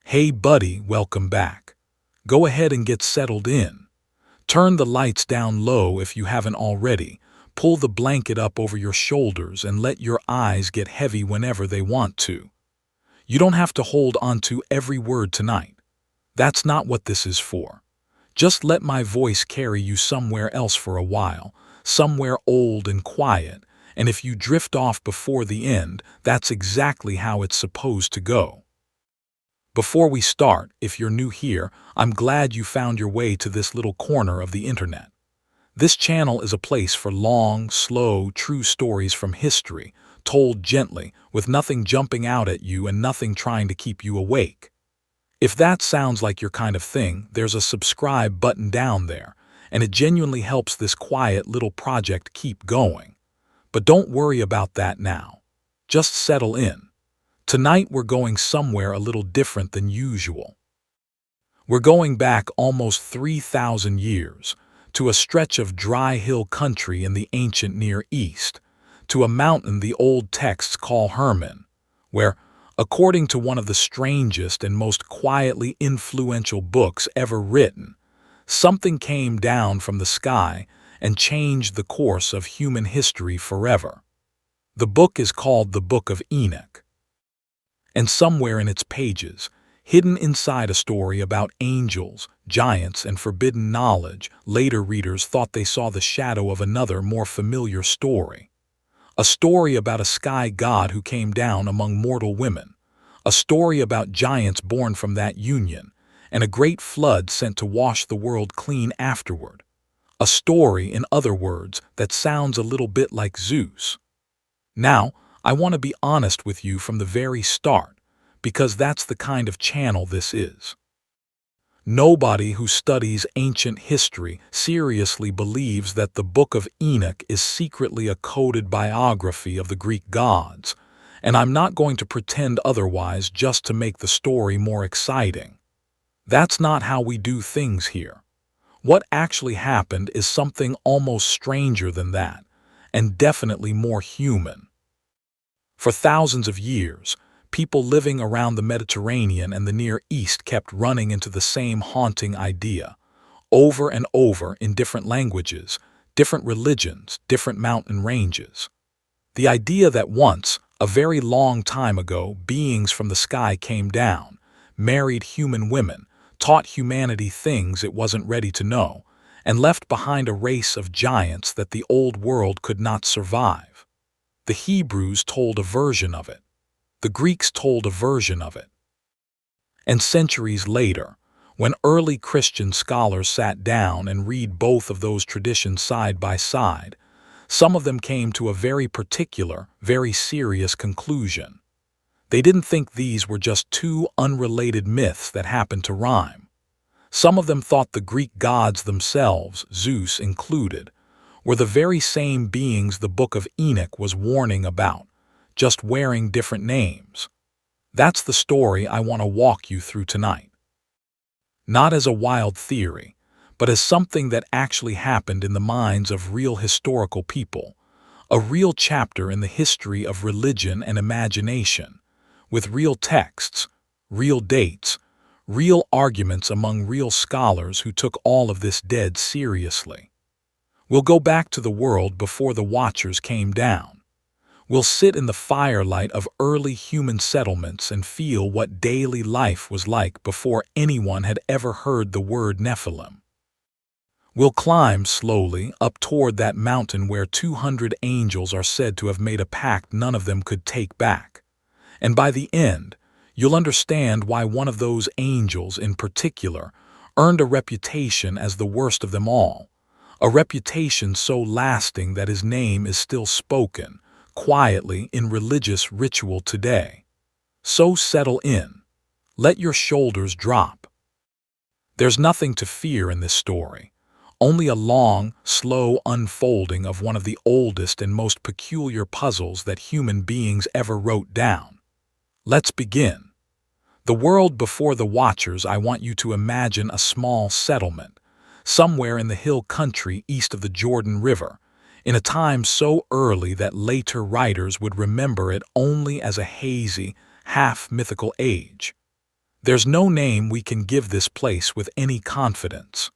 Hey buddy, welcome back. Go ahead and get settled in. Turn the lights down low if you haven't already. Pull the blanket up over your shoulders and let your eyes get heavy whenever they want to. You don't have to hold on to every word tonight. That's not what this is for. Just let my voice carry you somewhere else for a while, somewhere old and quiet, and if you drift off before the end, that's exactly how it's supposed to go. Before we start, if you're new here, I'm glad you found your way to this little corner of the internet. This channel is a place for long, slow, true stories from history, told gently, with nothing jumping out at you and nothing trying to keep you awake. If that sounds like your kind of thing, there's a subscribe button down there, and it genuinely helps this quiet little project keep going. But don't worry about that now. Just settle in. Tonight we're going somewhere a little different than usual. We're going back almost 3,000 years, to a stretch of dry hill country in the ancient Near East, to a mountain the old texts call Hermon, where, according to one of the strangest and most quietly influential books ever written, something came down from the sky and changed the course of human history forever. The book is called the Book of Enoch. And somewhere in its pages, hidden inside a story about angels, giants, and forbidden knowledge, later readers thought they saw the shadow of another more familiar story. A story about a sky god who came down among mortal women. A story about giants born from that union, and a great flood sent to wash the world clean afterward. A story, in other words, that sounds a little bit like Zeus. Now, I want to be honest with you from the very start, because that's the kind of channel this is. Nobody who studies ancient history seriously believes that the Book of Enoch is secretly a coded biography of the Greek gods, and I'm not going to pretend otherwise just to make the story more exciting. That's not how we do things here. What actually happened is something almost stranger than that, and definitely more human. For thousands of years, people living around the Mediterranean and the Near East kept running into the same haunting idea, over and over in different languages, different religions, different mountain ranges. The idea that once, a very long time ago, beings from the sky came down, married human women, taught humanity things it wasn't ready to know, and left behind a race of giants that the old world could not survive. The Hebrews told a version of it. The Greeks told a version of it. And centuries later, when early Christian scholars sat down and read both of those traditions side by side, some of them came to a very particular, very serious conclusion. They didn't think these were just two unrelated myths that happened to rhyme. Some of them thought the Greek gods themselves, Zeus included, were the very same beings the Book of Enoch was warning about, just wearing different names. That's the story I want to walk you through tonight. Not as a wild theory, but as something that actually happened in the minds of real historical people, a real chapter in the history of religion and imagination, with real texts, real dates, real arguments among real scholars who took all of this dead seriously. We'll go back to the world before the Watchers came down. We'll sit in the firelight of early human settlements and feel what daily life was like before anyone had ever heard the word Nephilim. We'll climb slowly up toward that mountain where 200 angels are said to have made a pact none of them could take back. And by the end, you'll understand why one of those angels in particular earned a reputation as the worst of them all. A reputation so lasting that his name is still spoken, quietly in religious ritual today. So settle in. Let your shoulders drop. There's nothing to fear in this story, only a long, slow unfolding of one of the oldest and most peculiar puzzles that human beings ever wrote down. Let's begin. The world before the Watchers, I want you to imagine a small settlement, somewhere in the hill country east of the Jordan River, in a time so early that later writers would remember it only as a hazy, half-mythical age. There's no name we can give this place with any confidence.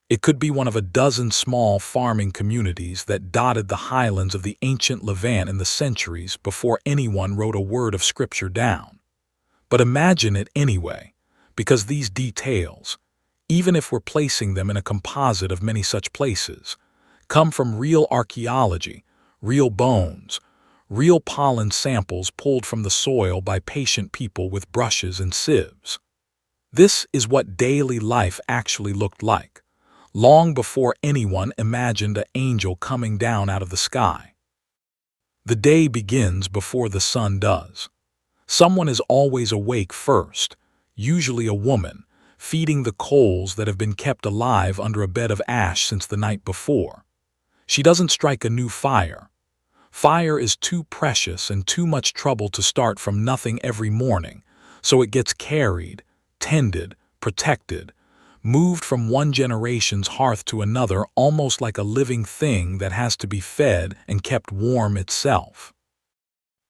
It could be one of a dozen small farming communities that dotted the highlands of the ancient Levant in the centuries before anyone wrote a word of scripture down. But imagine it anyway, because these details, even if we're placing them in a composite of many such places, come from real archaeology, real bones, real pollen samples pulled from the soil by patient people with brushes and sieves. This is what daily life actually looked like, long before anyone imagined an angel coming down out of the sky. The day begins before the sun does. Someone is always awake first, usually a woman, feeding the coals that have been kept alive under a bed of ash since the night before. She doesn't strike a new fire. Fire is too precious and too much trouble to start from nothing every morning, so it gets carried, tended, protected, moved from one generation's hearth to another almost like a living thing that has to be fed and kept warm itself.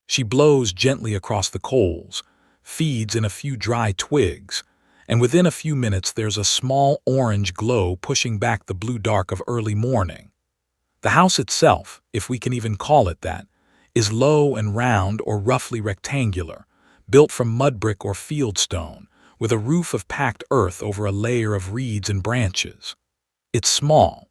She blows gently across the coals, feeds in a few dry twigs, and within a few minutes there's a small orange glow pushing back the blue dark of early morning. The house itself, if we can even call it that, is low and round or roughly rectangular, built from mud brick or fieldstone, with a roof of packed earth over a layer of reeds and branches. It's small.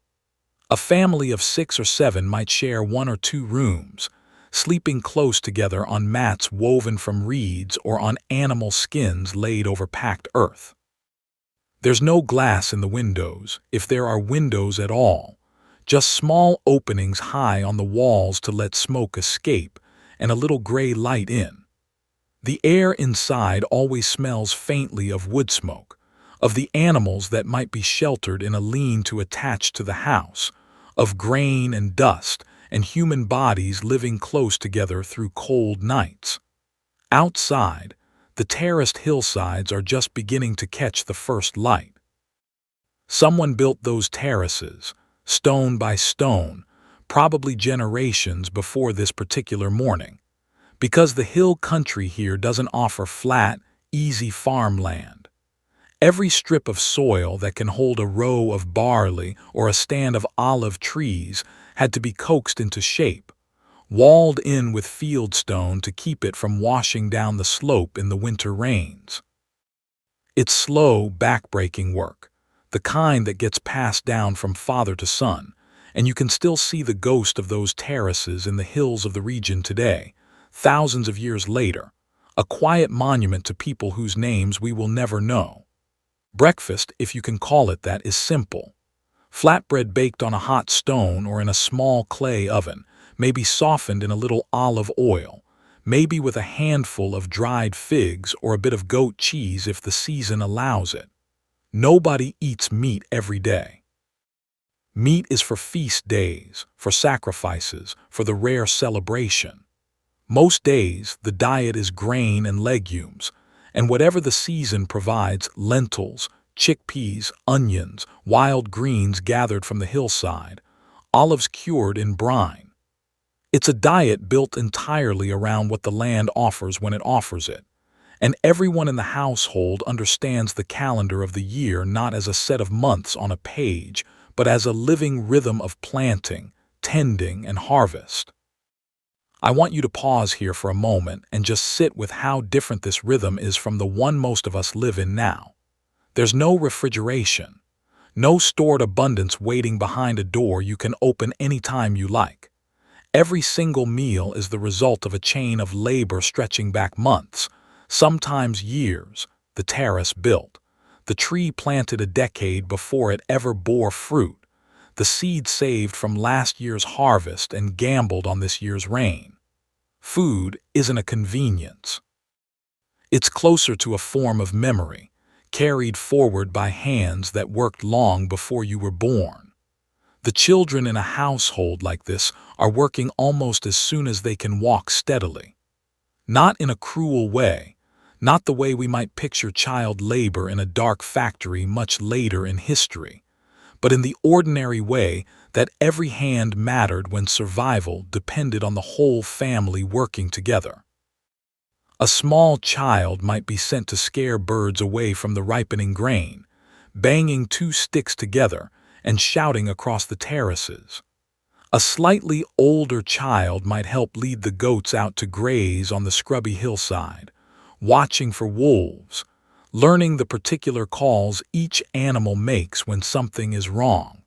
A family of 6 or 7 might share 1 or 2 rooms, sleeping close together on mats woven from reeds or on animal skins laid over packed earth. There's no glass in the windows, if there are windows at all, just small openings high on the walls to let smoke escape and a little gray light in. The air inside always smells faintly of wood smoke, of the animals that might be sheltered in a lean-to attached to the house, of grain and dust and human bodies living close together through cold nights. Outside, the terraced hillsides are just beginning to catch the first light. Someone built those terraces, stone by stone, probably generations before this particular morning, because the hill country here doesn't offer flat, easy farmland. Every strip of soil that can hold a row of barley or a stand of olive trees had to be coaxed into shape, walled in with fieldstone to keep it from washing down the slope in the winter rains. It's slow, backbreaking work, the kind that gets passed down from father to son, and you can still see the ghost of those terraces in the hills of the region today, thousands of years later, a quiet monument to people whose names we will never know. Breakfast, if you can call it that, is simple. Flatbread baked on a hot stone or in a small clay oven, maybe softened in a little olive oil, maybe with a handful of dried figs or a bit of goat cheese if the season allows it. Nobody eats meat every day. Meat is for feast days, for sacrifices, for the rare celebration. Most days, the diet is grain and legumes, and whatever the season provides, lentils, chickpeas, onions, wild greens gathered from the hillside, olives cured in brine. It's a diet built entirely around what the land offers when it offers it, and everyone in the household understands the calendar of the year not as a set of months on a page, but as a living rhythm of planting, tending, and harvest. I want you to pause here for a moment and just sit with how different this rhythm is from the one most of us live in now. There's no refrigeration, no stored abundance waiting behind a door you can open anytime you like. Every single meal is the result of a chain of labor stretching back months, sometimes years. The terrace built, the tree planted a decade before it ever bore fruit, the seed saved from last year's harvest and gambled on this year's rain. Food isn't a convenience. It's closer to a form of memory, carried forward by hands that worked long before you were born. The children in a household like this are working almost as soon as they can walk steadily. Not in a cruel way, not the way we might picture child labor in a dark factory much later in history, but in the ordinary way that every hand mattered when survival depended on the whole family working together. A small child might be sent to scare birds away from the ripening grain, banging two sticks together and shouting across the terraces. A slightly older child might help lead the goats out to graze on the scrubby hillside, watching for wolves, learning the particular calls each animal makes when something is wrong.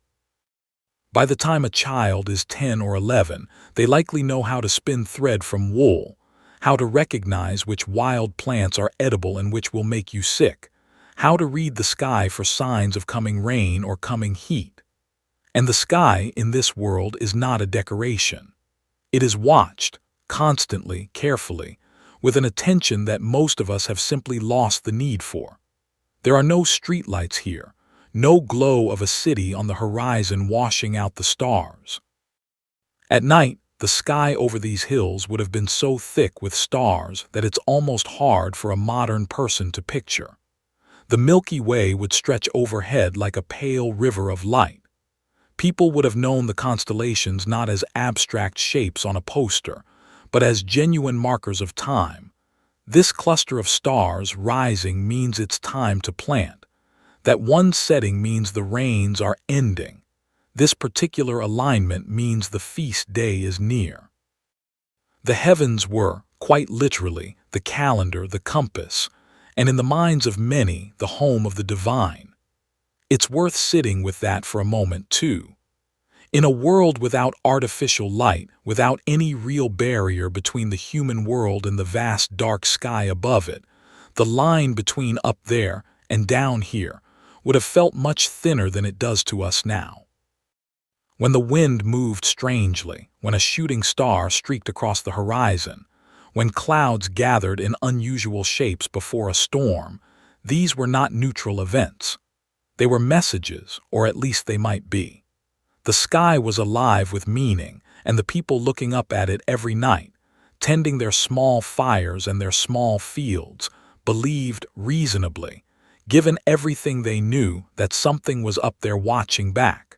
By the time a child is 10 or 11, they likely know how to spin thread from wool, how to recognize which wild plants are edible and which will make you sick, how to read the sky for signs of coming rain or coming heat. And the sky in this world is not a decoration. It is watched, constantly, carefully, with an attention that most of us have simply lost the need for. There are no streetlights here, no glow of a city on the horizon washing out the stars. At night, the sky over these hills would have been so thick with stars that it's almost hard for a modern person to picture. The Milky Way would stretch overhead like a pale river of light. People would have known the constellations not as abstract shapes on a poster, but as genuine markers of time. This cluster of stars rising means it's time to plant. That one setting means the rains are ending. This particular alignment means the feast day is near. The heavens were, quite literally, the calendar, the compass, and in the minds of many, the home of the divine. It's worth sitting with that for a moment, too. In a world without artificial light, without any real barrier between the human world and the vast dark sky above it, the line between up there and down here would have felt much thinner than it does to us now. When the wind moved strangely, when a shooting star streaked across the horizon, when clouds gathered in unusual shapes before a storm, these were not neutral events. They were messages, or at least they might be. The sky was alive with meaning, and the people looking up at it every night, tending their small fires and their small fields, believed reasonably, given everything they knew, that something was up there watching back.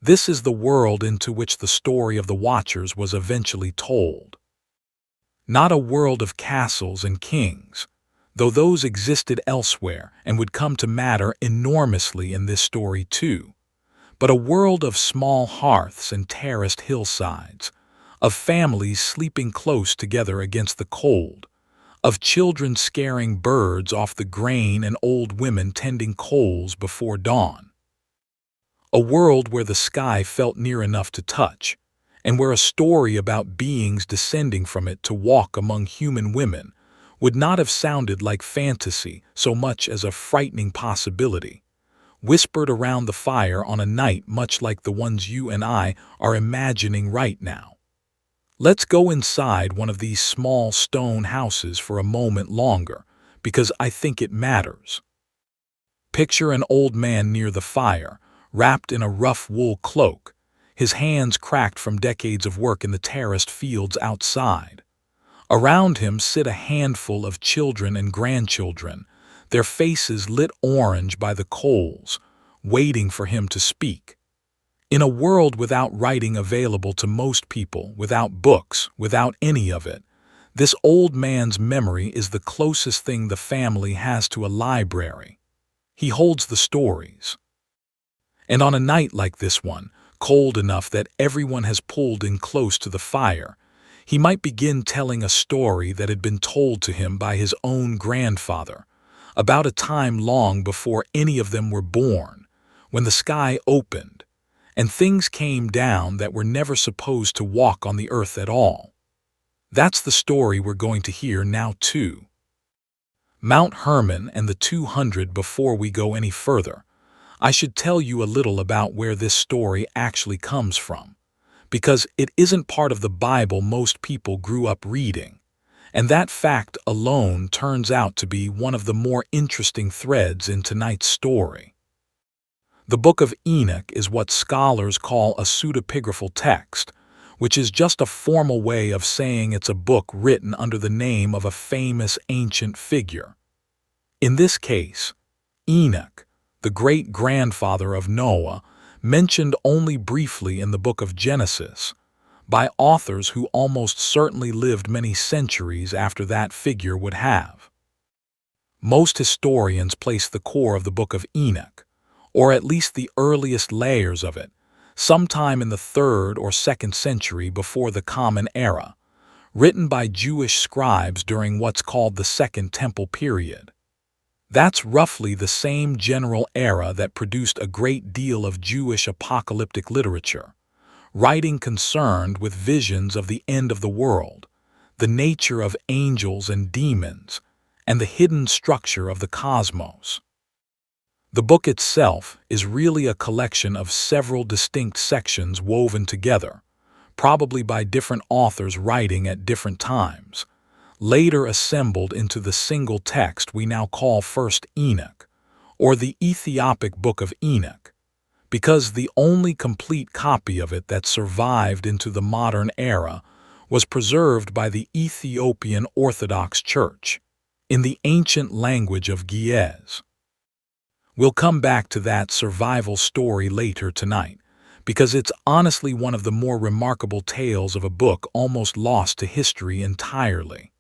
This is the world into which the story of the Watchers was eventually told. Not a world of castles and kings, though those existed elsewhere and would come to matter enormously in this story too, but a world of small hearths and terraced hillsides, of families sleeping close together against the cold, of children scaring birds off the grain and old women tending coals before dawn. A world where the sky felt near enough to touch, and where a story about beings descending from it to walk among human women would not have sounded like fantasy so much as a frightening possibility, whispered around the fire on a night much like the ones you and I are imagining right now. Let's go inside one of these small stone houses for a moment longer, because I think it matters. Picture an old man near the fire, wrapped in a rough wool cloak, his hands cracked from decades of work in the terraced fields outside. Around him sit a handful of children and grandchildren, their faces lit orange by the coals, waiting for him to speak. In a world without writing available to most people, without books, without any of it, this old man's memory is the closest thing the family has to a library. He holds the stories. And on a night like this one, cold enough that everyone has pulled in close to the fire, he might begin telling a story that had been told to him by his own grandfather, about a time long before any of them were born, when the sky opened, and things came down that were never supposed to walk on the earth at all. That's the story we're going to hear now too. Mount Hermon and the 200. Before we go any further, I should tell you a little about where this story actually comes from, because it isn't part of the Bible most people grew up reading, and that fact alone turns out to be one of the more interesting threads in tonight's story. The Book of Enoch is what scholars call a pseudepigraphal text, which is just a formal way of saying it's a book written under the name of a famous ancient figure. In this case, Enoch, the great-grandfather of Noah, mentioned only briefly in the book of Genesis, by authors who almost certainly lived many centuries after that figure would have. Most historians place the core of the Book of Enoch, or at least the earliest layers of it, sometime in the 3rd or 2nd century before the Common Era, written by Jewish scribes during what's called the Second Temple period. That's roughly the same general era that produced a great deal of Jewish apocalyptic literature, writing concerned with visions of the end of the world, the nature of angels and demons, and the hidden structure of the cosmos. The book itself is really a collection of several distinct sections woven together, probably by different authors writing at different times, later assembled into the single text we now call First Enoch, or the Ethiopic Book of Enoch, because the only complete copy of it that survived into the modern era was preserved by the Ethiopian Orthodox Church, in the ancient language of Ge'ez. We'll come back to that survival story later tonight, because it's honestly one of the more remarkable tales of a book almost lost to history entirely.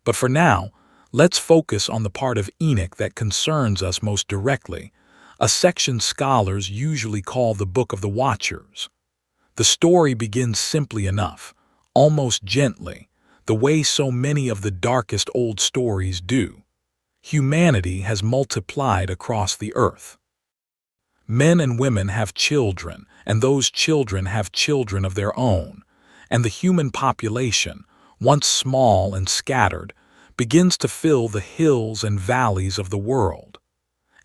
But for now, let's focus on the part of Enoch that concerns us most directly, a section scholars usually call the Book of the Watchers. The story begins simply enough, almost gently, the way so many of the darkest old stories do. Humanity has multiplied across the earth. Men and women have children, and those children have children of their own, and the human population, once small and scattered, begins to fill the hills and valleys of the world.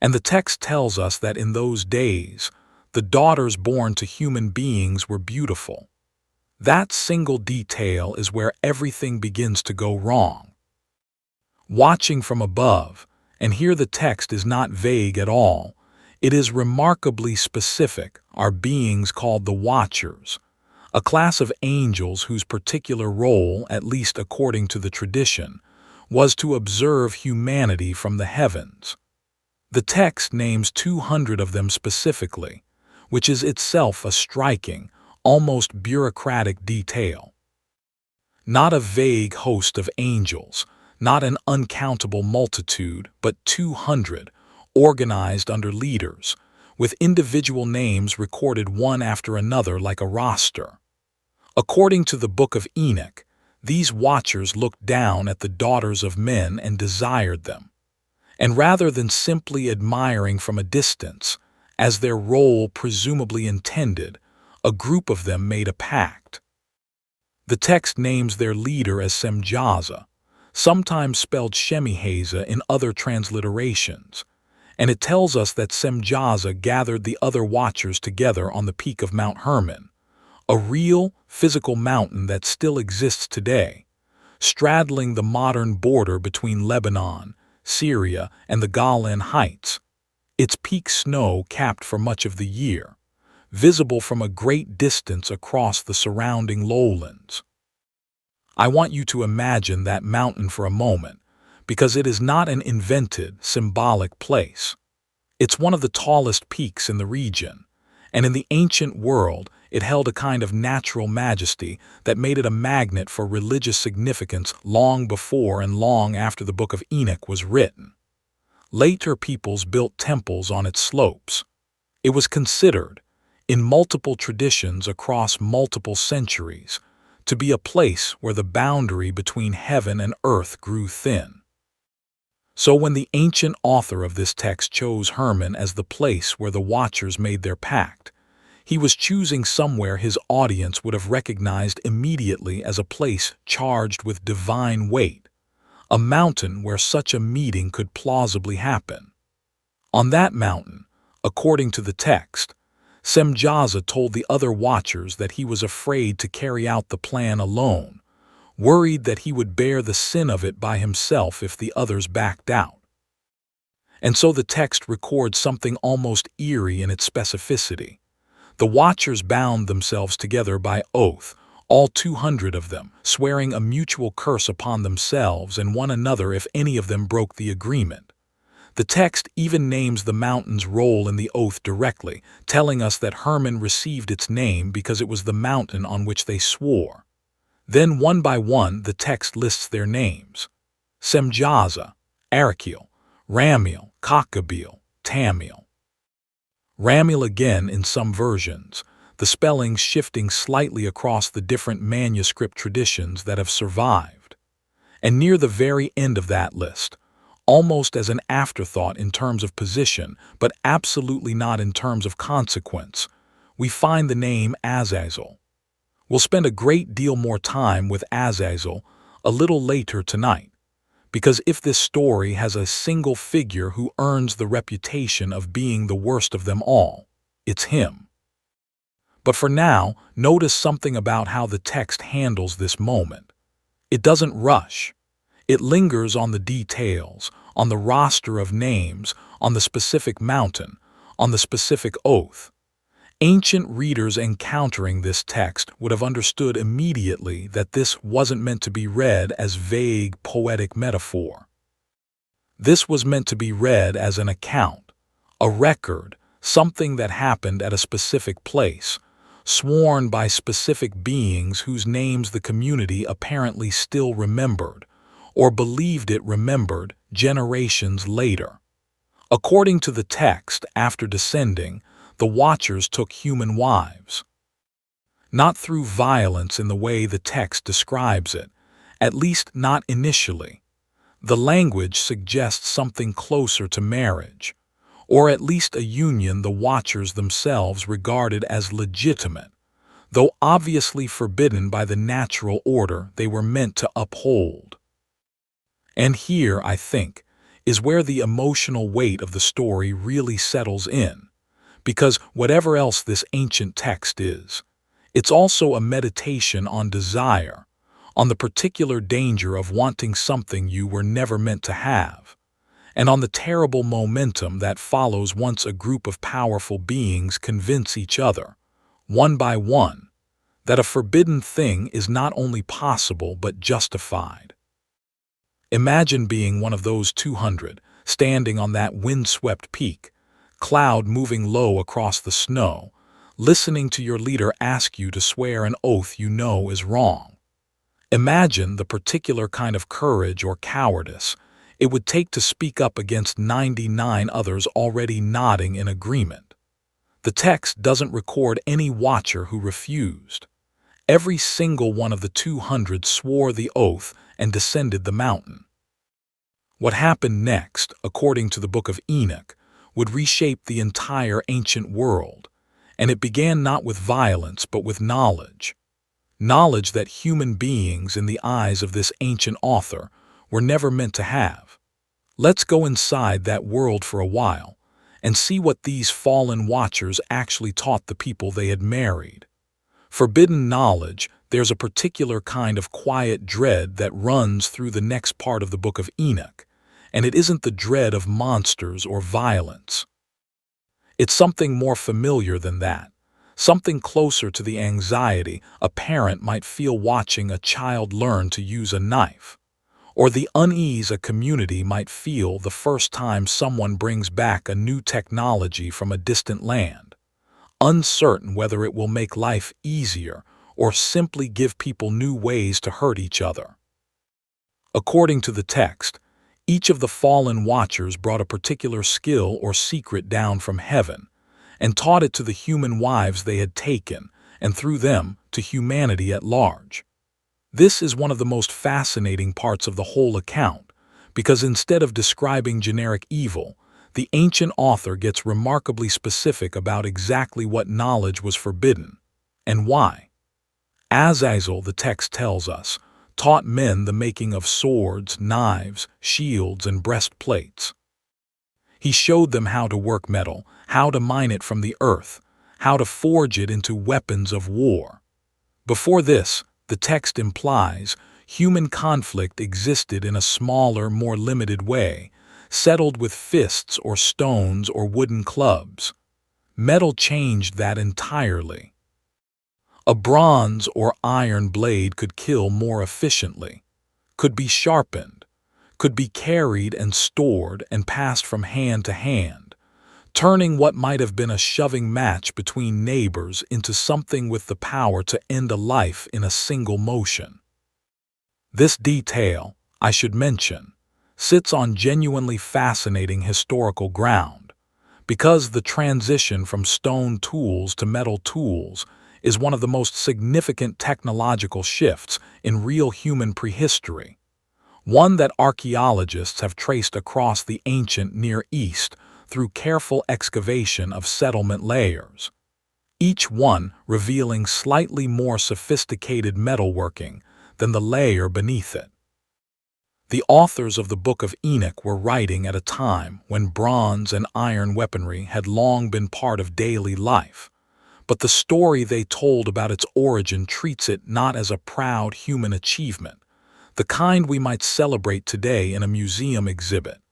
And the text tells us that in those days, the daughters born to human beings were beautiful. That single detail is where everything begins to go wrong. Watching from above, and here the text is not vague at all, it is remarkably specific, are beings called the Watchers, a class of angels whose particular role, at least according to the tradition, was to observe humanity from the heavens. The text names 200 of them specifically, which is itself a striking, almost bureaucratic detail. Not a vague host of angels, not an uncountable multitude, but 200, organized under leaders, with individual names recorded one after another like a roster. According to the Book of Enoch, these watchers looked down at the daughters of men and desired them. And rather than simply admiring from a distance, as their role presumably intended, a group of them made a pact. The text names their leader as Semjaza, sometimes spelled Shemiheza in other transliterations, and it tells us that Semjaza gathered the other watchers together on the peak of Mount Hermon, a real, physical mountain that still exists today, straddling the modern border between Lebanon, Syria, and the Golan Heights, its peak snow-capped for much of the year, visible from a great distance across the surrounding lowlands. I want you to imagine that mountain for a moment, because it is not an invented, symbolic place. It's one of the tallest peaks in the region, and in the ancient world, it held a kind of natural majesty that made it a magnet for religious significance long before and long after the Book of Enoch was written. Later peoples built temples on its slopes. It was considered, in multiple traditions across multiple centuries, to be a place where the boundary between heaven and earth grew thin. So when the ancient author of this text chose Hermon as the place where the Watchers made their pact, he was choosing somewhere his audience would have recognized immediately as a place charged with divine weight, a mountain where such a meeting could plausibly happen. On that mountain, according to the text, Semjaza told the other Watchers that he was afraid to carry out the plan alone, worried that he would bear the sin of it by himself if the others backed out. And so the text records something almost eerie in its specificity. The Watchers bound themselves together by oath, all 200 of them, swearing a mutual curse upon themselves and one another if any of them broke the agreement. The text even names the mountain's role in the oath directly, telling us that Hermon received its name because it was the mountain on which they swore. Then, one by one, the text lists their names: Semjaza, Arakiel, Ramiel, Kakabeel, Tamiel. Ramiel again in some versions, the spellings shifting slightly across the different manuscript traditions that have survived. And near the very end of that list, almost as an afterthought in terms of position, but absolutely not in terms of consequence, we find the name Azazel. We'll spend a great deal more time with Azazel a little later tonight, because if this story has a single figure who earns the reputation of being the worst of them all, it's him. But for now, notice something about how the text handles this moment. It doesn't rush. It lingers on the details, on the roster of names, on the specific mountain, on the specific oath. Ancient readers encountering this text would have understood immediately that this wasn't meant to be read as vague, poetic metaphor. This was meant to be read as an account, a record, something that happened at a specific place, sworn by specific beings whose names the community apparently still remembered, or believed it remembered generations later. According to the text, after descending, the Watchers took human wives. Not through violence in the way the text describes it, at least not initially. The language suggests something closer to marriage, or at least a union the Watchers themselves regarded as legitimate, though obviously forbidden by the natural order they were meant to uphold. And here, I think, is where the emotional weight of the story really settles in, because whatever else this ancient text is, it's also a meditation on desire, on the particular danger of wanting something you were never meant to have, and on the terrible momentum that follows once a group of powerful beings convince each other, one by one, that a forbidden thing is not only possible but justified. Imagine being one of those 200, standing on that wind-swept peak, cloud moving low across the snow, listening to your leader ask you to swear an oath you know is wrong. Imagine the particular kind of courage or cowardice it would take to speak up against 99 others already nodding in agreement. The text doesn't record any watcher who refused. Every single one of the 200 swore the oath and descended the mountain. What happened next, according to the Book of Enoch, would reshape the entire ancient world, and it began not with violence but with knowledge. Knowledge that human beings, in the eyes of this ancient author, were never meant to have. Let's go inside that world for a while and see what these fallen watchers actually taught the people they had married. Forbidden knowledge, there's a particular kind of quiet dread that runs through the next part of the Book of Enoch, and it isn't the dread of monsters or violence. It's something more familiar than that, something closer to the anxiety a parent might feel watching a child learn to use a knife, or the unease a community might feel the first time someone brings back a new technology from a distant land, uncertain whether it will make life easier or simply give people new ways to hurt each other. According to the text, each of the fallen watchers brought a particular skill or secret down from heaven and taught it to the human wives they had taken, and through them to humanity at large. This is one of the most fascinating parts of the whole account, because instead of describing generic evil, the ancient author gets remarkably specific about exactly what knowledge was forbidden, and why. Azazel, the text tells us, taught men the making of swords, knives, shields, and breastplates. He showed them how to work metal, how to mine it from the earth, how to forge it into weapons of war. Before this, the text implies, human conflict existed in a smaller, more limited way, settled with fists or stones or wooden clubs. Metal changed that entirely. A bronze or iron blade could kill more efficiently, could be sharpened, could be carried and stored and passed from hand to hand, turning what might have been a shoving match between neighbors into something with the power to end a life in a single motion. This detail, I should mention, sits on genuinely fascinating historical ground, because the transition from stone tools to metal tools is one of the most significant technological shifts in real human prehistory, one that archaeologists have traced across the ancient Near East through careful excavation of settlement layers, each one revealing slightly more sophisticated metalworking than the layer beneath it. The authors of the Book of Enoch were writing at a time when bronze and iron weaponry had long been part of daily life, but the story they told about its origin treats it not as a proud human achievement, the kind we might celebrate today in a museum exhibit,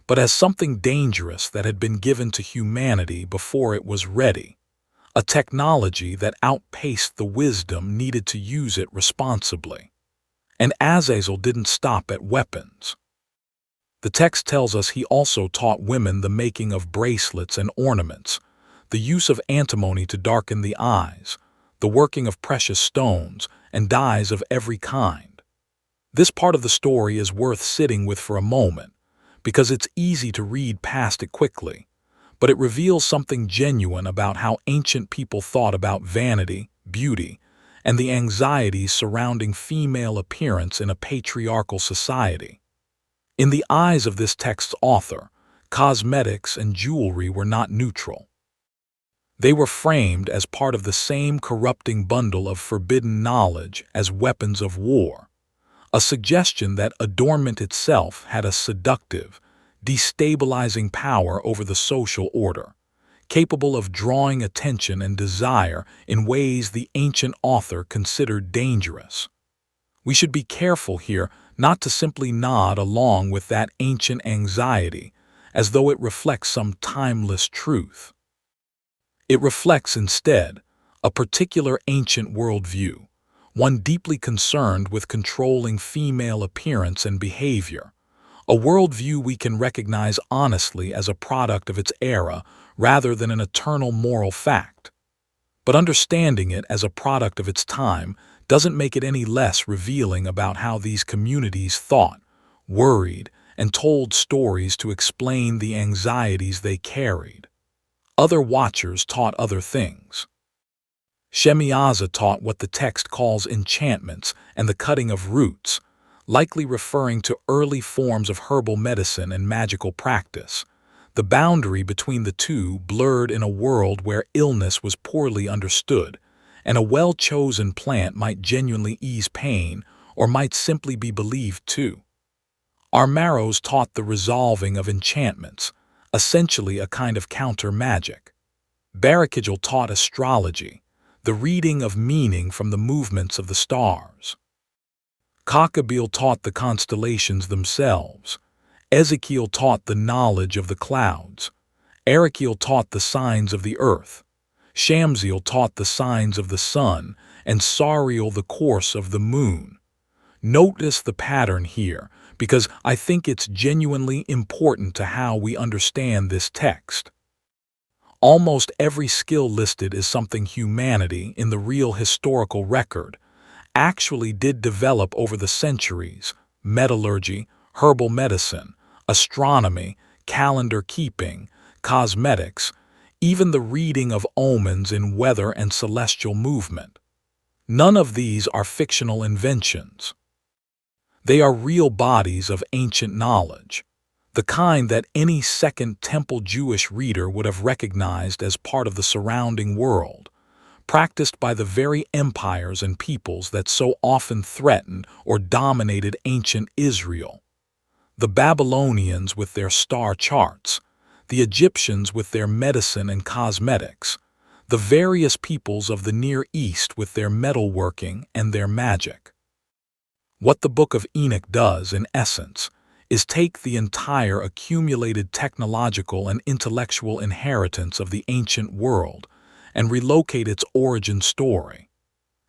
but as something dangerous that had been given to humanity before it was ready, a technology that outpaced the wisdom needed to use it responsibly. And Azazel didn't stop at weapons. The text tells us he also taught women the making of bracelets and ornaments, the use of antimony to darken the eyes, the working of precious stones, and dyes of every kind. This part of the story is worth sitting with for a moment, because it's easy to read past it quickly, but it reveals something genuine about how ancient people thought about vanity, beauty, and the anxieties surrounding female appearance in a patriarchal society. In the eyes of this text's author, cosmetics and jewelry were not neutral. They were framed as part of the same corrupting bundle of forbidden knowledge as weapons of war, a suggestion that adornment itself had a seductive, destabilizing power over the social order, capable of drawing attention and desire in ways the ancient author considered dangerous. We should be careful here not to simply nod along with that ancient anxiety as though it reflects some timeless truth. It reflects instead a particular ancient worldview, one deeply concerned with controlling female appearance and behavior, a worldview we can recognize honestly as a product of its era rather than an eternal moral fact. But understanding it as a product of its time doesn't make it any less revealing about how these communities thought, worried, and told stories to explain the anxieties they carried. Other watchers taught other things. Shemiaza taught what the text calls enchantments and the cutting of roots, likely referring to early forms of herbal medicine and magical practice, the boundary between the two blurred in a world where illness was poorly understood, and a well-chosen plant might genuinely ease pain or might simply be believed to. Armaros taught the resolving of enchantments, essentially a kind of counter-magic. Barakijal taught astrology, the reading of meaning from the movements of the stars. Kakabil taught the constellations themselves. Ezekiel taught the knowledge of the clouds. Arakiel taught the signs of the earth. Shamsiel taught the signs of the sun, and Sariel the course of the moon. Notice the pattern here, because I think it's genuinely important to how we understand this text. Almost every skill listed is something humanity, in the real historical record, actually did develop over the centuries: metallurgy, herbal medicine, astronomy, calendar keeping, cosmetics, even the reading of omens in weather and celestial movement. None of these are fictional inventions. They are real bodies of ancient knowledge, the kind that any Second Temple Jewish reader would have recognized as part of the surrounding world, practiced by the very empires and peoples that so often threatened or dominated ancient Israel. The Babylonians with their star charts, the Egyptians with their medicine and cosmetics, the various peoples of the Near East with their metalworking and their magic. What the Book of Enoch does, in essence, is take the entire accumulated technological and intellectual inheritance of the ancient world and relocate its origin story.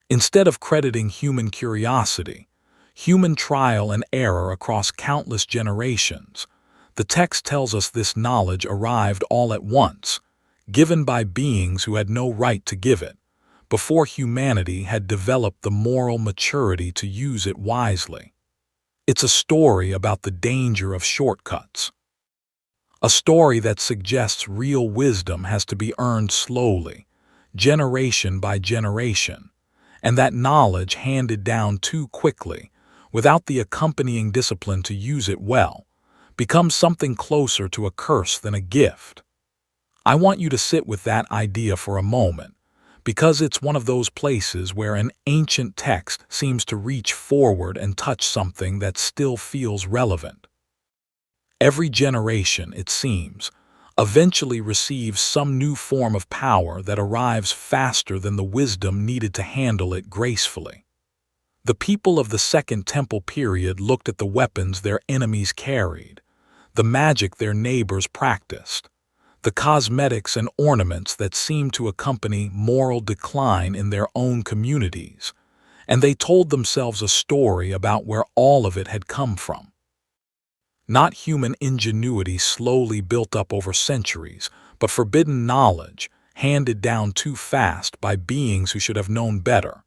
Instead of crediting human curiosity, human trial and error across countless generations. The text tells us this knowledge arrived all at once, given by beings who had no right to give it, before humanity had developed the moral maturity to use it wisely. It's a story about the danger of shortcuts. A story that suggests real wisdom has to be earned slowly, generation by generation, and that knowledge handed down too quickly, without the accompanying discipline to use it well, becomes something closer to a curse than a gift. I want you to sit with that idea for a moment, because it's one of those places where an ancient text seems to reach forward and touch something that still feels relevant. Every generation, it seems, eventually receives some new form of power that arrives faster than the wisdom needed to handle it gracefully. The people of the Second Temple period looked at the weapons their enemies carried, the magic their neighbors practiced, the cosmetics and ornaments that seemed to accompany moral decline in their own communities, and they told themselves a story about where all of it had come from. Not human ingenuity slowly built up over centuries, but forbidden knowledge handed down too fast by beings who should have known better.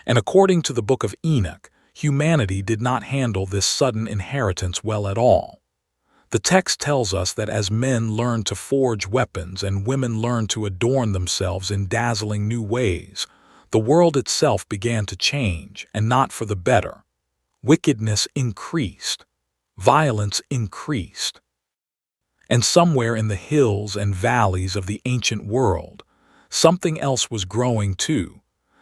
And according to the Book of Enoch, humanity did not handle this sudden inheritance well at all. The text tells us that as men learned to forge weapons and women learned to adorn themselves in dazzling new ways, the world itself began to change, and not for the better. Wickedness increased. Violence increased. And somewhere in the hills and valleys of the ancient world, something else was growing too,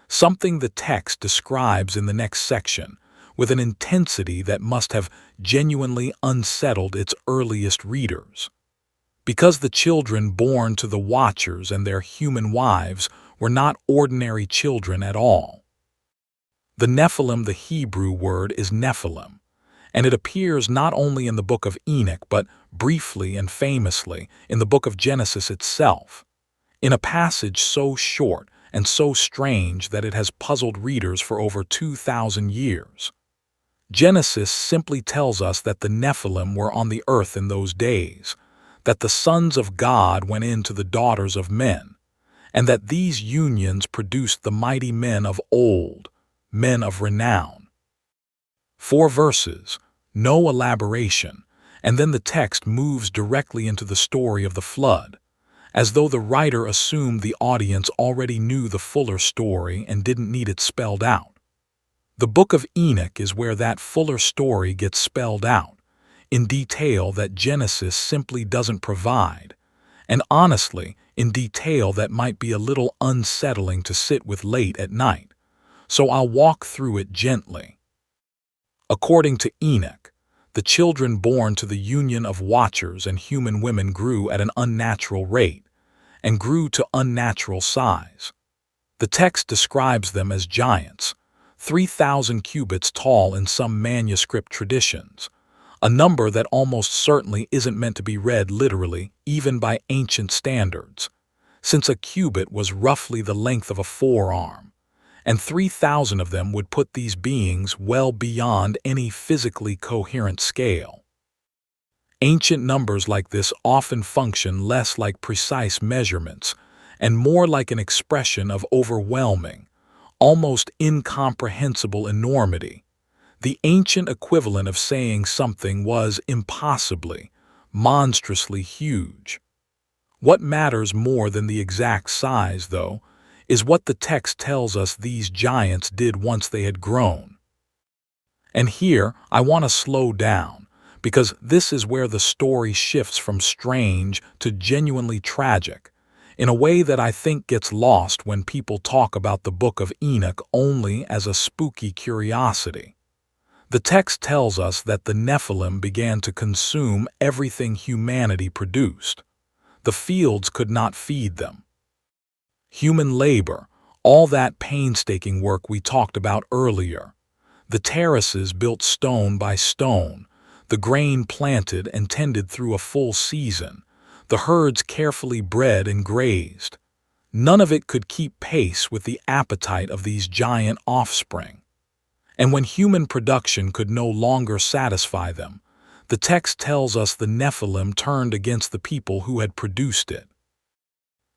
something the text describes in the next section, with an intensity that must have genuinely unsettled its earliest readers. Because the children born to the Watchers and their human wives were not ordinary children at all. The Nephilim, the Hebrew word, is Nephilim, and it appears not only in the Book of Enoch but briefly and famously in the Book of Genesis itself, in a passage so short and so strange that it has puzzled readers for over 2,000 years. Genesis simply tells us that the Nephilim were on the earth in those days, that the sons of God went in to the daughters of men, and that these unions produced the mighty men of old, men of renown. 4 verses, no elaboration, and then the text moves directly into the story of the flood, as though the writer assumed the audience already knew the fuller story and didn't need it spelled out. The Book of Enoch is where that fuller story gets spelled out, in detail that Genesis simply doesn't provide, and honestly, in detail that might be a little unsettling to sit with late at night, so I'll walk through it gently. According to Enoch, the children born to the union of Watchers and human women grew at an unnatural rate, and grew to unnatural size. The text describes them as giants, 3,000 cubits tall in some manuscript traditions, a number that almost certainly isn't meant to be read literally, even by ancient standards, since a cubit was roughly the length of a forearm, and 3,000 of them would put these beings well beyond any physically coherent scale. Ancient numbers like this often function less like precise measurements and more like an expression of overwhelming, almost incomprehensible enormity, the ancient equivalent of saying something was impossibly, monstrously huge. What matters more than the exact size, though, is what the text tells us these giants did once they had grown. And here, I want to slow down, because this is where the story shifts from strange to genuinely tragic, in a way that I think gets lost when people talk about the Book of Enoch only as a spooky curiosity. The text tells us that the Nephilim began to consume everything humanity produced. The fields could not feed them. Human labor, all that painstaking work we talked about earlier, the terraces built stone by stone, the grain planted and tended through a full season, the herds carefully bred and grazed. None of it could keep pace with the appetite of these giant offspring. And when human production could no longer satisfy them, the text tells us the Nephilim turned against the people who had produced it.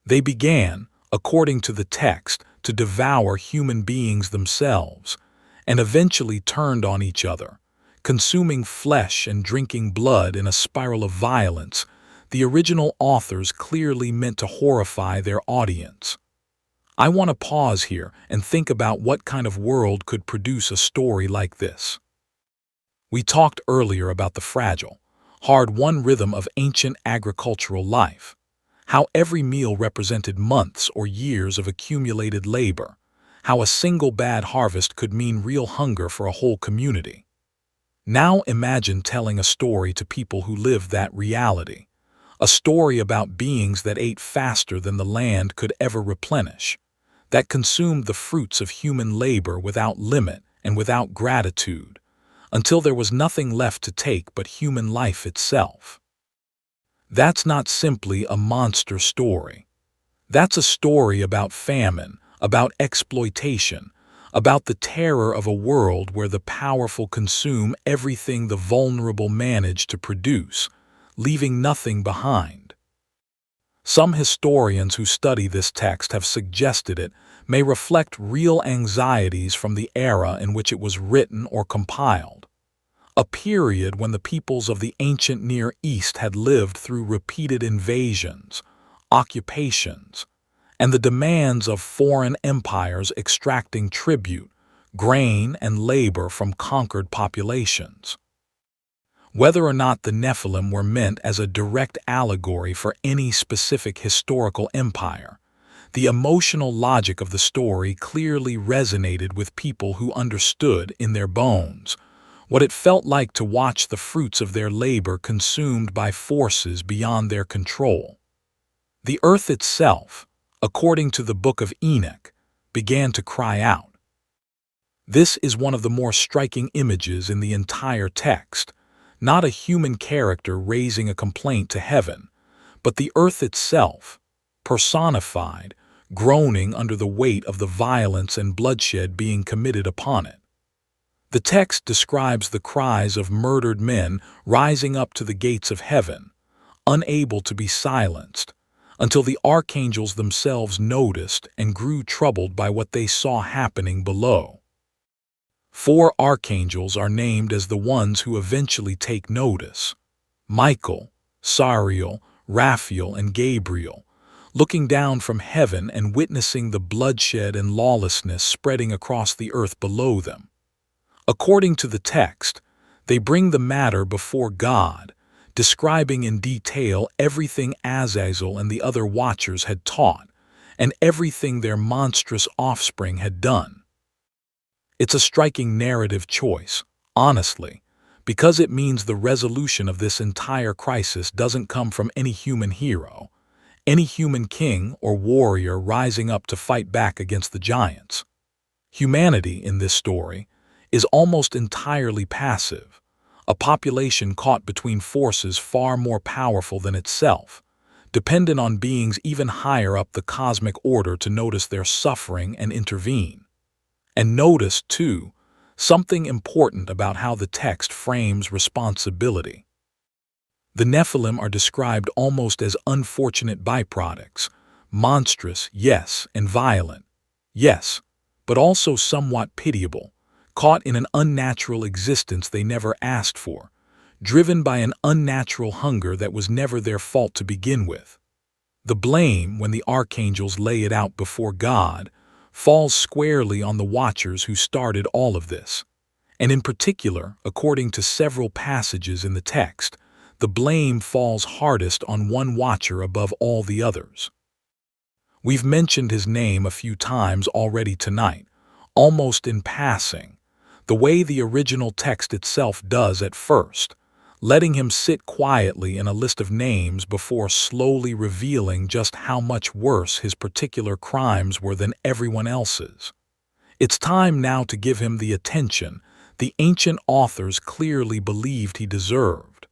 They began, according to the text, to devour human beings themselves, and eventually turned on each other, consuming flesh and drinking blood in a spiral of violence. The original authors clearly meant to horrify their audience. I want to pause here and think about what kind of world could produce a story like this. We talked earlier about the fragile, hard-won rhythm of ancient agricultural life, how every meal represented months or years of accumulated labor, how a single bad harvest could mean real hunger for a whole community. Now imagine telling a story to people who lived that reality, a story about beings that ate faster than the land could ever replenish, that consumed the fruits of human labor without limit and without gratitude, until there was nothing left to take but human life itself. That's not simply a monster story. That's a story about famine, about exploitation, about the terror of a world where the powerful consume everything the vulnerable manage to produce, leaving nothing behind. Some historians who study this text have suggested it may reflect real anxieties from the era in which it was written or compiled, a period when the peoples of the ancient Near East had lived through repeated invasions, occupations, and the demands of foreign empires extracting tribute, grain, and labor from conquered populations. Whether or not the Nephilim were meant as a direct allegory for any specific historical empire, the emotional logic of the story clearly resonated with people who understood in their bones what it felt like to watch the fruits of their labor consumed by forces beyond their control. The earth itself, according to the Book of Enoch, began to cry out. This is one of the more striking images in the entire text, not a human character raising a complaint to heaven, but the earth itself, personified, groaning under the weight of the violence and bloodshed being committed upon it. The text describes the cries of murdered men rising up to the gates of heaven, unable to be silenced, until the archangels themselves noticed and grew troubled by what they saw happening below. 4 archangels are named as the ones who eventually take notice: Michael, Sariel, Raphael, and Gabriel, looking down from heaven and witnessing the bloodshed and lawlessness spreading across the earth below them. According to the text, they bring the matter before God, describing in detail everything Azazel and the other watchers had taught, and everything their monstrous offspring had done. It's a striking narrative choice, honestly, because it means the resolution of this entire crisis doesn't come from any human hero, any human king or warrior rising up to fight back against the giants. Humanity, in this story, is almost entirely passive, a population caught between forces far more powerful than itself, dependent on beings even higher up the cosmic order to notice their suffering and intervene. And notice, too, something important about how the text frames responsibility. The Nephilim are described almost as unfortunate byproducts, monstrous, yes, and violent, yes, but also somewhat pitiable, caught in an unnatural existence they never asked for, driven by an unnatural hunger that was never their fault to begin with. The blame, when the archangels lay it out before God, falls squarely on the watchers who started all of this. And in particular, according to several passages in the text, the blame falls hardest on one watcher above all the others. We've mentioned his name a few times already tonight, almost in passing, the way the original text itself does at first, letting him sit quietly in a list of names before slowly revealing just how much worse his particular crimes were than everyone else's. It's time now to give him the attention the ancient authors clearly believed he deserved.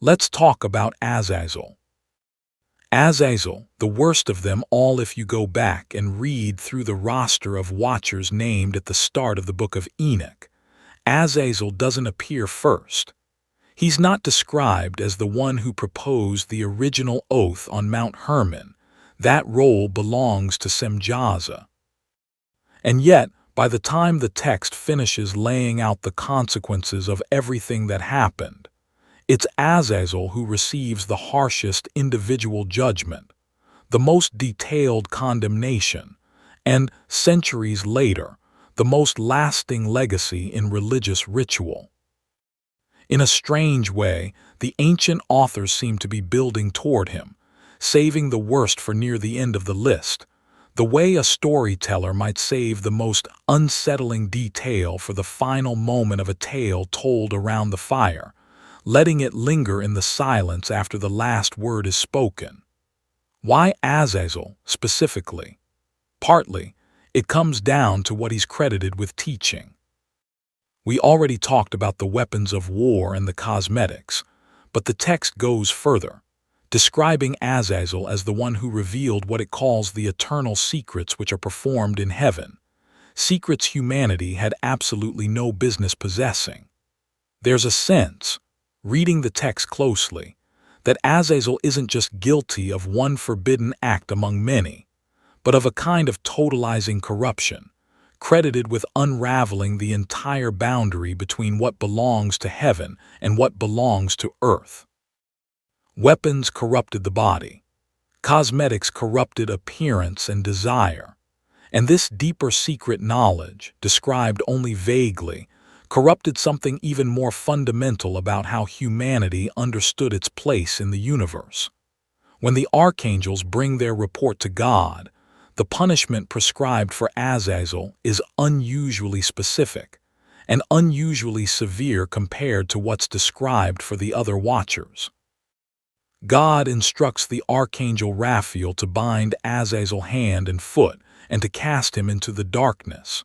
Let's talk about Azazel. Azazel, the worst of them all if you go back and read through the roster of watchers named at the start of the Book of Enoch, Azazel doesn't appear first. He's not described as the one who proposed the original oath on Mount Hermon. That role belongs to Semjaza. And yet, by the time the text finishes laying out the consequences of everything that happened, it's Azazel who receives the harshest individual judgment, the most detailed condemnation, and, centuries later, the most lasting legacy in religious ritual. In a strange way, the ancient authors seem to be building toward him, saving the worst for near the end of the list, the way a storyteller might save the most unsettling detail for the final moment of a tale told around the fire, letting it linger in the silence after the last word is spoken. Why Azazel, specifically? Partly, it comes down to what he's credited with teaching. We already talked about the weapons of war and the cosmetics, but the text goes further, describing Azazel as the one who revealed what it calls the eternal secrets which are performed in heaven, secrets humanity had absolutely no business possessing. There's a sense, reading the text closely, that Azazel isn't just guilty of one forbidden act among many, but of a kind of totalizing corruption, credited with unraveling the entire boundary between what belongs to heaven and what belongs to earth. Weapons corrupted the body. Cosmetics corrupted appearance and desire. And this deeper secret knowledge, described only vaguely, corrupted something even more fundamental about how humanity understood its place in the universe. When the archangels bring their report to God, the punishment prescribed for Azazel is unusually specific and unusually severe compared to what's described for the other watchers. God instructs the archangel Raphael to bind Azazel hand and foot and to cast him into the darkness.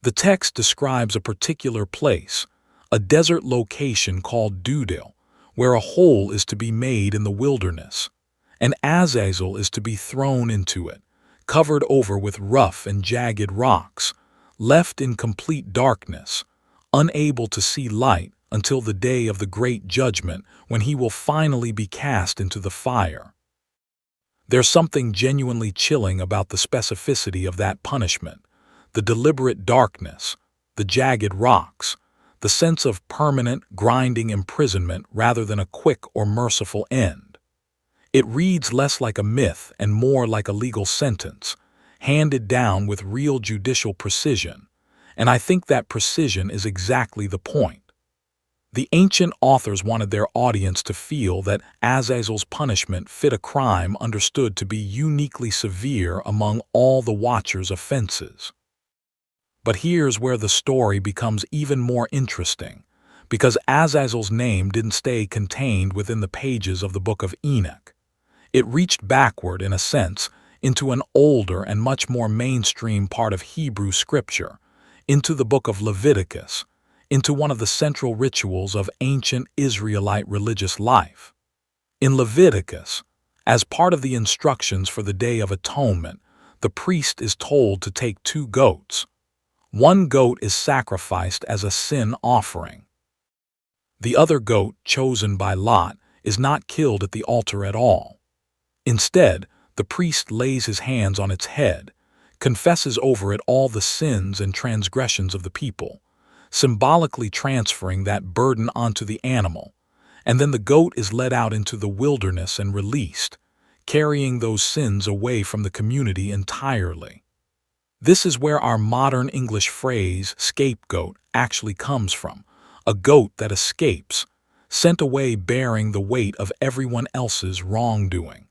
The text describes a particular place, a desert location called Dudil, where a hole is to be made in the wilderness, and Azazel is to be thrown into it, covered over with rough and jagged rocks, left in complete darkness, unable to see light until the day of the great judgment when he will finally be cast into the fire. There's something genuinely chilling about the specificity of that punishment, the deliberate darkness, the jagged rocks, the sense of permanent, grinding imprisonment rather than a quick or merciful end. It reads less like a myth and more like a legal sentence, handed down with real judicial precision, and I think that precision is exactly the point. The ancient authors wanted their audience to feel that Azazel's punishment fit a crime understood to be uniquely severe among all the Watcher's offenses. But here's where the story becomes even more interesting, because Azazel's name didn't stay contained within the pages of the Book of Enoch. It reached backward, in a sense, into an older and much more mainstream part of Hebrew scripture, into the book of Leviticus, into one of the central rituals of ancient Israelite religious life. In Leviticus, as part of the instructions for the Day of Atonement, the priest is told to take 2 goats. One goat is sacrificed as a sin offering. The other goat, chosen by lot, is not killed at the altar at all. Instead, the priest lays his hands on its head, confesses over it all the sins and transgressions of the people, symbolically transferring that burden onto the animal, and then the goat is led out into the wilderness and released, carrying those sins away from the community entirely. This is where our modern English phrase, scapegoat, actually comes from, a goat that escapes, sent away bearing the weight of everyone else's wrongdoing.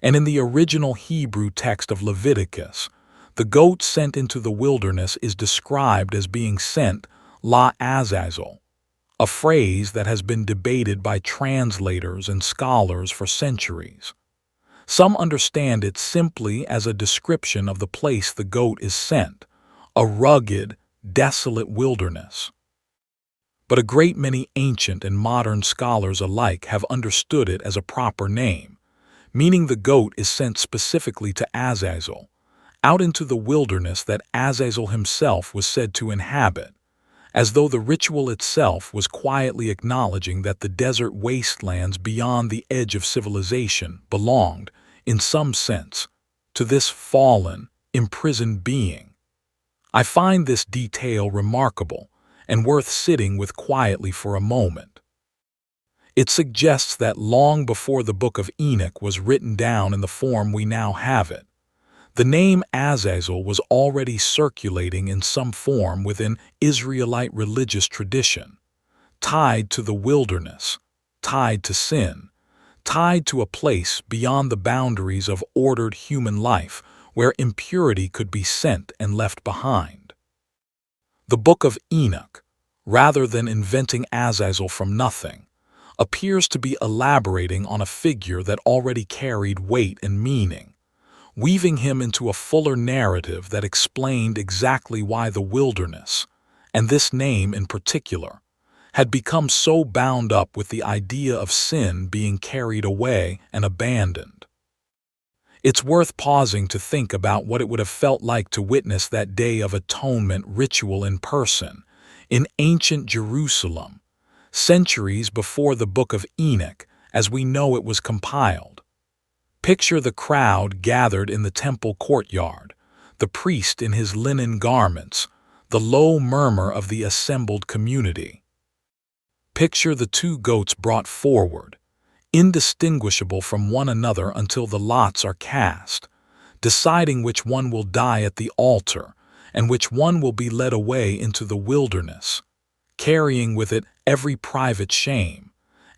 And in the original Hebrew text of Leviticus, the goat sent into the wilderness is described as being sent la Azazel, a phrase that has been debated by translators and scholars for centuries. Some understand it simply as a description of the place the goat is sent, a rugged, desolate wilderness. But a great many ancient and modern scholars alike have understood it as a proper name, meaning the goat is sent specifically to Azazel, out into the wilderness that Azazel himself was said to inhabit, as though the ritual itself was quietly acknowledging that the desert wastelands beyond the edge of civilization belonged, in some sense, to this fallen, imprisoned being. I find this detail remarkable and worth sitting with quietly for a moment. It suggests that long before the Book of Enoch was written down in the form we now have it, the name Azazel was already circulating in some form within Israelite religious tradition, tied to the wilderness, tied to sin, tied to a place beyond the boundaries of ordered human life where impurity could be sent and left behind. The Book of Enoch, rather than inventing Azazel from nothing, appears to be elaborating on a figure that already carried weight and meaning, weaving him into a fuller narrative that explained exactly why the wilderness, and this name in particular, had become so bound up with the idea of sin being carried away and abandoned. It's worth pausing to think about what it would have felt like to witness that Day of Atonement ritual in person, in ancient Jerusalem, centuries before the Book of Enoch as we know it was compiled. Picture the crowd gathered in the temple courtyard, the priest in his linen garments, the low murmur of the assembled community. Picture the two goats brought forward, indistinguishable from one another until the lots are cast, deciding which one will die at the altar and which one will be led away into the wilderness, carrying with it every private shame,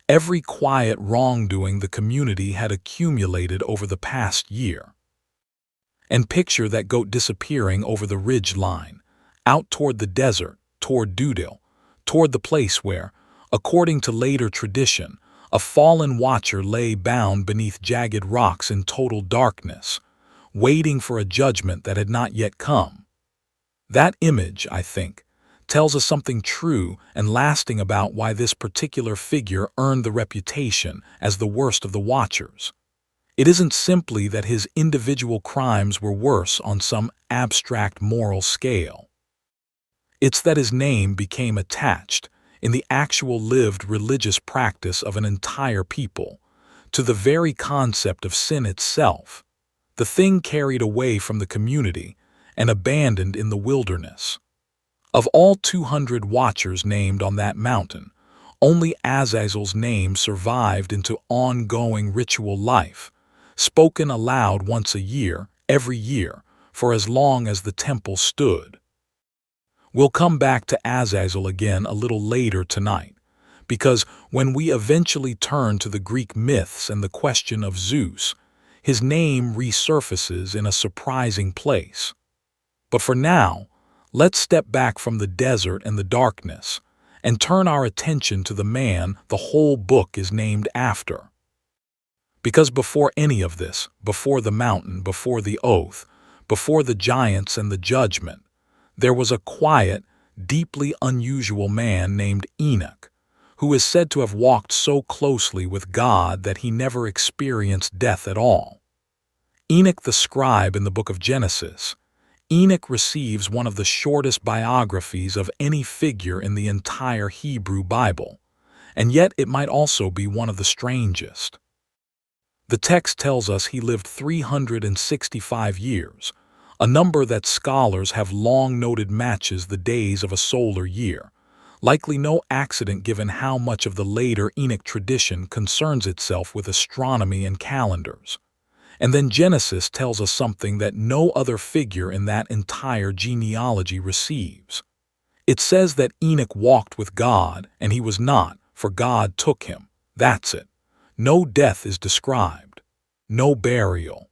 every quiet wrongdoing the community had accumulated over the past year. And picture that goat disappearing over the ridge line, out toward the desert, toward Dudil, toward the place where, according to later tradition, a fallen watcher lay bound beneath jagged rocks in total darkness, waiting for a judgment that had not yet come. That image, I think, tells us something true and lasting about why this particular figure earned the reputation as the worst of the Watchers. It isn't simply that his individual crimes were worse on some abstract moral scale. It's that his name became attached, in the actual lived religious practice of an entire people, to the very concept of sin itself, the thing carried away from the community and abandoned in the wilderness. Of all 200 watchers named on that mountain, only Azazel's name survived into ongoing ritual life, spoken aloud once a year, every year, for as long as the temple stood. We'll come back to Azazel again a little later tonight, because when we eventually turn to the Greek myths and the question of Zeus, his name resurfaces in a surprising place. But for now, let's step back from the desert and the darkness and turn our attention to the man the whole book is named after. Because before any of this, before the mountain, before the oath, before the giants and the judgment, there was a quiet, deeply unusual man named Enoch, who is said to have walked so closely with God that he never experienced death at all. Enoch the scribe in the book of Genesis. Enoch receives one of the shortest biographies of any figure in the entire Hebrew Bible, and yet it might also be one of the strangest. The text tells us he lived 365 years, a number that scholars have long noted matches the days of a solar year, likely no accident given how much of the later Enoch tradition concerns itself with astronomy and calendars. And then Genesis tells us something that no other figure in that entire genealogy receives. It says that Enoch walked with God, and he was not, for God took him. That's it. No death is described. No burial.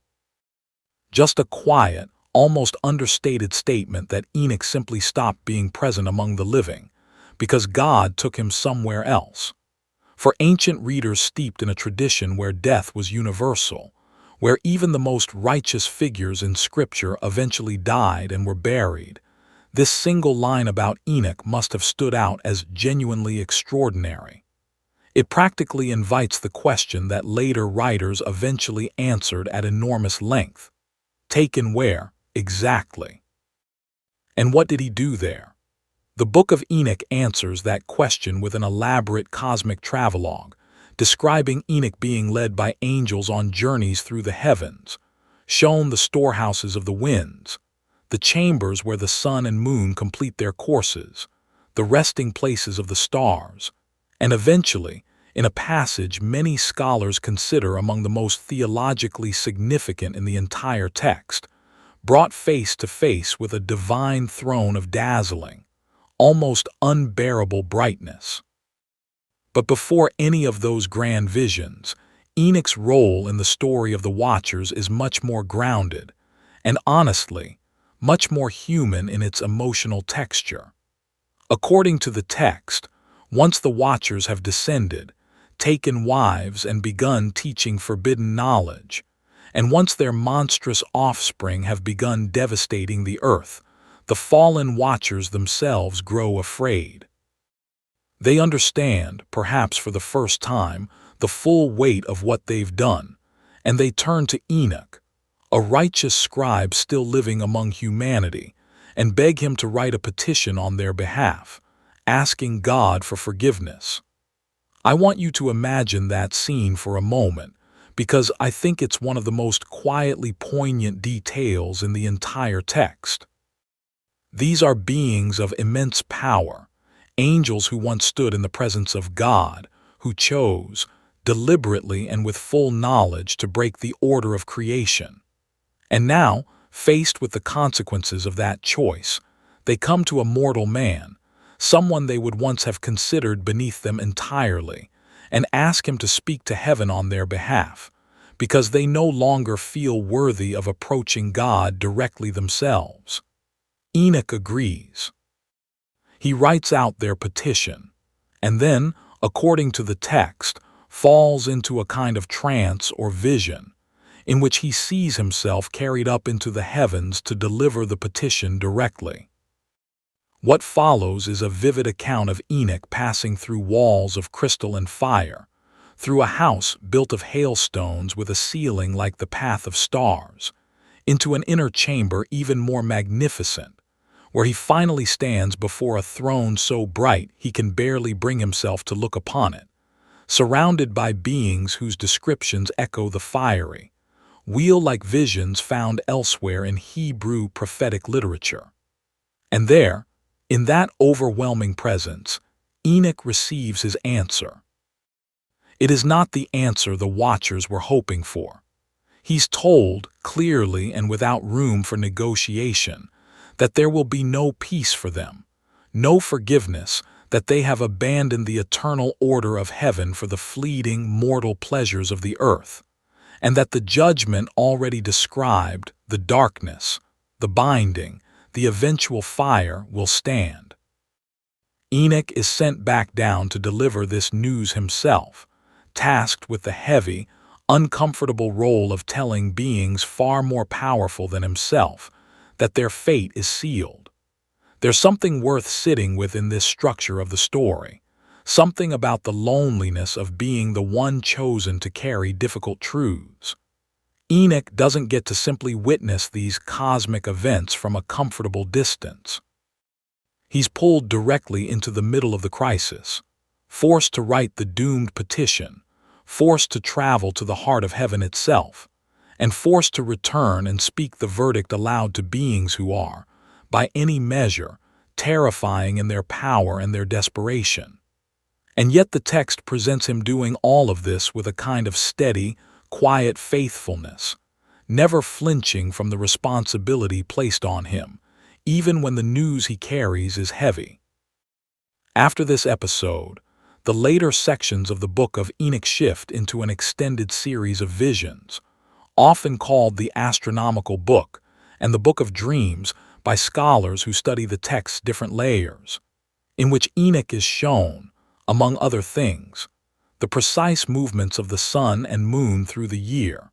Just a quiet, almost understated statement that Enoch simply stopped being present among the living, because God took him somewhere else. For ancient readers steeped in a tradition where death was universal, where even the most righteous figures in Scripture eventually died and were buried, this single line about Enoch must have stood out as genuinely extraordinary. It practically invites the question that later writers eventually answered at enormous length. Taken where, exactly? And what did he do there? The Book of Enoch answers that question with an elaborate cosmic travelogue, describing Enoch being led by angels on journeys through the heavens, shown the storehouses of the winds, the chambers where the sun and moon complete their courses, the resting places of the stars, and eventually, in a passage many scholars consider among the most theologically significant in the entire text, brought face to face with a divine throne of dazzling, almost unbearable brightness. But before any of those grand visions, Enoch's role in the story of the Watchers is much more grounded, and honestly, much more human in its emotional texture. According to the text, once the Watchers have descended, taken wives and begun teaching forbidden knowledge, and once their monstrous offspring have begun devastating the earth, the fallen Watchers themselves grow afraid. They understand, perhaps for the first time, the full weight of what they've done, and they turn to Enoch, a righteous scribe still living among humanity, and beg him to write a petition on their behalf, asking God for forgiveness. I want you to imagine that scene for a moment, because I think it's one of the most quietly poignant details in the entire text. These are beings of immense power, angels who once stood in the presence of God, who chose, deliberately and with full knowledge, to break the order of creation. And now, faced with the consequences of that choice, they come to a mortal man, someone they would once have considered beneath them entirely, and ask him to speak to heaven on their behalf, because they no longer feel worthy of approaching God directly themselves. Enoch agrees. He writes out their petition, and then, according to the text, falls into a kind of trance or vision, in which he sees himself carried up into the heavens to deliver the petition directly. What follows is a vivid account of Enoch passing through walls of crystal and fire, through a house built of hailstones with a ceiling like the path of stars, into an inner chamber even more magnificent, where he finally stands before a throne so bright he can barely bring himself to look upon it, surrounded by beings whose descriptions echo the fiery, wheel-like visions found elsewhere in Hebrew prophetic literature. And there, in that overwhelming presence, Enoch receives his answer. It is not the answer the Watchers were hoping for. He's told, clearly and without room for negotiation, that there will be no peace for them, no forgiveness, that they have abandoned the eternal order of heaven for the fleeting, mortal pleasures of the earth, and that the judgment already described, the darkness, the binding, the eventual fire, will stand. Enoch is sent back down to deliver this news himself, tasked with the heavy, uncomfortable role of telling beings far more powerful than himself that their fate is sealed. There's something worth sitting with in this structure of the story, something about the loneliness of being the one chosen to carry difficult truths. Enoch doesn't get to simply witness these cosmic events from a comfortable distance. He's pulled directly into the middle of the crisis, forced to write the doomed petition, forced to travel to the heart of heaven itself, and forced to return and speak the verdict aloud to beings who are, by any measure, terrifying in their power and their desperation. And yet the text presents him doing all of this with a kind of steady, quiet faithfulness, never flinching from the responsibility placed on him, even when the news he carries is heavy. After this episode, the later sections of the Book of Enoch shift into an extended series of visions, often called the Astronomical Book and the Book of Dreams by scholars who study the text's different layers, in which Enoch is shown, among other things, the precise movements of the sun and moon through the year,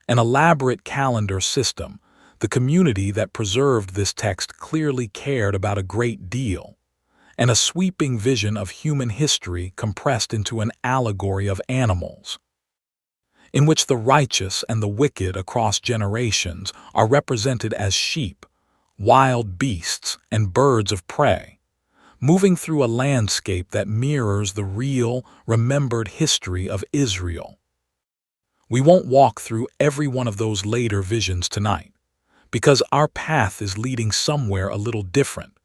an elaborate calendar system. The community that preserved this text clearly cared about a great deal, and a sweeping vision of human history compressed into an allegory of animals, in which the righteous and the wicked across generations are represented as sheep, wild beasts, and birds of prey, moving through a landscape that mirrors the real, remembered history of Israel. We won't walk through every one of those later visions tonight, because our path is leading somewhere a little different,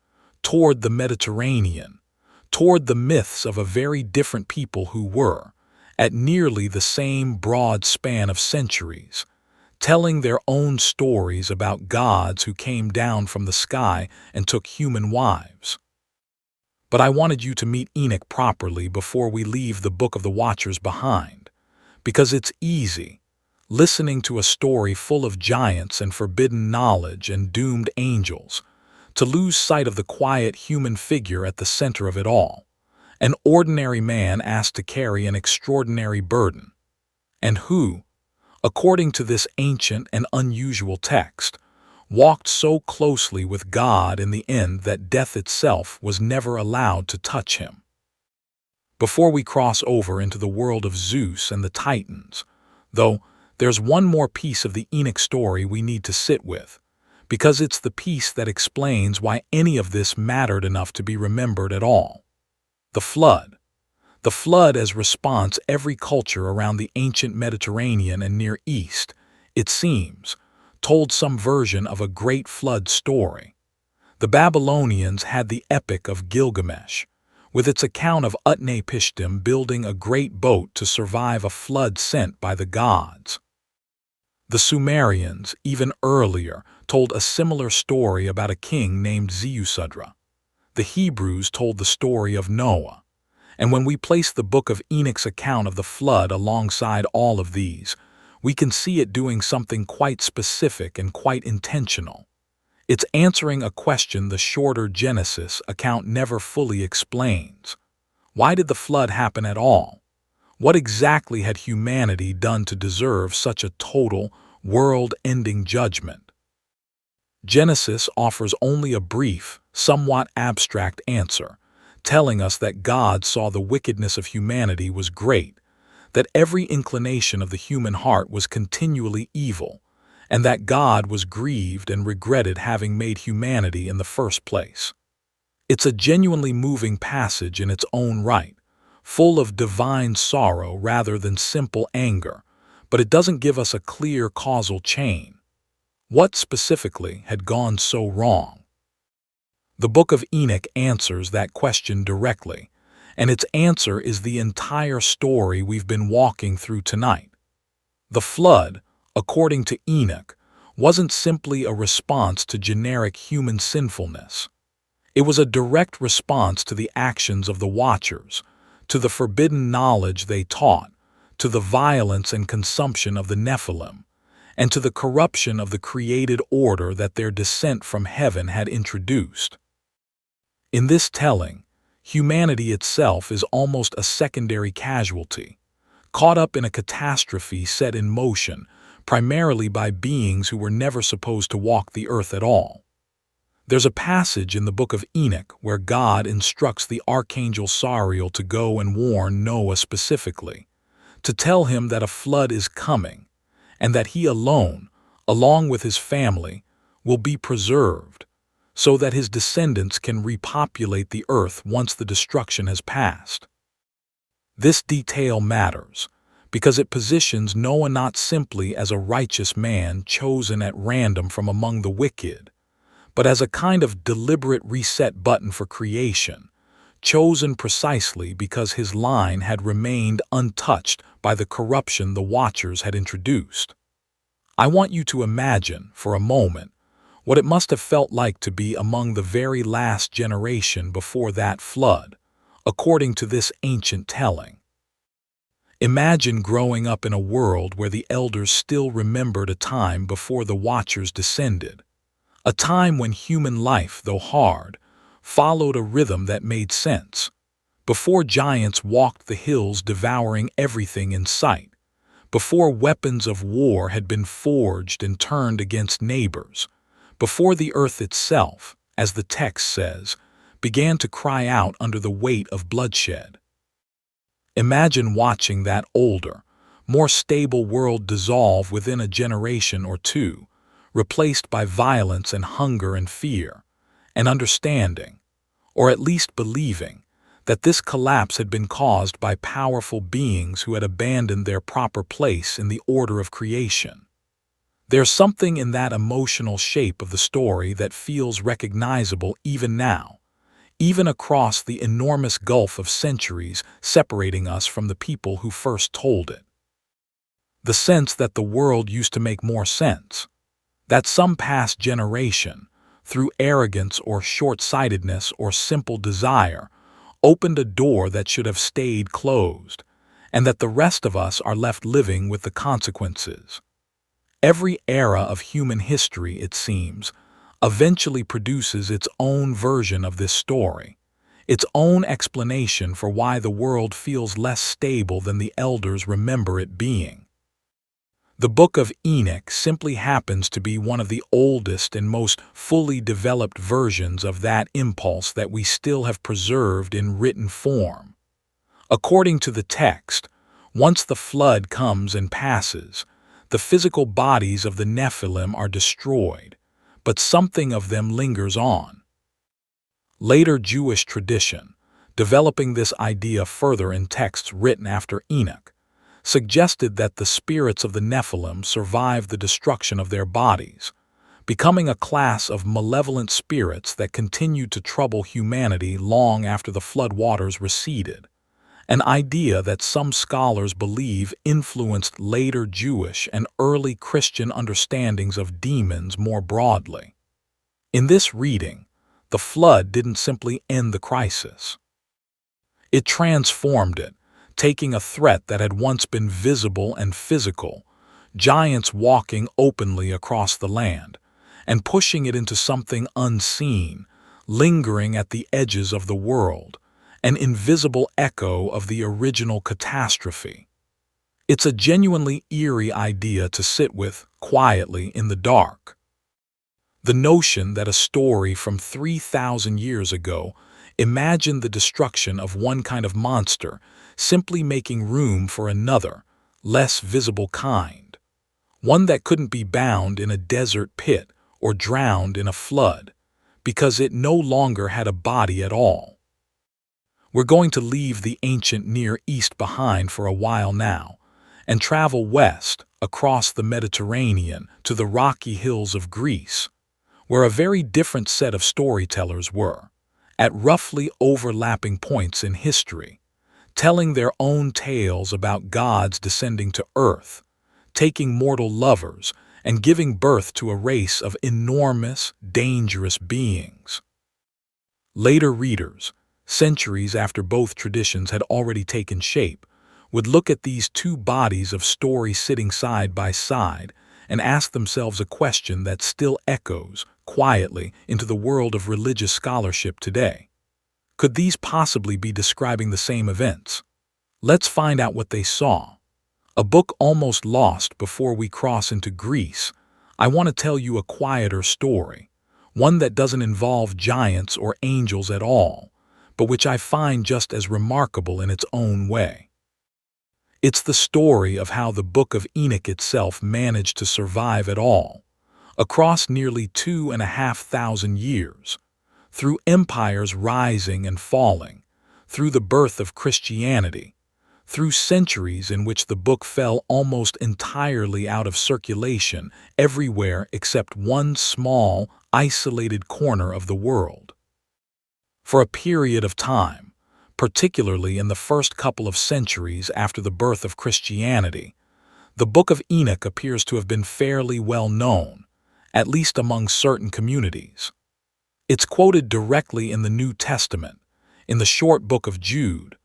toward the Mediterranean, toward the myths of a very different people who were, at nearly the same broad span of centuries, telling their own stories about gods who came down from the sky and took human wives. But I wanted you to meet Enoch properly before we leave the Book of the Watchers behind, because it's easy, listening to a story full of giants and forbidden knowledge and doomed angels, to lose sight of the quiet human figure at the center of it all, an ordinary man asked to carry an extraordinary burden, and who, according to this ancient and unusual text, walked so closely with God in the end that death itself was never allowed to touch him. Before we cross over into the world of Zeus and the Titans, though, there's one more piece of the Enoch story we need to sit with, because it's the piece that explains why any of this mattered enough to be remembered at all. The flood. The flood as response every culture around the ancient Mediterranean and Near East, it seems, told some version of a great flood story. The Babylonians had the Epic of Gilgamesh, with its account of Utnapishtim building a great boat to survive a flood sent by the gods. The Sumerians, even earlier, told a similar story about a king named Zeus. The Hebrews told the story of Noah. And when we place the Book of Enoch's account of the flood alongside all of these, we can see it doing something quite specific and quite intentional. It's answering a question the shorter Genesis account never fully explains. Why did the flood happen at all? What exactly had humanity done to deserve such a total, world-ending judgment? Genesis offers only a brief, somewhat abstract answer, telling us that God saw the wickedness of humanity was great, that every inclination of the human heart was continually evil, and that God was grieved and regretted having made humanity in the first place. It's a genuinely moving passage in its own right, full of divine sorrow rather than simple anger, but it doesn't give us a clear causal chain. What specifically had gone so wrong? The Book of Enoch answers that question directly, and its answer is the entire story we've been walking through tonight. The flood, according to Enoch, wasn't simply a response to generic human sinfulness. It was a direct response to the actions of the Watchers, to the forbidden knowledge they taught, to the violence and consumption of the Nephilim, and to the corruption of the created order that their descent from heaven had introduced. In this telling, humanity itself is almost a secondary casualty, caught up in a catastrophe set in motion primarily by beings who were never supposed to walk the earth at all. There's a passage in the Book of Enoch where God instructs the archangel Sariel to go and warn Noah specifically, to tell him that a flood is coming, and that he alone, along with his family, will be preserved, so that his descendants can repopulate the earth once the destruction has passed. This detail matters, because it positions Noah not simply as a righteous man chosen at random from among the wicked, but as a kind of deliberate reset button for creation, chosen precisely because his line had remained untouched by the corruption the Watchers had introduced. I want you to imagine, for a moment, what it must have felt like to be among the very last generation before that flood, according to this ancient telling. Imagine growing up in a world where the elders still remembered a time before the Watchers descended, a time when human life, though hard, followed a rhythm that made sense, before giants walked the hills devouring everything in sight, before weapons of war had been forged and turned against neighbors, before the earth itself, as the text says, began to cry out under the weight of bloodshed. Imagine watching that older, more stable world dissolve within a generation or two, replaced by violence and hunger and fear, and understanding, or at least believing, that this collapse had been caused by powerful beings who had abandoned their proper place in the order of creation. There's something in that emotional shape of the story that feels recognizable even now, even across the enormous gulf of centuries separating us from the people who first told it. The sense that the world used to make more sense, that some past generation, through arrogance or short-sightedness or simple desire, opened a door that should have stayed closed, and that the rest of us are left living with the consequences. Every era of human history, it seems, eventually produces its own version of this story, its own explanation for why the world feels less stable than the elders remember it being. The Book of Enoch simply happens to be one of the oldest and most fully developed versions of that impulse that we still have preserved in written form. According to the text, once the flood comes and passes, the physical bodies of the Nephilim are destroyed, but something of them lingers on. Later Jewish tradition, developing this idea further in texts written after Enoch, suggested that the spirits of the Nephilim survived the destruction of their bodies, becoming a class of malevolent spirits that continued to trouble humanity long after the flood waters receded, an idea that some scholars believe influenced later Jewish and early Christian understandings of demons more broadly. In this reading, the flood didn't simply end the crisis. It transformed it, taking a threat that had once been visible and physical, giants walking openly across the land, and pushing it into something unseen, lingering at the edges of the world, an invisible echo of the original catastrophe. It's a genuinely eerie idea to sit with quietly in the dark. The notion that a story from 3,000 years ago imagined the destruction of one kind of monster, simply making room for another, less visible kind, one that couldn't be bound in a desert pit or drowned in a flood, because it no longer had a body at all. We're going to leave the ancient Near East behind for a while now, and travel west across the Mediterranean to the rocky hills of Greece, where a very different set of storytellers were, at roughly overlapping points in history, telling their own tales about gods descending to earth, taking mortal lovers, and giving birth to a race of enormous, dangerous beings. Later readers, centuries after both traditions had already taken shape, would look at these two bodies of story sitting side by side and ask themselves a question that still echoes quietly into the world of religious scholarship today. Could these possibly be describing the same events? Let's find out what they saw. A book almost lost before we cross into Greece, I want to tell you a quieter story, one that doesn't involve giants or angels at all, but which I find just as remarkable in its own way. It's the story of how the Book of Enoch itself managed to survive at all, across nearly 2,500 years, through empires rising and falling, through the birth of Christianity, through centuries in which the book fell almost entirely out of circulation everywhere except one small, isolated corner of the world. For a period of time, particularly in the first couple of centuries after the birth of Christianity, the Book of Enoch appears to have been fairly well known, at least among certain communities. It's quoted directly in the New Testament, in the short book of Jude,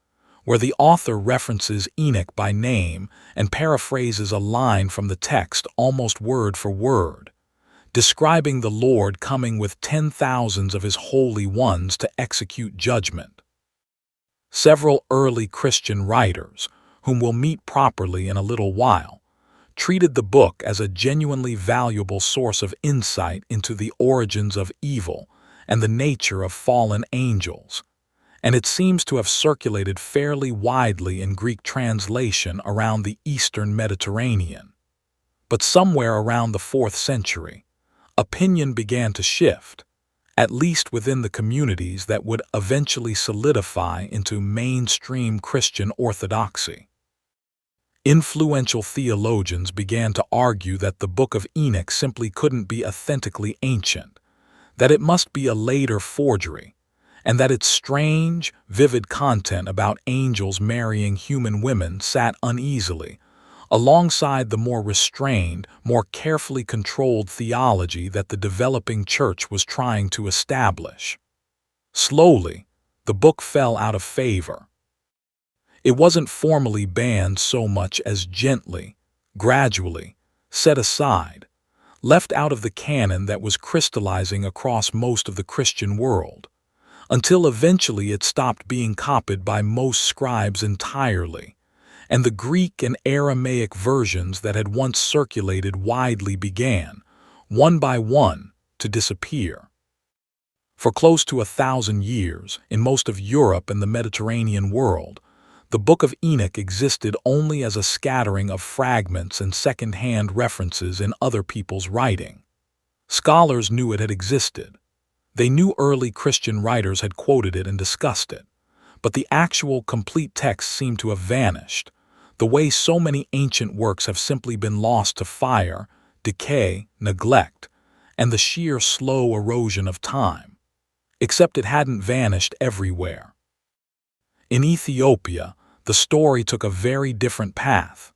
where the author references Enoch by name and paraphrases a line from the text almost word for word, describing the Lord coming with 10,000s of his holy ones to execute judgment. Several early Christian writers, whom we'll meet properly in a little while, treated the book as a genuinely valuable source of insight into the origins of evil and the nature of fallen angels, and it seems to have circulated fairly widely in Greek translation around the Eastern Mediterranean. But somewhere around the 4th century, opinion began to shift, at least within the communities that would eventually solidify into mainstream Christian orthodoxy. Influential theologians began to argue that the Book of Enoch simply couldn't be authentically ancient, that it must be a later forgery, and that its strange, vivid content about angels marrying human women sat uneasily alongside the more restrained, more carefully controlled theology that the developing church was trying to establish. Slowly, the book fell out of favor. It wasn't formally banned so much as gently, gradually, set aside, left out of the canon that was crystallizing across most of the Christian world, until eventually it stopped being copied by most scribes entirely, and the Greek and Aramaic versions that had once circulated widely began, one by one, to disappear. For close to 1,000 years, in most of Europe and the Mediterranean world, the Book of Enoch existed only as a scattering of fragments and second-hand references in other people's writing. Scholars knew it had existed. They knew early Christian writers had quoted it and discussed it, but the actual complete text seemed to have vanished, the way so many ancient works have simply been lost to fire, decay, neglect, and the sheer slow erosion of time. Except it hadn't vanished everywhere. In Ethiopia, the story took a very different path.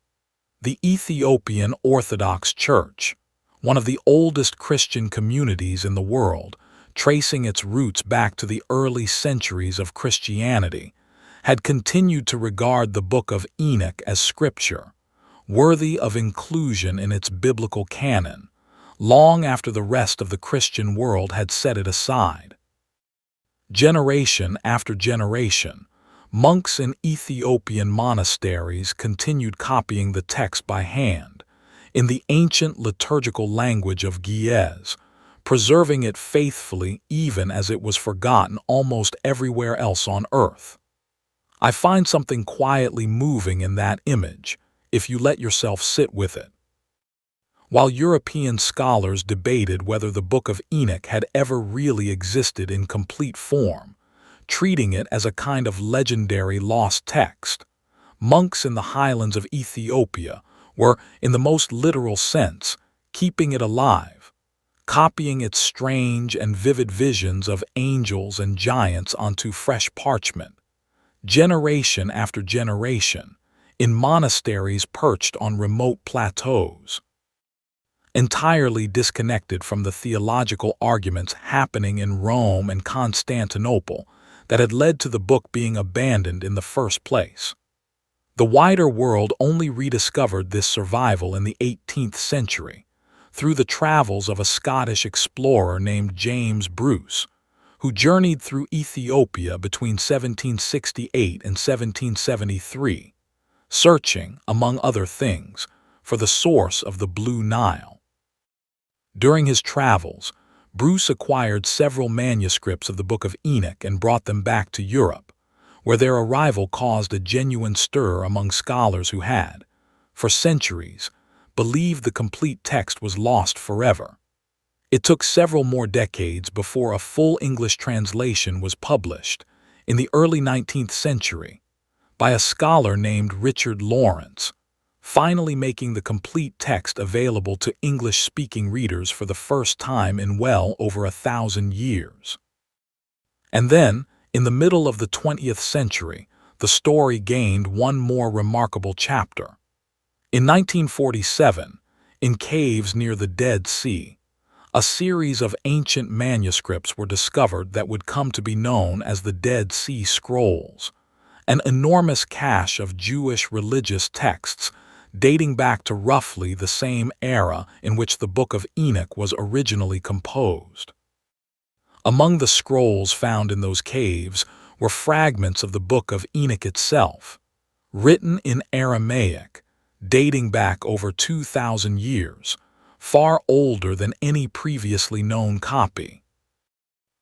The Ethiopian Orthodox Church, one of the oldest Christian communities in the world, tracing its roots back to the early centuries of Christianity, had continued to regard the Book of Enoch as scripture, worthy of inclusion in its biblical canon, long after the rest of the Christian world had set it aside. Generation after generation, monks in Ethiopian monasteries continued copying the text by hand, in the ancient liturgical language of Ge'ez, preserving it faithfully even as it was forgotten almost everywhere else on earth. I find something quietly moving in that image, if you let yourself sit with it. While European scholars debated whether the Book of Enoch had ever really existed in complete form, treating it as a kind of legendary lost text, monks in the highlands of Ethiopia were, in the most literal sense, keeping it alive, copying its strange and vivid visions of angels and giants onto fresh parchment, generation after generation, in monasteries perched on remote plateaus. Entirely disconnected from the theological arguments happening in Rome and Constantinople that had led to the book being abandoned in the first place. The wider world only rediscovered this survival in the 18th century, through the travels of a Scottish explorer named James Bruce, who journeyed through Ethiopia between 1768 and 1773, searching, among other things, for the source of the Blue Nile. During his travels, Bruce acquired several manuscripts of the Book of Enoch and brought them back to Europe, where their arrival caused a genuine stir among scholars who had, for centuries, believed the complete text was lost forever. It took several more decades before a full English translation was published, in the early 19th century, by a scholar named Richard Lawrence, finally making the complete text available to English-speaking readers for the first time in well over 1,000 years. And then, in the middle of the 20th century, the story gained one more remarkable chapter. In 1947, in caves near the Dead Sea, a series of ancient manuscripts were discovered that would come to be known as the Dead Sea Scrolls, an enormous cache of Jewish religious texts dating back to roughly the same era in which the Book of Enoch was originally composed. Among the scrolls found in those caves were fragments of the Book of Enoch itself, written in Aramaic, dating back over 2,000 years, far older than any previously known copy.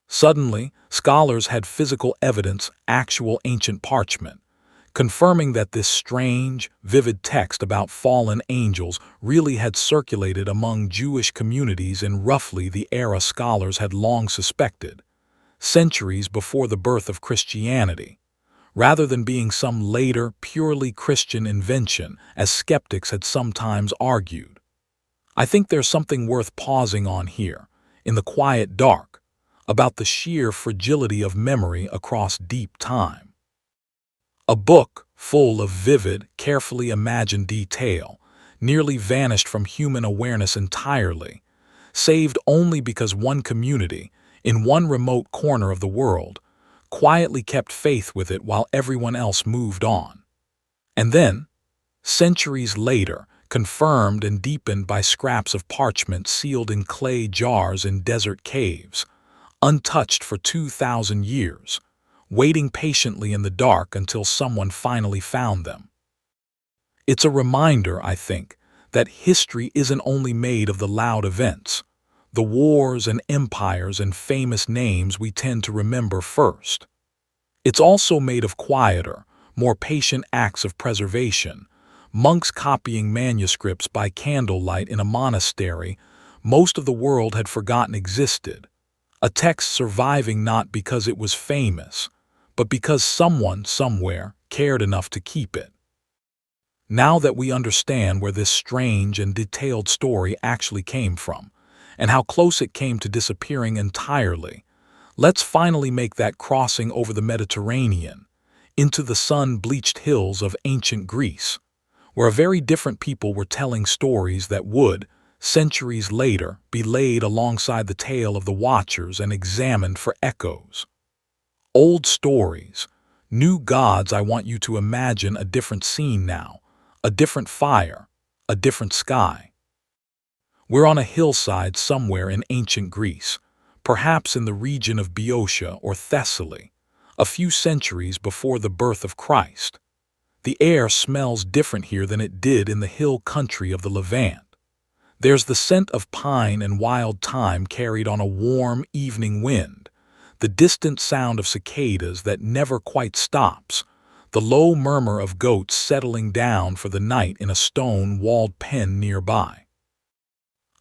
Suddenly, scholars had physical evidence, actual ancient parchment, confirming that this strange, vivid text about fallen angels really had circulated among Jewish communities in roughly the era scholars had long suspected, centuries before the birth of Christianity, rather than being some later, purely Christian invention, as skeptics had sometimes argued. I think there's something worth pausing on here, in the quiet dark, about the sheer fragility of memory across deep time. A book full of vivid, carefully imagined detail nearly vanished from human awareness entirely, saved only because one community, in one remote corner of the world, quietly kept faith with it while everyone else moved on. And then, centuries later, confirmed and deepened by scraps of parchment sealed in clay jars in desert caves, untouched for 2,000 years, waiting patiently in the dark until someone finally found them. It's a reminder, I think, that history isn't only made of the loud events, the wars and empires and famous names we tend to remember first. It's also made of quieter, more patient acts of preservation, monks copying manuscripts by candlelight in a monastery most of the world had forgotten existed, a text surviving not because it was famous, but because someone somewhere cared enough to keep it. Now that we understand where this strange and detailed story actually came from, and how close it came to disappearing entirely, let's finally make that crossing over the Mediterranean, into the sun-bleached hills of ancient Greece, where a very different people were telling stories that would, centuries later, be laid alongside the tale of the Watchers and examined for echoes. Old stories, new gods. I want you to imagine a different scene now, a different fire, a different sky. We're on a hillside somewhere in ancient Greece, perhaps in the region of Boeotia or Thessaly, a few centuries before the birth of Christ. The air smells different here than it did in the hill country of the Levant. There's the scent of pine and wild thyme carried on a warm evening wind, the distant sound of cicadas that never quite stops, the low murmur of goats settling down for the night in a stone-walled pen nearby.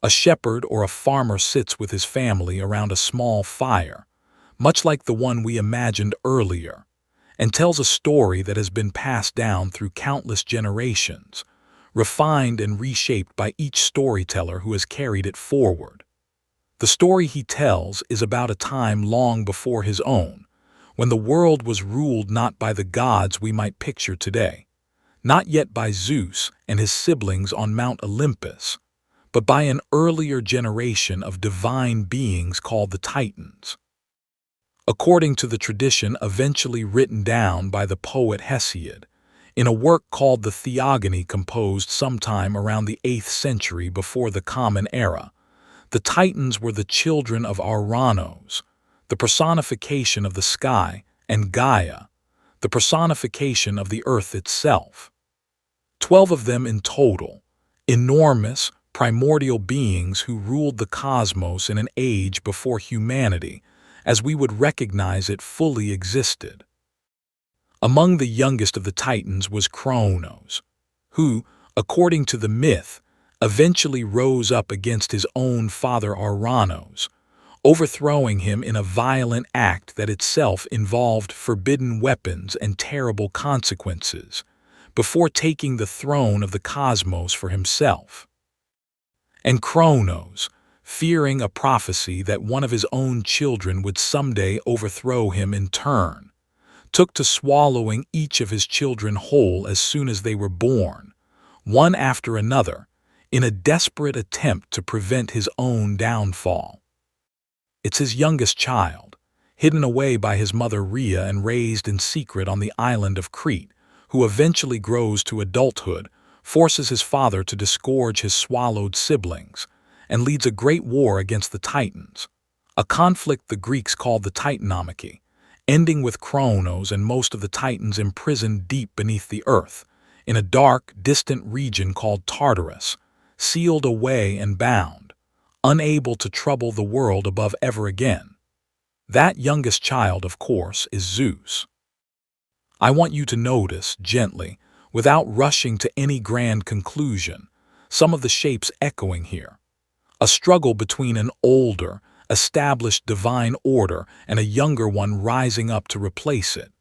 A shepherd or a farmer sits with his family around a small fire, much like the one we imagined earlier, and tells a story that has been passed down through countless generations, refined and reshaped by each storyteller who has carried it forward. The story he tells is about a time long before his own, when the world was ruled not by the gods we might picture today, not yet by Zeus and his siblings on Mount Olympus, but by an earlier generation of divine beings called the Titans. According to the tradition eventually written down by the poet Hesiod, in a work called the Theogony composed sometime around the 8th century before the Common Era, the Titans were the children of Ouranos, the personification of the sky, and Gaia, the personification of the earth itself. 12 of them in total, enormous, primordial beings who ruled the cosmos in an age before humanity, as we would recognize it, fully existed. Among the youngest of the Titans was Kronos, who, according to the myth, eventually rose up against his own father Ouranos, overthrowing him in a violent act that itself involved forbidden weapons and terrible consequences, before taking the throne of the cosmos for himself. And Kronos, fearing a prophecy that one of his own children would someday overthrow him in turn, took to swallowing each of his children whole as soon as they were born, one after another, in a desperate attempt to prevent his own downfall. It's his youngest child, hidden away by his mother Rhea and raised in secret on the island of Crete, who eventually grows to adulthood, forces his father to disgorge his swallowed siblings, and leads a great war against the Titans, a conflict the Greeks called the Titanomachy, ending with Kronos and most of the Titans imprisoned deep beneath the earth, in a dark, distant region called Tartarus, sealed away and bound, unable to trouble the world above ever again. That youngest child, of course, is Zeus. I want you to notice, gently, without rushing to any grand conclusion, some of the shapes echoing here. A struggle between an older, established divine order and a younger one rising up to replace it.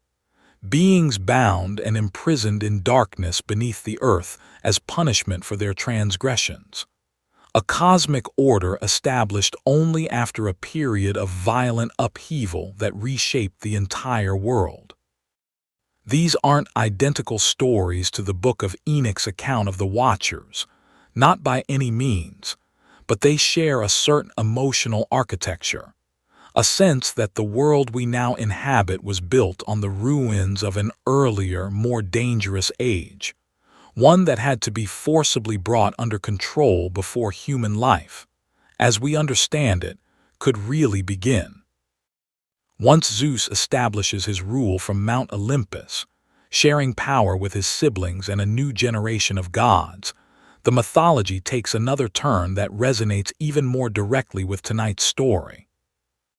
Beings bound and imprisoned in darkness beneath the earth as punishment for their transgressions. A cosmic order established only after a period of violent upheaval that reshaped the entire world. These aren't identical stories to the Book of Enoch's account of the Watchers, not by any means, but they share a certain emotional architecture, a sense that the world we now inhabit was built on the ruins of an earlier, more dangerous age, one that had to be forcibly brought under control before human life, as we understand it, could really begin. Once Zeus establishes his rule from Mount Olympus, sharing power with his siblings and a new generation of gods, the mythology takes another turn that resonates even more directly with tonight's story.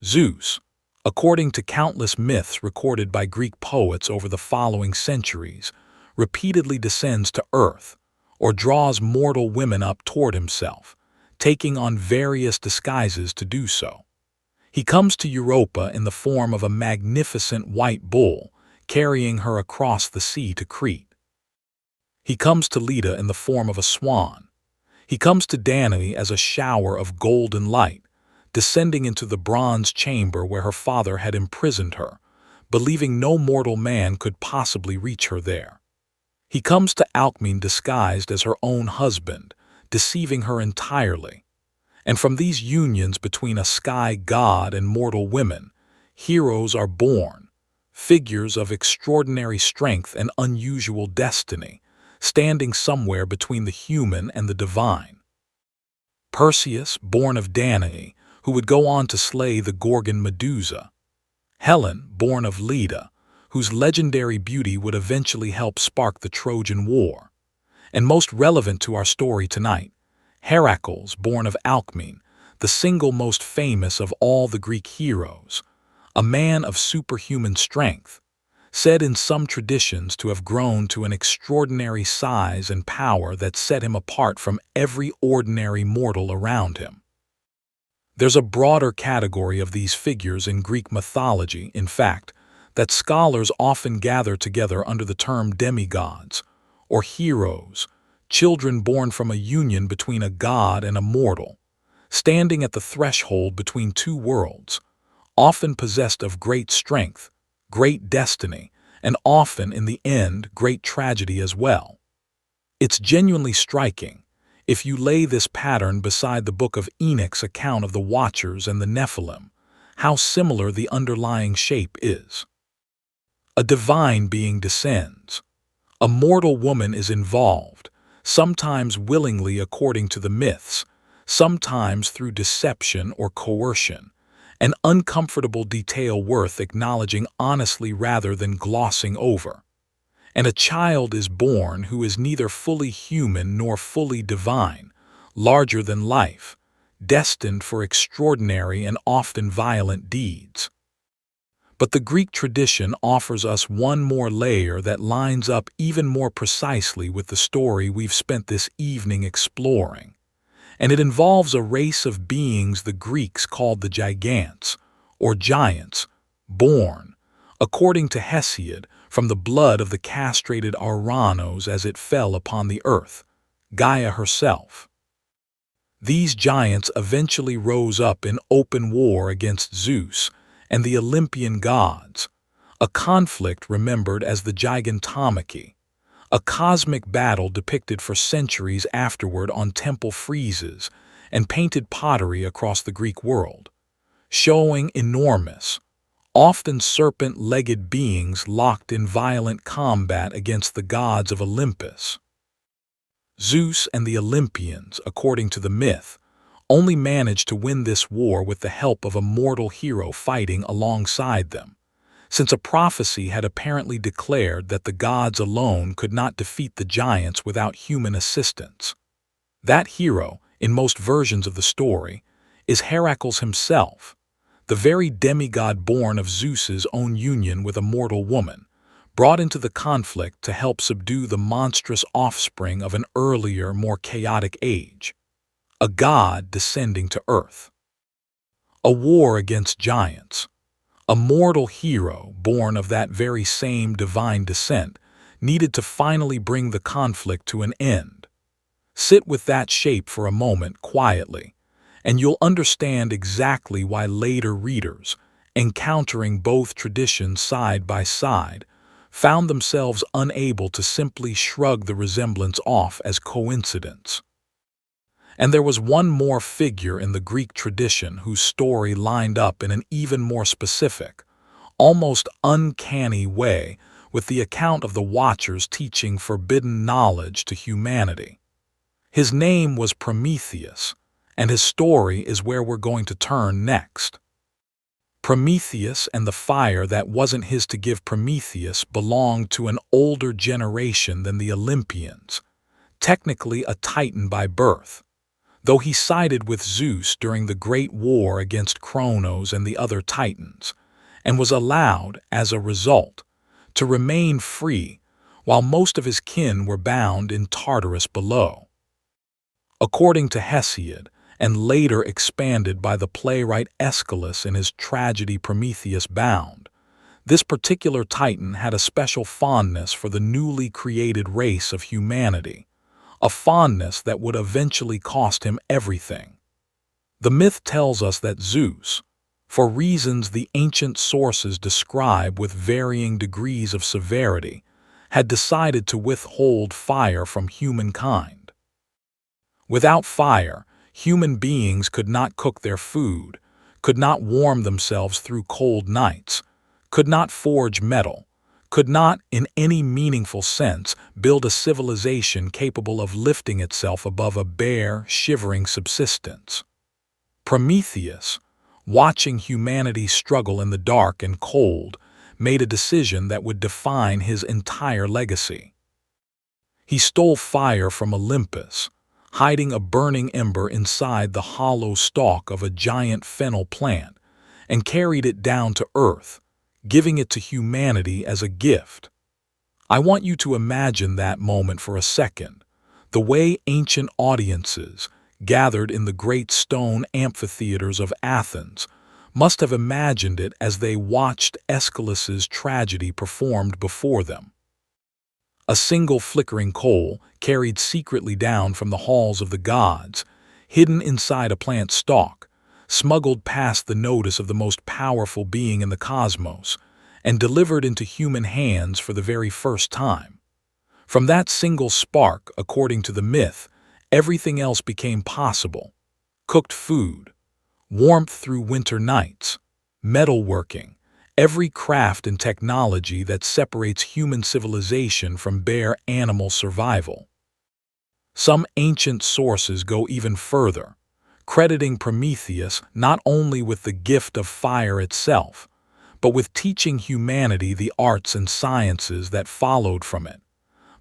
Zeus, according to countless myths recorded by Greek poets over the following centuries, repeatedly descends to earth or draws mortal women up toward himself, taking on various disguises to do so. He comes to Europa in the form of a magnificent white bull, carrying her across the sea to Crete. He comes to Leda in the form of a swan. He comes to Danae as a shower of golden light, descending into the bronze chamber where her father had imprisoned her, believing no mortal man could possibly reach her there. He comes to Alcmene disguised as her own husband, deceiving her entirely. And from these unions between a sky god and mortal women, heroes are born, figures of extraordinary strength and unusual destiny, standing somewhere between the human and the divine. Perseus, born of Danae, who would go on to slay the Gorgon Medusa. Helen, born of Leda, whose legendary beauty would eventually help spark the Trojan War. And most relevant to our story tonight, Heracles, born of Alcmene, the single most famous of all the Greek heroes, a man of superhuman strength, said in some traditions to have grown to an extraordinary size and power that set him apart from every ordinary mortal around him. There's a broader category of these figures in Greek mythology, in fact, that scholars often gather together under the term demigods, or heroes, children born from a union between a god and a mortal, standing at the threshold between two worlds, often possessed of great strength, great destiny, and often, in the end, great tragedy as well. It's genuinely striking, if you lay this pattern beside the Book of Enoch's account of the Watchers and the Nephilim, how similar the underlying shape is. A divine being descends. A mortal woman is involved, sometimes willingly according to the myths, sometimes through deception or coercion, an uncomfortable detail worth acknowledging honestly rather than glossing over. And a child is born who is neither fully human nor fully divine, larger than life, destined for extraordinary and often violent deeds. But the Greek tradition offers us one more layer that lines up even more precisely with the story we've spent this evening exploring. And it involves a race of beings the Greeks called the Gigantes, or giants, born, according to Hesiod, from the blood of the castrated Ouranos as it fell upon the earth, Gaia herself. These giants eventually rose up in open war against Zeus and the Olympian gods, a conflict remembered as the Gigantomachy, a cosmic battle depicted for centuries afterward on temple friezes and painted pottery across the Greek world, showing enormous, often serpent-legged beings locked in violent combat against the gods of Olympus. Zeus and the Olympians, according to the myth, only managed to win this war with the help of a mortal hero fighting alongside them, since a prophecy had apparently declared that the gods alone could not defeat the giants without human assistance. That hero, in most versions of the story, is Heracles himself, the very demigod born of Zeus's own union with a mortal woman, brought into the conflict to help subdue the monstrous offspring of an earlier, more chaotic age. A god descending to earth. A war against giants. A mortal hero, born of that very same divine descent, needed to finally bring the conflict to an end. Sit with that shape for a moment quietly, and you'll understand exactly why later readers, encountering both traditions side by side, found themselves unable to simply shrug the resemblance off as coincidence. And there was one more figure in the Greek tradition whose story lined up in an even more specific, almost uncanny way with the account of the Watchers teaching forbidden knowledge to humanity. His name was Prometheus, and his story is where we're going to turn next. Prometheus and the fire that wasn't his to give. Prometheus belonged to an older generation than the Olympians, technically a Titan by birth, though he sided with Zeus during the Great War against Kronos and the other Titans, and was allowed, as a result, to remain free while most of his kin were bound in Tartarus below. According to Hesiod, and later expanded by the playwright Aeschylus in his tragedy Prometheus Bound, this particular Titan had a special fondness for the newly created race of humanity, a fondness that would eventually cost him everything. The myth tells us that Zeus, for reasons the ancient sources describe with varying degrees of severity, had decided to withhold fire from humankind. Without fire, human beings could not cook their food, could not warm themselves through cold nights, could not forge metal, could not, in any meaningful sense, build a civilization capable of lifting itself above a bare, shivering subsistence. Prometheus, watching humanity struggle in the dark and cold, made a decision that would define his entire legacy. He stole fire from Olympus, hiding a burning ember inside the hollow stalk of a giant fennel plant, and carried it down to Earth, giving it to humanity as a gift. I want you to imagine that moment for a second, the way ancient audiences, gathered in the great stone amphitheaters of Athens, must have imagined it as they watched Aeschylus's tragedy performed before them. A single flickering coal, carried secretly down from the halls of the gods, hidden inside a plant stalk, smuggled past the notice of the most powerful being in the cosmos, and delivered into human hands for the very first time. From that single spark, according to the myth, everything else became possible. Cooked food, warmth through winter nights, metalworking, every craft and technology that separates human civilization from bare animal survival. Some ancient sources go even further, crediting Prometheus not only with the gift of fire itself, but with teaching humanity the arts and sciences that followed from it,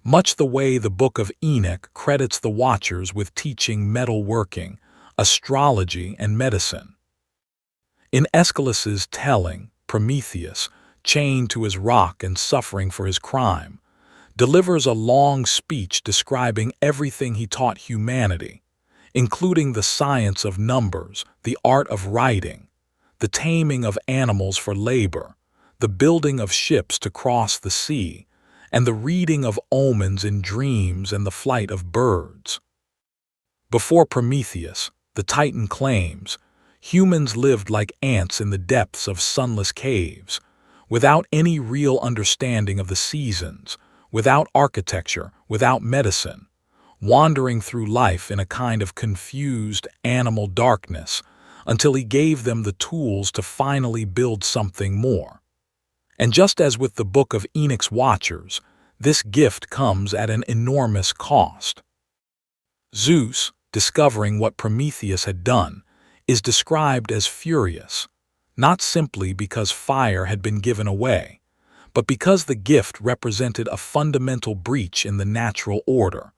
much the way the Book of Enoch credits the Watchers with teaching metalworking, astrology, and medicine. In Aeschylus's telling, Prometheus, chained to his rock and suffering for his crime, delivers a long speech describing everything he taught humanity, including the science of numbers, the art of writing, the taming of animals for labor, the building of ships to cross the sea, and the reading of omens in dreams and the flight of birds. Before Prometheus, the Titan claims, humans lived like ants in the depths of sunless caves, without any real understanding of the seasons, without architecture, without medicine, wandering through life in a kind of confused animal darkness until he gave them the tools to finally build something more. And just as with the Book of Enoch's Watchers, this gift comes at an enormous cost. Zeus, discovering what Prometheus had done, is described as furious, not simply because fire had been given away, but because the gift represented a fundamental breach in the natural order,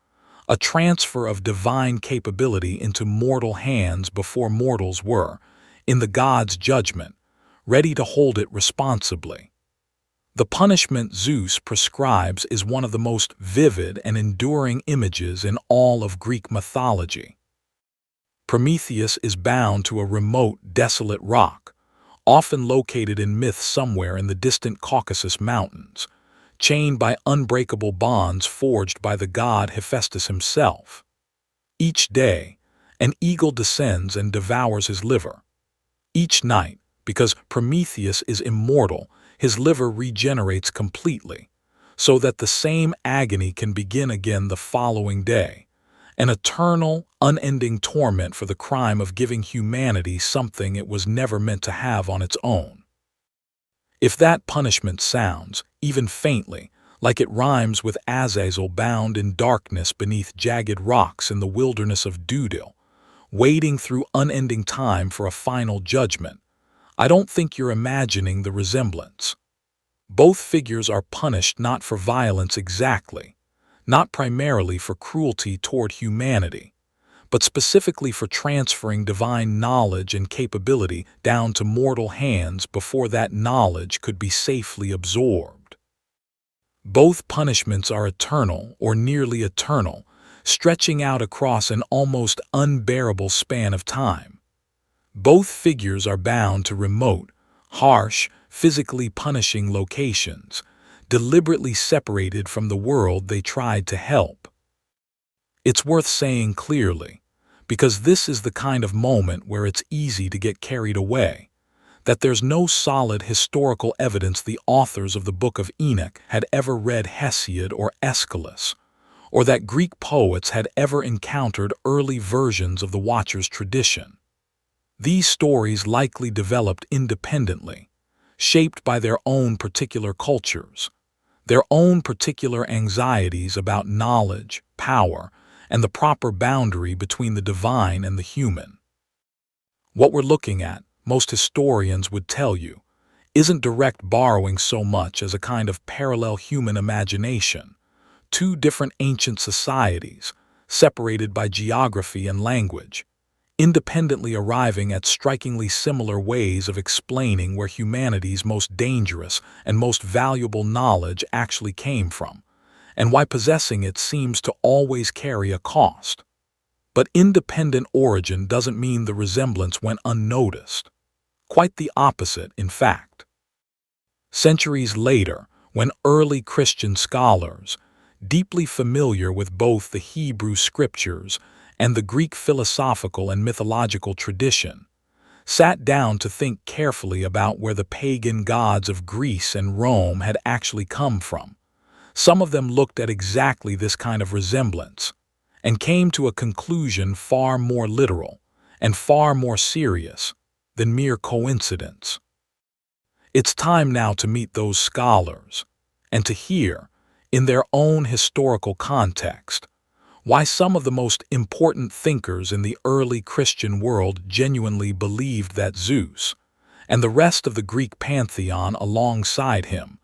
a transfer of divine capability into mortal hands before mortals were, in the gods' judgment, ready to hold it responsibly. The punishment Zeus prescribes is one of the most vivid and enduring images in all of Greek mythology. Prometheus is bound to a remote, desolate rock, often located in myth somewhere in the distant Caucasus Mountains, chained by unbreakable bonds forged by the god Hephaestus himself. Each day, an eagle descends and devours his liver. Each night, because Prometheus is immortal, his liver regenerates completely, so that the same agony can begin again the following day, an eternal, unending torment for the crime of giving humanity something it was never meant to have on its own. If that punishment sounds, even faintly, like it rhymes with Azazel bound in darkness beneath jagged rocks in the wilderness of Dudil, waiting through unending time for a final judgment, I don't think you're imagining the resemblance. Both figures are punished not for violence exactly, not primarily for cruelty toward humanity, but specifically for transferring divine knowledge and capability down to mortal hands before that knowledge could be safely absorbed. Both punishments are eternal or nearly eternal, stretching out across an almost unbearable span of time. Both figures are bound to remote, harsh, physically punishing locations, deliberately separated from the world they tried to help. It's worth saying clearly, because this is the kind of moment where it's easy to get carried away, that there's no solid historical evidence the authors of the Book of Enoch had ever read Hesiod or Aeschylus, or that Greek poets had ever encountered early versions of the Watcher's tradition. These stories likely developed independently, shaped by their own particular cultures, their own particular anxieties about knowledge, power, and the proper boundary between the divine and the human. What we're looking at, most historians would tell you, isn't direct borrowing so much as a kind of parallel human imagination, two different ancient societies, separated by geography and language, independently arriving at strikingly similar ways of explaining where humanity's most dangerous and most valuable knowledge actually came from, and why possessing it seems to always carry a cost. But independent origin doesn't mean the resemblance went unnoticed. Quite the opposite, in fact. Centuries later, when early Christian scholars, deeply familiar with both the Hebrew scriptures and the Greek philosophical and mythological tradition, sat down to think carefully about where the pagan gods of Greece and Rome had actually come from, some of them looked at exactly this kind of resemblance and came to a conclusion far more literal and far more serious than mere coincidence. It's time now to meet those scholars and to hear, in their own historical context, why some of the most important thinkers in the early Christian world genuinely believed that Zeus, and the rest of the Greek pantheon alongside him,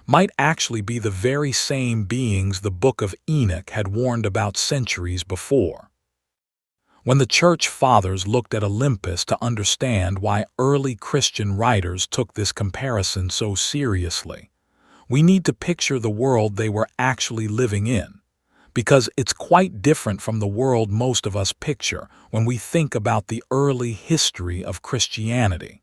might actually be the very same beings the Book of Enoch had warned about centuries before. When the Church Fathers looked at Olympus to understand why early Christian writers took this comparison so seriously, we need to picture the world they were actually living in, because it's quite different from the world most of us picture when we think about the early history of Christianity.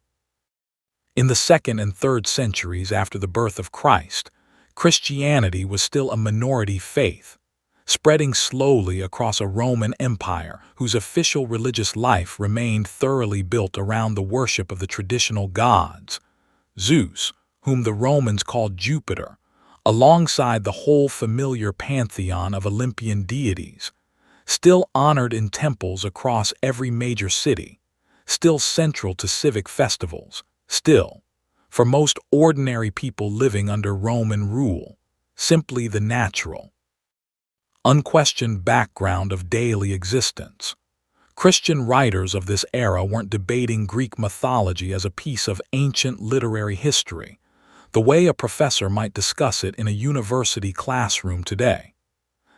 In the 2nd and 3rd centuries after the birth of Christ, Christianity was still a minority faith, spreading slowly across a Roman Empire whose official religious life remained thoroughly built around the worship of the traditional gods, Zeus, whom the Romans called Jupiter, alongside the whole familiar pantheon of Olympian deities, still honored in temples across every major city, still central to civic festivals, still, for most ordinary people living under Roman rule, simply the natural, unquestioned background of daily existence. Christian writers of this era weren't debating Greek mythology as a piece of ancient literary history, the way a professor might discuss it in a university classroom today.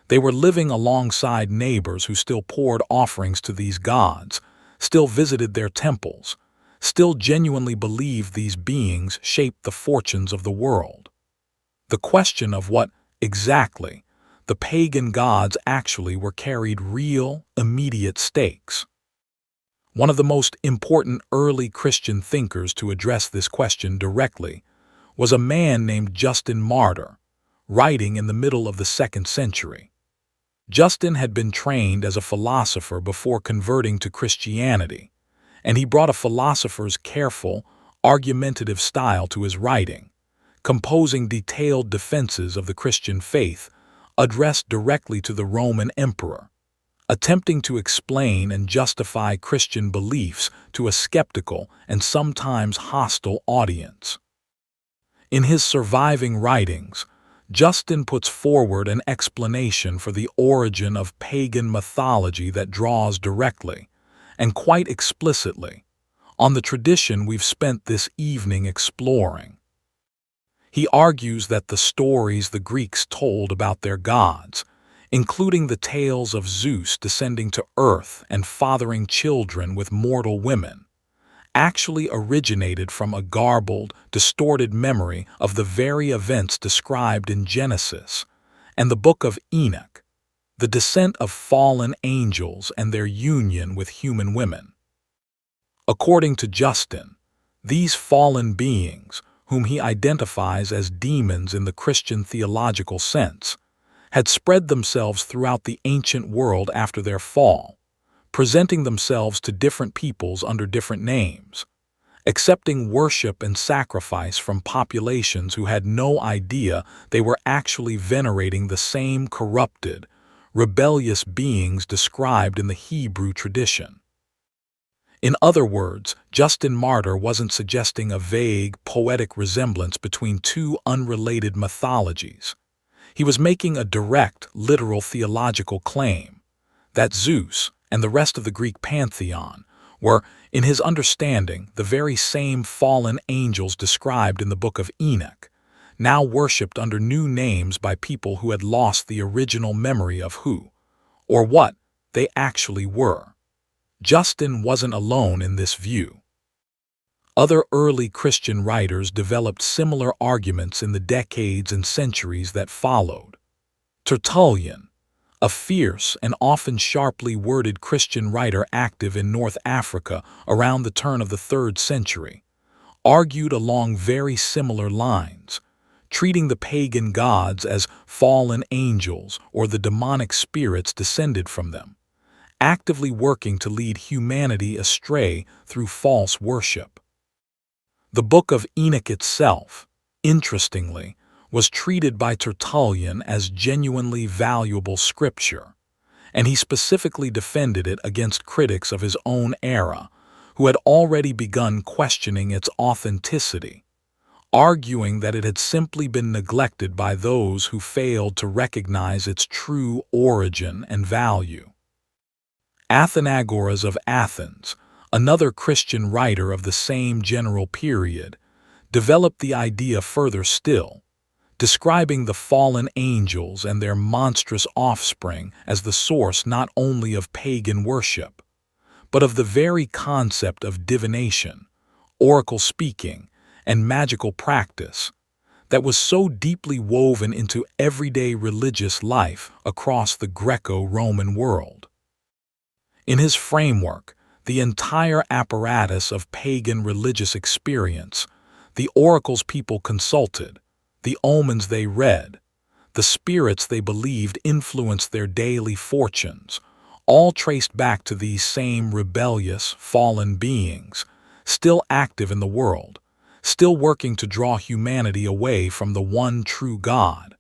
They were living alongside neighbors who still poured offerings to these gods, still visited their temples, still genuinely believed these beings shaped the fortunes of the world. The question of what, exactly, the pagan gods actually were carried real, immediate stakes. One of the most important early Christian thinkers to address this question directly was a man named Justin Martyr, writing in the middle of the 2nd century. Justin had been trained as a philosopher before converting to Christianity, and he brought a philosopher's careful, argumentative style to his writing, composing detailed defenses of the Christian faith addressed directly to the Roman emperor, attempting to explain and justify Christian beliefs to a skeptical and sometimes hostile audience. In his surviving writings, Justin puts forward an explanation for the origin of pagan mythology that draws directly, and quite explicitly, on the tradition we've spent this evening exploring. He argues that the stories the Greeks told about their gods, including the tales of Zeus descending to earth and fathering children with mortal women, actually originated from a garbled, distorted memory of the very events described in Genesis and the Book of Enoch, the descent of fallen angels and their union with human women. According to Justin, these fallen beings, whom he identifies as demons in the Christian theological sense, had spread themselves throughout the ancient world after their fall, presenting themselves to different peoples under different names, accepting worship and sacrifice from populations who had no idea they were actually venerating the same corrupted, rebellious beings described in the Hebrew tradition. In other words, Justin Martyr wasn't suggesting a vague, poetic resemblance between two unrelated mythologies. He was making a direct, literal theological claim that Zeus and the rest of the Greek pantheon were, in his understanding, the very same fallen angels described in the Book of Enoch, now worshipped under new names by people who had lost the original memory of who, or what, they actually were. Justin wasn't alone in this view. Other early Christian writers developed similar arguments in the decades and centuries that followed. Tertullian, a fierce and often sharply worded Christian writer active in North Africa around the turn of the 3rd century, argued along very similar lines, treating the pagan gods as fallen angels or the demonic spirits descended from them, actively working to lead humanity astray through false worship. The Book of Enoch itself, interestingly, was treated by Tertullian as genuinely valuable scripture, and he specifically defended it against critics of his own era who had already begun questioning its authenticity, arguing that it had simply been neglected by those who failed to recognize its true origin and value. Athenagoras of Athens, another Christian writer of the same general period, developed the idea further still, describing the fallen angels and their monstrous offspring as the source not only of pagan worship, but of the very concept of divination, oracle speaking, and magical practice that was so deeply woven into everyday religious life across the Greco-Roman world. In his framework, the entire apparatus of pagan religious experience, the oracles people consulted, the omens they read, the spirits they believed influenced their daily fortunes, all traced back to these same rebellious, fallen beings, still active in the world, still working to draw humanity away from the one true God.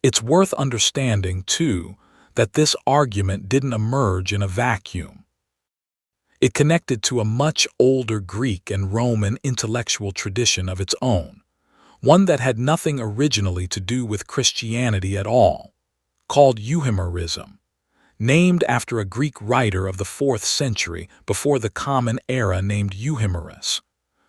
It's worth understanding, too, that this argument didn't emerge in a vacuum. It connected to a much older Greek and Roman intellectual tradition of its own, one that had nothing originally to do with Christianity at all, called Euhemerism, named after a Greek writer of the 4th century before the Common Era named Euhemerus,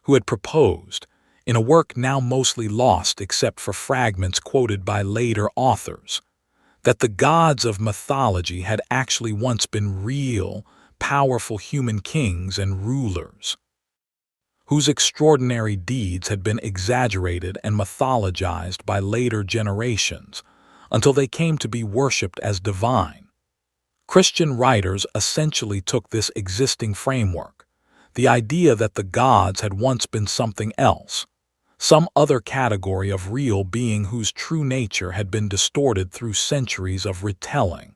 who had proposed, in a work now mostly lost except for fragments quoted by later authors, that the gods of mythology had actually once been real, powerful human kings and rulers, whose extraordinary deeds had been exaggerated and mythologized by later generations until they came to be worshipped as divine. Christian writers essentially took this existing framework, the idea that the gods had once been something else, some other category of real being whose true nature had been distorted through centuries of retelling,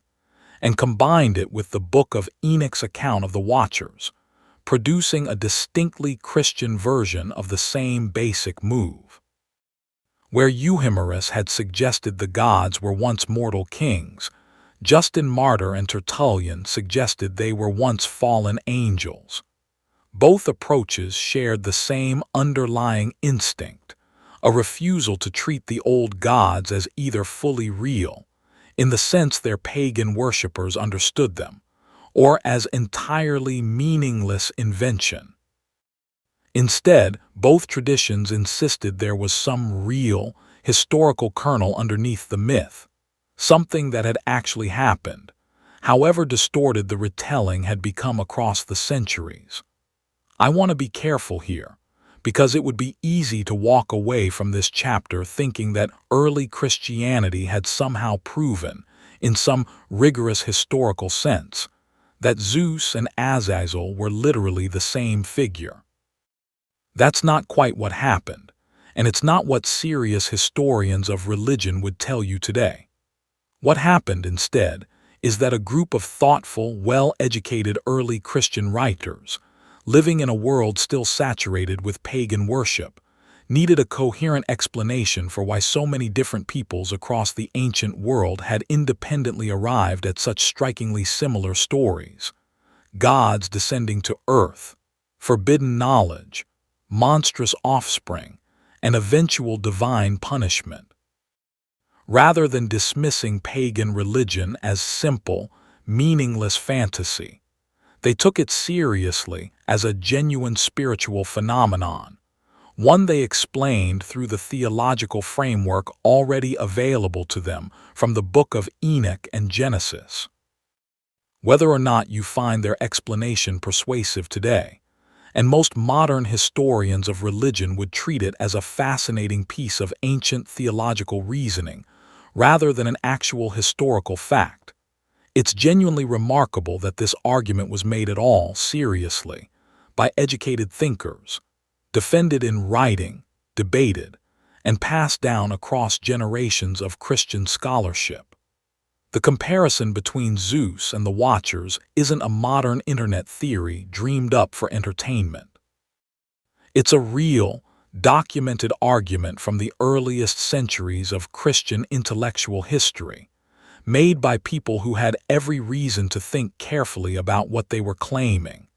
and combined it with the Book of Enoch's account of the Watchers, producing a distinctly Christian version of the same basic move. Where Euhemerus had suggested the gods were once mortal kings, Justin Martyr and Tertullian suggested they were once fallen angels. Both approaches shared the same underlying instinct, a refusal to treat the old gods as either fully real, in the sense their pagan worshippers understood them, or as entirely meaningless invention. Instead, both traditions insisted there was some real, historical kernel underneath the myth, something that had actually happened, however distorted the retelling had become across the centuries. I want to be careful here, because it would be easy to walk away from this chapter thinking that early Christianity had somehow proven, in some rigorous historical sense, that Zeus and Azazel were literally the same figure. That's not quite what happened, and it's not what serious historians of religion would tell you today. What happened instead is that a group of thoughtful, well-educated early Christian writers, living in a world still saturated with pagan worship, needed a coherent explanation for why so many different peoples across the ancient world had independently arrived at such strikingly similar stories. Gods descending to earth, forbidden knowledge, monstrous offspring, and eventual divine punishment. Rather than dismissing pagan religion as simple, meaningless fantasy, they took it seriously as a genuine spiritual phenomenon, one they explained through the theological framework already available to them from the Book of Enoch and Genesis. Whether or not you find their explanation persuasive today, and most modern historians of religion would treat it as a fascinating piece of ancient theological reasoning rather than an actual historical fact, it's genuinely remarkable that this argument was made at all seriously by educated thinkers, defended in writing, debated, and passed down across generations of Christian scholarship. The comparison between Zeus and the Watchers isn't a modern internet theory dreamed up for entertainment. It's a real, documented argument from the earliest centuries of Christian intellectual history, made by people who had every reason to think carefully about what they were claiming,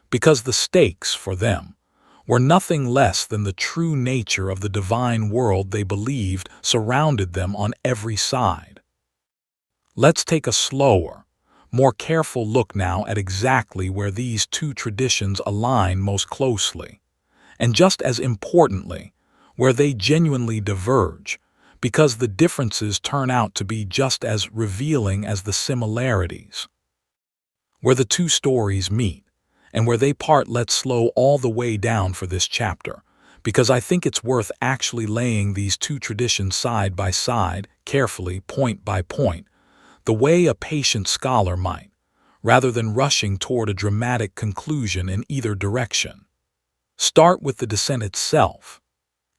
because the stakes, for them, were nothing less than the true nature of the divine world they believed surrounded them on every side. Let's take a slower, more careful look now at exactly where these two traditions align most closely, and just as importantly, where they genuinely diverge, because the differences turn out to be just as revealing as the similarities. Where the two stories meet, and where they part, let's slow all the way down for this chapter, because I think it's worth actually laying these two traditions side by side, carefully, point by point, the way a patient scholar might, rather than rushing toward a dramatic conclusion in either direction. Start with the descent itself.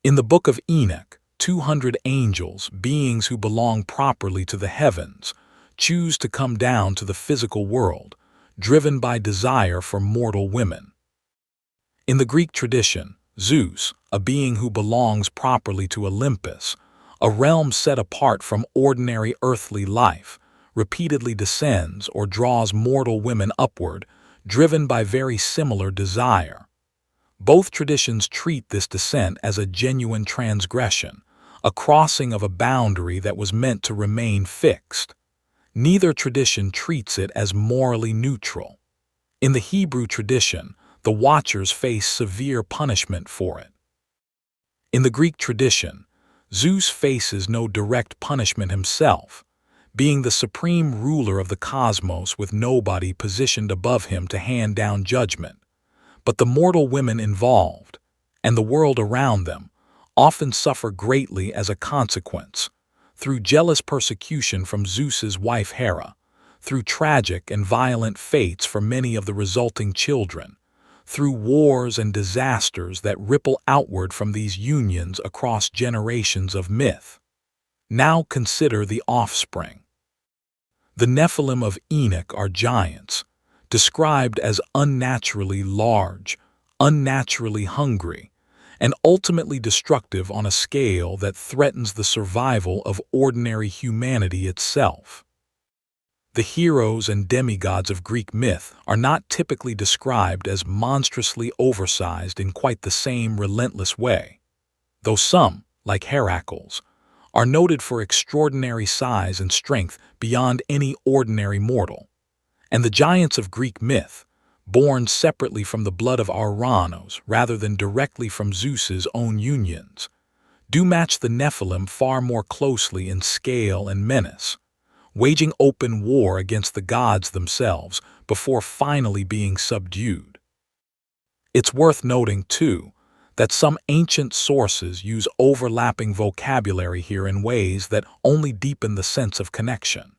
In the Book of Enoch, 200 angels, beings who belong properly to the heavens, choose to come down to the physical world, driven by desire for mortal women. In the Greek tradition, Zeus, a being who belongs properly to Olympus, a realm set apart from ordinary earthly life, repeatedly descends or draws mortal women upward, driven by very similar desire. Both traditions treat this descent as a genuine transgression, a crossing of a boundary that was meant to remain fixed. Neither tradition treats it as morally neutral. In the Hebrew tradition, the Watchers face severe punishment for it. In the Greek tradition, Zeus faces no direct punishment himself, being the supreme ruler of the cosmos with nobody positioned above him to hand down judgment. But the mortal women involved, and the world around them, often suffer greatly as a consequence, through jealous persecution from Zeus's wife Hera, through tragic and violent fates for many of the resulting children, through wars and disasters that ripple outward from these unions across generations of myth. Now consider the offspring. The Nephilim of Enoch are giants, described as unnaturally large, unnaturally hungry, and ultimately destructive on a scale that threatens the survival of ordinary humanity itself. The heroes and demigods of Greek myth are not typically described as monstrously oversized in quite the same relentless way, though some, like Heracles, are noted for extraordinary size and strength beyond any ordinary mortal. And the giants of Greek myth, born separately from the blood of Ouranos rather than directly from Zeus's own unions, do match the Nephilim far more closely in scale and menace, waging open war against the gods themselves before finally being subdued. It's worth noting, too, that some ancient sources use overlapping vocabulary here in ways that only deepen the sense of connection.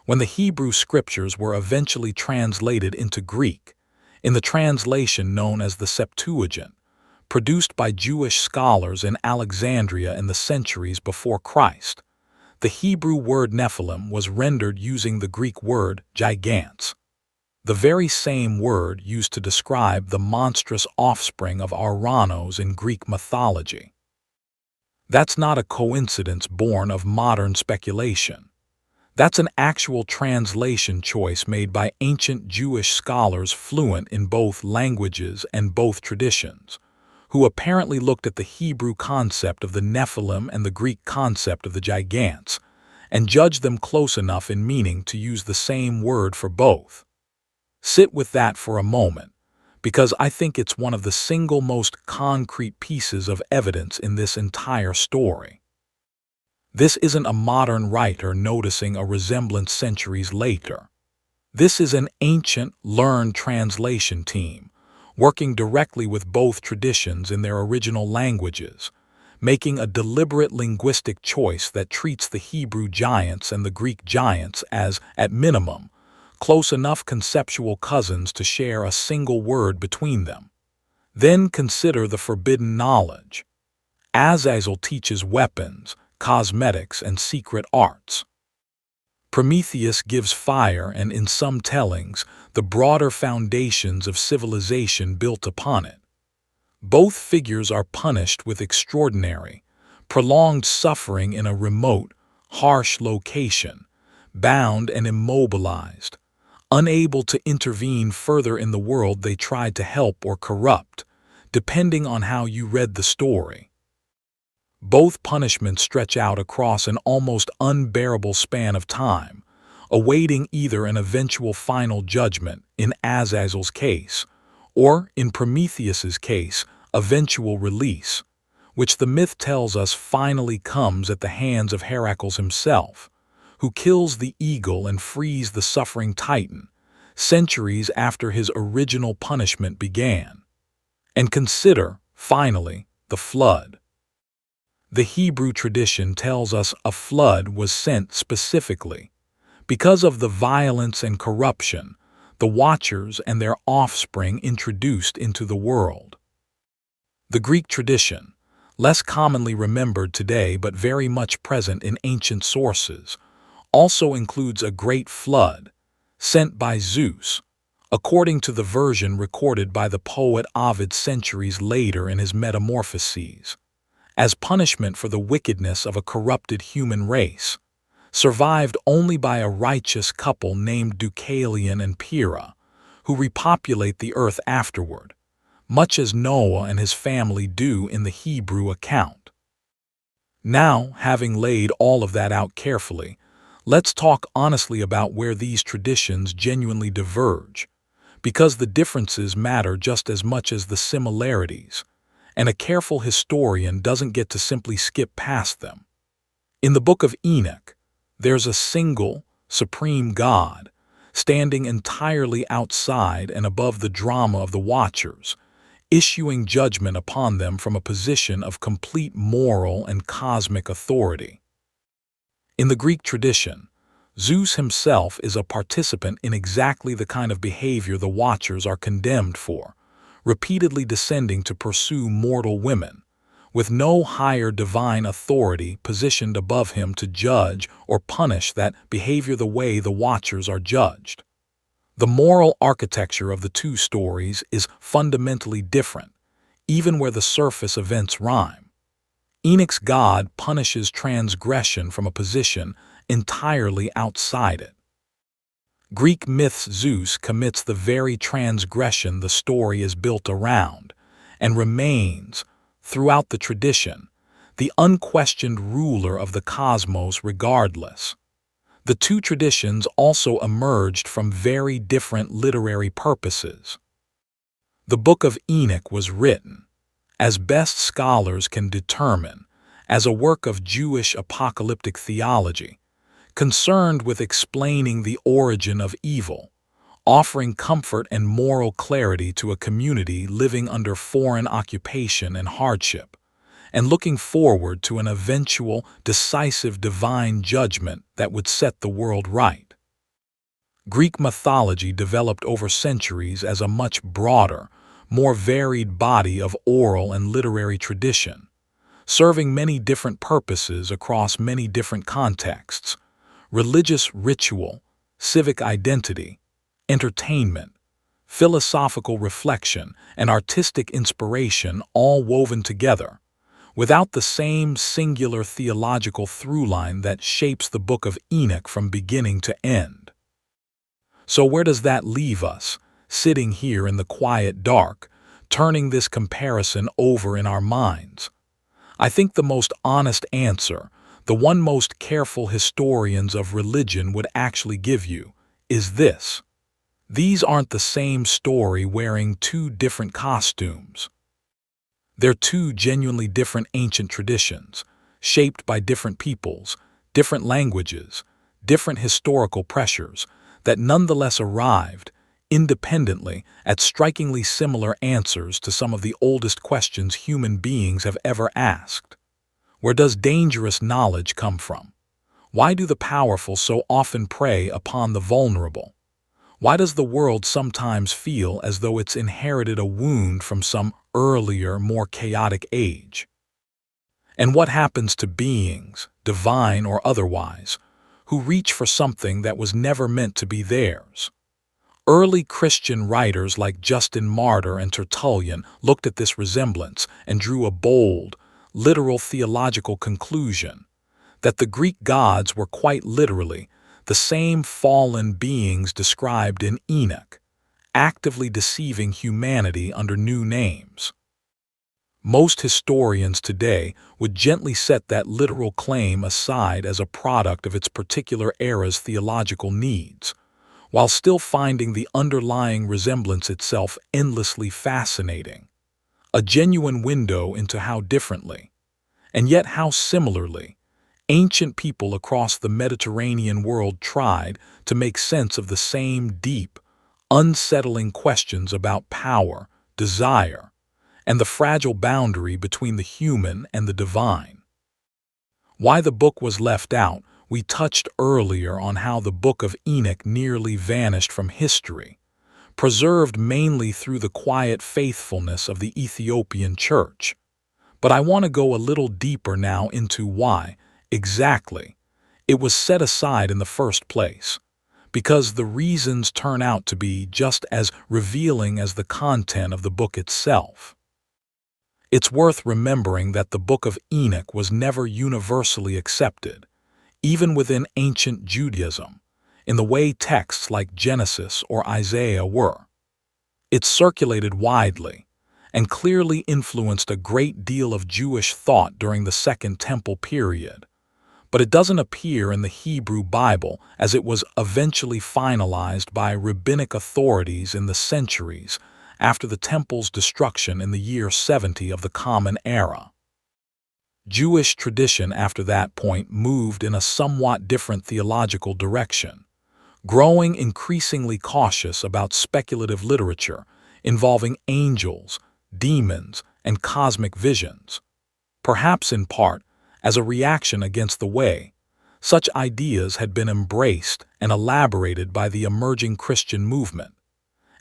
When the Hebrew scriptures were eventually translated into Greek, in the translation known as the Septuagint, produced by Jewish scholars in Alexandria in the centuries before Christ, the Hebrew word Nephilim was rendered using the Greek word gigants, the very same word used to describe the monstrous offspring of Ouranos in Greek mythology. That's not a coincidence born of modern speculation. That's an actual translation choice made by ancient Jewish scholars fluent in both languages and both traditions, who apparently looked at the Hebrew concept of the Nephilim and the Greek concept of the gigants, and judged them close enough in meaning to use the same word for both. Sit with that for a moment, because I think it's one of the single most concrete pieces of evidence in this entire story. This isn't a modern writer noticing a resemblance centuries later. This is an ancient, learned translation team, working directly with both traditions in their original languages, making a deliberate linguistic choice that treats the Hebrew giants and the Greek giants as, at minimum, close enough conceptual cousins to share a single word between them. Then consider the forbidden knowledge. Azazel teaches weapons, cosmetics, and secret arts. Prometheus gives fire and, in some tellings, the broader foundations of civilization built upon it. Both figures are punished with extraordinary, prolonged suffering in a remote, harsh location, bound and immobilized, unable to intervene further in the world they tried to help or corrupt, depending on how you read the story. Both punishments stretch out across an almost unbearable span of time, awaiting either an eventual final judgment, in Azazel's case, or, in Prometheus's case, eventual release, which the myth tells us finally comes at the hands of Heracles himself, who kills the eagle and frees the suffering Titan, centuries after his original punishment began. And consider, finally, the flood. The Hebrew tradition tells us a flood was sent specifically because of the violence and corruption the Watchers and their offspring introduced into the world. The Greek tradition, less commonly remembered today but very much present in ancient sources, also includes a great flood, sent by Zeus, according to the version recorded by the poet Ovid centuries later in his Metamorphoses, as punishment for the wickedness of a corrupted human race, survived only by a righteous couple named Deucalion and Pyrrha, who repopulate the earth afterward, much as Noah and his family do in the Hebrew account. Now, having laid all of that out carefully, let's talk honestly about where these traditions genuinely diverge, because the differences matter just as much as the similarities, and a careful historian doesn't get to simply skip past them. In the Book of Enoch, there's a single, supreme God, standing entirely outside and above the drama of the Watchers, issuing judgment upon them from a position of complete moral and cosmic authority. In the Greek tradition, Zeus himself is a participant in exactly the kind of behavior the Watchers are condemned for, repeatedly descending to pursue mortal women, with no higher divine authority positioned above him to judge or punish that behavior the way the Watchers are judged. The moral architecture of the two stories is fundamentally different, even where the surface events rhyme. Enoch's God punishes transgression from a position entirely outside it. Greek myth's Zeus commits the very transgression the story is built around, and remains, throughout the tradition, the unquestioned ruler of the cosmos regardless. The two traditions also emerged from very different literary purposes. The Book of Enoch was written, as best scholars can determine, as a work of Jewish apocalyptic theology, concerned with explaining the origin of evil, offering comfort and moral clarity to a community living under foreign occupation and hardship, and looking forward to an eventual, decisive divine judgment that would set the world right. Greek mythology developed over centuries as a much broader, more varied body of oral and literary tradition, serving many different purposes across many different contexts: religious ritual, civic identity, entertainment, philosophical reflection, and artistic inspiration, all woven together, without the same singular theological throughline that shapes the Book of Enoch from beginning to end. So where does that leave us, sitting here in the quiet dark, turning this comparison over in our minds? I think the most honest answer, the one most careful historians of religion would actually give you, is this: these aren't the same story wearing two different costumes. They're two genuinely different ancient traditions, shaped by different peoples, different languages, different historical pressures, that nonetheless arrived, independently, at strikingly similar answers to some of the oldest questions human beings have ever asked. Where does dangerous knowledge come from? Why do the powerful so often prey upon the vulnerable? Why does the world sometimes feel as though it's inherited a wound from some earlier, more chaotic age? And what happens to beings, divine or otherwise, who reach for something that was never meant to be theirs? Early Christian writers like Justin Martyr and Tertullian looked at this resemblance and drew a bold, literal theological conclusion: that the Greek gods were quite literally the same fallen beings described in Enoch, actively deceiving humanity under new names. Most historians today would gently set that literal claim aside as a product of its particular era's theological needs, while still finding the underlying resemblance itself endlessly fascinating, a genuine window into how differently, and yet how similarly, ancient people across the Mediterranean world tried to make sense of the same deep, unsettling questions about power, desire, and the fragile boundary between the human and the divine. Why the book was left out, we touched earlier on how the Book of Enoch nearly vanished from history, preserved mainly through the quiet faithfulness of the Ethiopian church. But I want to go a little deeper now into why, exactly, it was set aside in the first place, because the reasons turn out to be just as revealing as the content of the book itself. It's worth remembering that the Book of Enoch was never universally accepted, even within ancient Judaism, in the way texts like Genesis or Isaiah were. It circulated widely, and clearly influenced a great deal of Jewish thought during the Second Temple period, but it doesn't appear in the Hebrew Bible as it was eventually finalized by rabbinic authorities in the centuries after the Temple's destruction in the year 70 of the Common Era. Jewish tradition after that point moved in a somewhat different theological direction, growing increasingly cautious about speculative literature involving angels, demons, and cosmic visions. Perhaps in part, as a reaction against the way such ideas had been embraced and elaborated by the emerging Christian movement,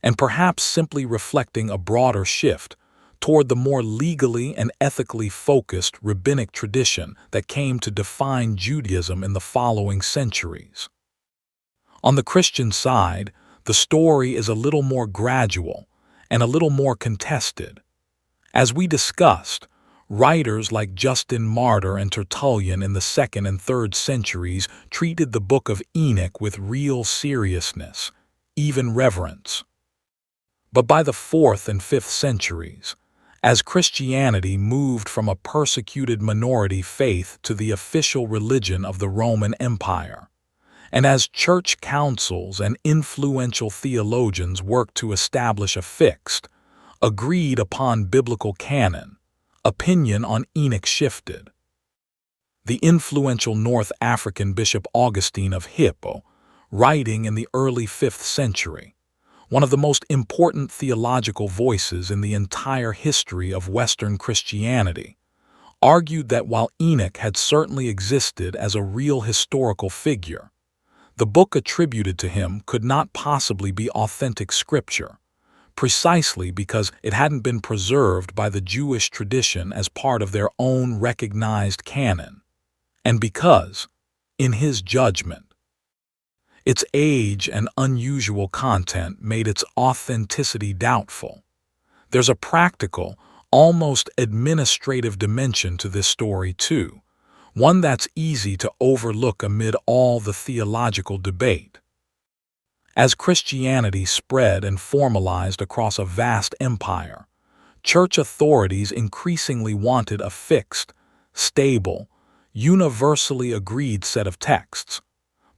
and perhaps simply reflecting a broader shift toward the more legally and ethically focused rabbinic tradition that came to define Judaism in the following centuries. On the Christian side, the story is a little more gradual and a little more contested. As we discussed, writers like Justin Martyr and Tertullian in the 2nd and 3rd centuries treated the Book of Enoch with real seriousness, even reverence. But by the 4th and 5th centuries, as Christianity moved from a persecuted minority faith to the official religion of the Roman Empire, and as church councils and influential theologians worked to establish a fixed, agreed-upon biblical canon, opinion on Enoch shifted. The influential North African Bishop Augustine of Hippo, writing in the early 5th century, one of the most important theological voices in the entire history of Western Christianity, argued that while Enoch had certainly existed as a real historical figure, the book attributed to him could not possibly be authentic scripture, precisely because it hadn't been preserved by the Jewish tradition as part of their own recognized canon, and because, in his judgment, its age and unusual content made its authenticity doubtful. There's a practical, almost administrative dimension to this story too, one that's easy to overlook amid all the theological debate. As Christianity spread and formalized across a vast empire, church authorities increasingly wanted a fixed, stable, universally agreed set of texts,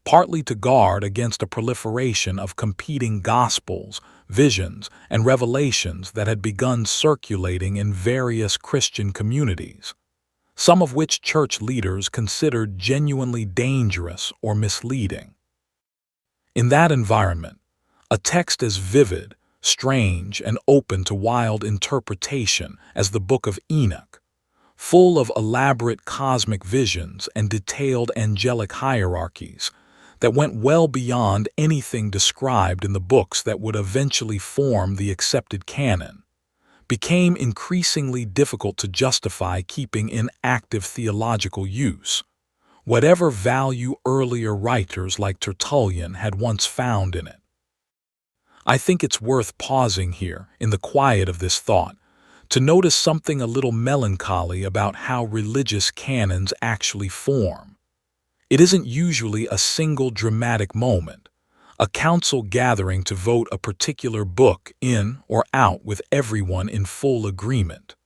partly to guard against a proliferation of competing gospels, visions, and revelations that had begun circulating in various Christian communities, some of which church leaders considered genuinely dangerous or misleading. In that environment, a text as vivid, strange, and open to wild interpretation as the Book of Enoch, full of elaborate cosmic visions and detailed angelic hierarchies that went well beyond anything described in the books that would eventually form the accepted canon, became increasingly difficult to justify keeping in active theological use, whatever value earlier writers like Tertullian had once found in it. I think it's worth pausing here, in the quiet of this thought, to notice something a little melancholy about how religious canons actually form. It isn't usually a single dramatic moment, a council gathering to vote a particular book in or out with everyone in full agreement.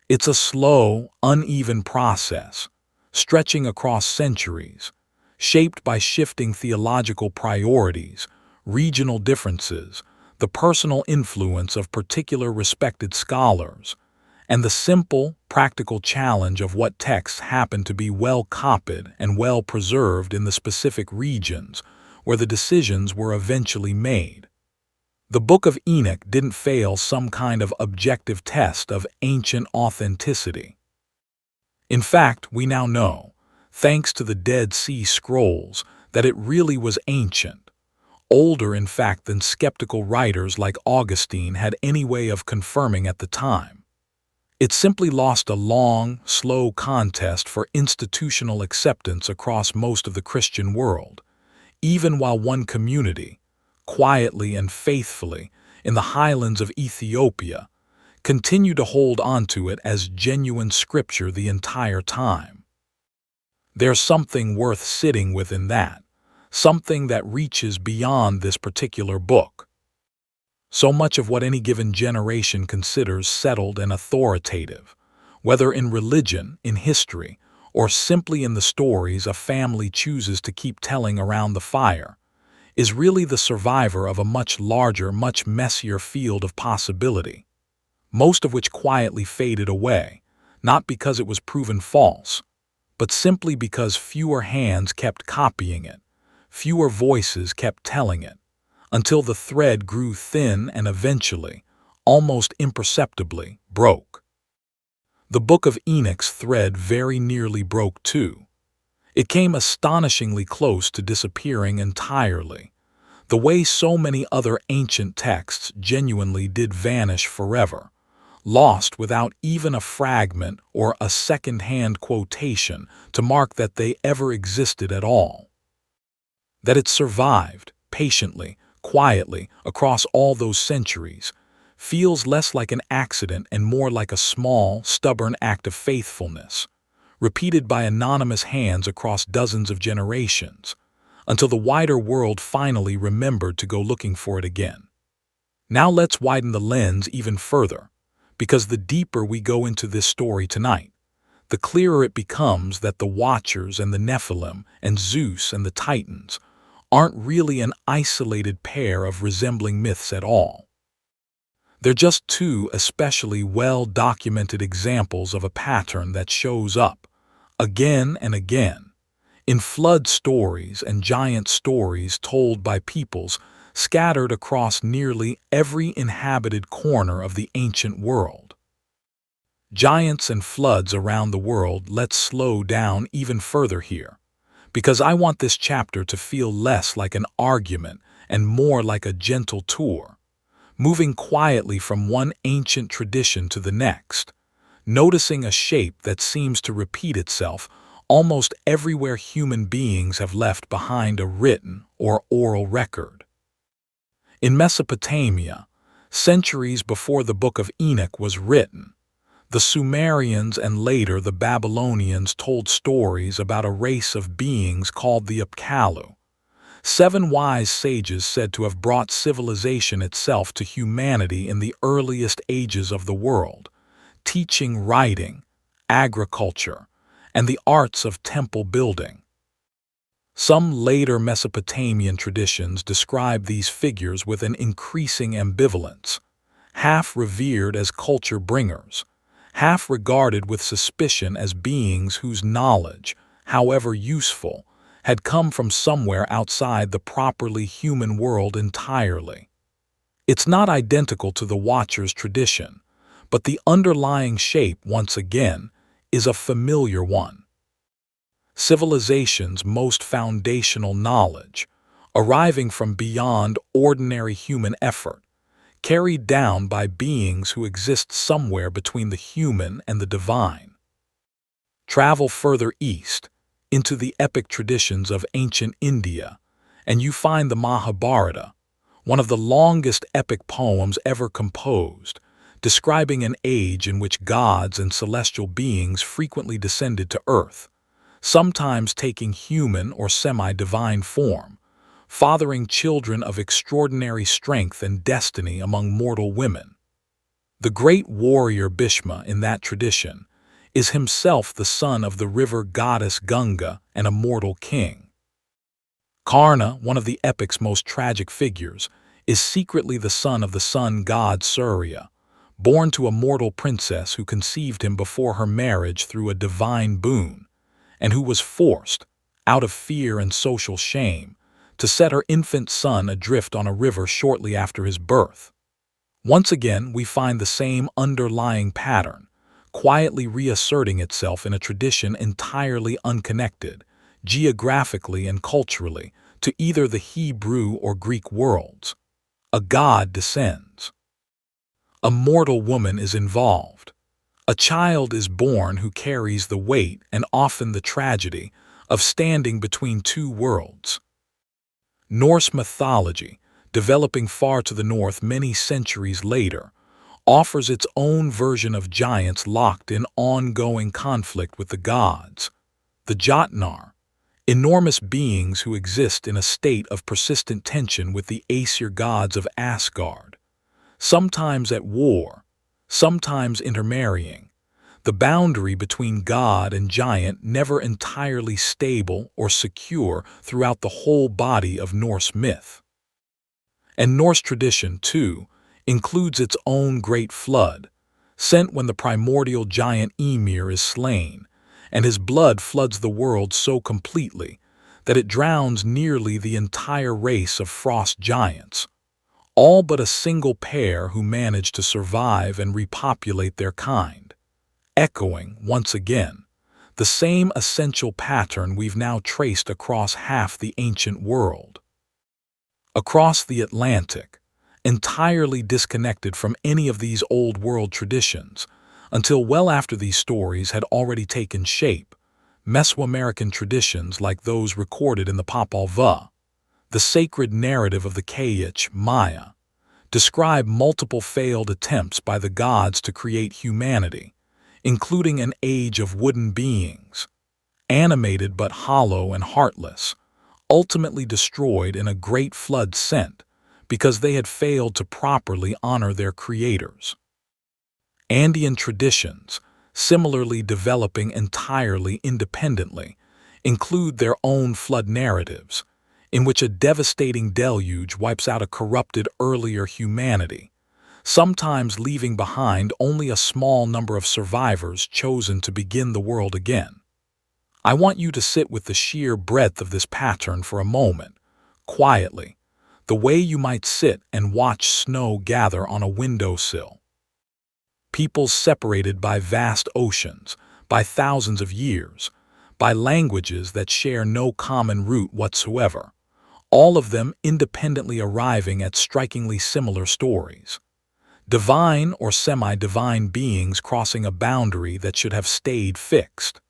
It's a slow, uneven process, stretching across centuries, shaped by shifting theological priorities, regional differences, the personal influence of particular respected scholars, and the simple, practical challenge of what texts happen to be well copied and well preserved in the specific regions where the decisions were eventually made. The Book of Enoch didn't fail some kind of objective test of ancient authenticity. In fact, we now know, thanks to the Dead Sea Scrolls, that it really was ancient, older in fact than skeptical writers like Augustine had any way of confirming at the time. It simply lost a long, slow contest for institutional acceptance across most of the Christian world, even while one community, quietly and faithfully, in the highlands of Ethiopia, continued to hold onto it as genuine scripture the entire time. There's something worth sitting with in that, something that reaches beyond this particular book. So much of what any given generation considers settled and authoritative, whether in religion, in history, or simply in the stories a family chooses to keep telling around the fire, is really the survivor of a much larger, much messier field of possibility, most of which quietly faded away, not because it was proven false, but simply because fewer hands kept copying it, fewer voices kept telling it, until the thread grew thin and eventually, almost imperceptibly, broke. The Book of Enoch's thread very nearly broke too. It came astonishingly close to disappearing entirely, the way so many other ancient texts genuinely did vanish forever, lost without even a fragment or a second-hand quotation to mark that they ever existed at all. That it survived, patiently, quietly, across all those centuries, feels less like an accident and more like a small, stubborn act of faithfulness, repeated by anonymous hands across dozens of generations, until the wider world finally remembered to go looking for it again. Now let's widen the lens even further, because the deeper we go into this story tonight, the clearer it becomes that the Watchers and the Nephilim and Zeus and the Titans aren't really an isolated pair of resembling myths at all. They're just two especially well-documented examples of a pattern that shows up, again and again, in flood stories and giant stories told by peoples scattered across nearly every inhabited corner of the ancient world. Giants and floods around the world. Let's slow down even further here, because I want this chapter to feel less like an argument and more like a gentle tour, moving quietly from one ancient tradition to the next, noticing a shape that seems to repeat itself almost everywhere human beings have left behind a written or oral record. In Mesopotamia, centuries before the Book of Enoch was written, the Sumerians and later the Babylonians told stories about a race of beings called the Apkallu, 7 wise sages said to have brought civilization itself to humanity in the earliest ages of the world, teaching writing, agriculture, and the arts of temple building. Some later Mesopotamian traditions describe these figures with an increasing ambivalence, half revered as culture bringers, half regarded with suspicion as beings whose knowledge, however useful, had come from somewhere outside the properly human world entirely. It's not identical to the Watcher's tradition, but the underlying shape, once again, is a familiar one. Civilization's most foundational knowledge, arriving from beyond ordinary human effort, carried down by beings who exist somewhere between the human and the divine. Travel further east, into the epic traditions of ancient India, and you find the Mahabharata, one of the longest epic poems ever composed, describing an age in which gods and celestial beings frequently descended to earth, sometimes taking human or semi-divine form, fathering children of extraordinary strength and destiny among mortal women. The great warrior Bhishma in that tradition is himself the son of the river goddess Ganga and a mortal king. Karna, one of the epic's most tragic figures, is secretly the son of the sun god Surya, born to a mortal princess who conceived him before her marriage through a divine boon, and who was forced, out of fear and social shame, to set her infant son adrift on a river shortly after his birth. Once again, we find the same underlying pattern, quietly reasserting itself in a tradition entirely unconnected, geographically and culturally, to either the Hebrew or Greek worlds. A god descends. A mortal woman is involved. A child is born who carries the weight and often the tragedy of standing between two worlds. Norse mythology, developing far to the north many centuries later, offers its own version of giants locked in ongoing conflict with the gods. The Jotnar, enormous beings who exist in a state of persistent tension with the Aesir gods of Asgard, sometimes at war, sometimes intermarrying, the boundary between god and giant never entirely stable or secure throughout the whole body of Norse myth. And Norse tradition, too, includes its own great flood, sent when the primordial giant Ymir is slain, and his blood floods the world so completely that it drowns nearly the entire race of frost giants, all but a single pair who managed to survive and repopulate their kind, echoing, once again, the same essential pattern we've now traced across half the ancient world. Across the Atlantic, entirely disconnected from any of these old world traditions, until well after these stories had already taken shape, Mesoamerican traditions like those recorded in the Popol Vuh, the sacred narrative of the Kayich Maya, describe multiple failed attempts by the gods to create humanity, including an age of wooden beings, animated but hollow and heartless, ultimately destroyed in a great flood sent because they had failed to properly honor their creators. Andean traditions, similarly developing entirely independently, include their own flood narratives, in which a devastating deluge wipes out a corrupted earlier humanity, sometimes leaving behind only a small number of survivors chosen to begin the world again. I want you to sit with the sheer breadth of this pattern for a moment, quietly, the way you might sit and watch snow gather on a windowsill. Peoples separated by vast oceans, by thousands of years, by languages that share no common root whatsoever, all of them independently arriving at strikingly similar stories. Divine or semi-divine beings crossing a boundary that should have stayed fixed.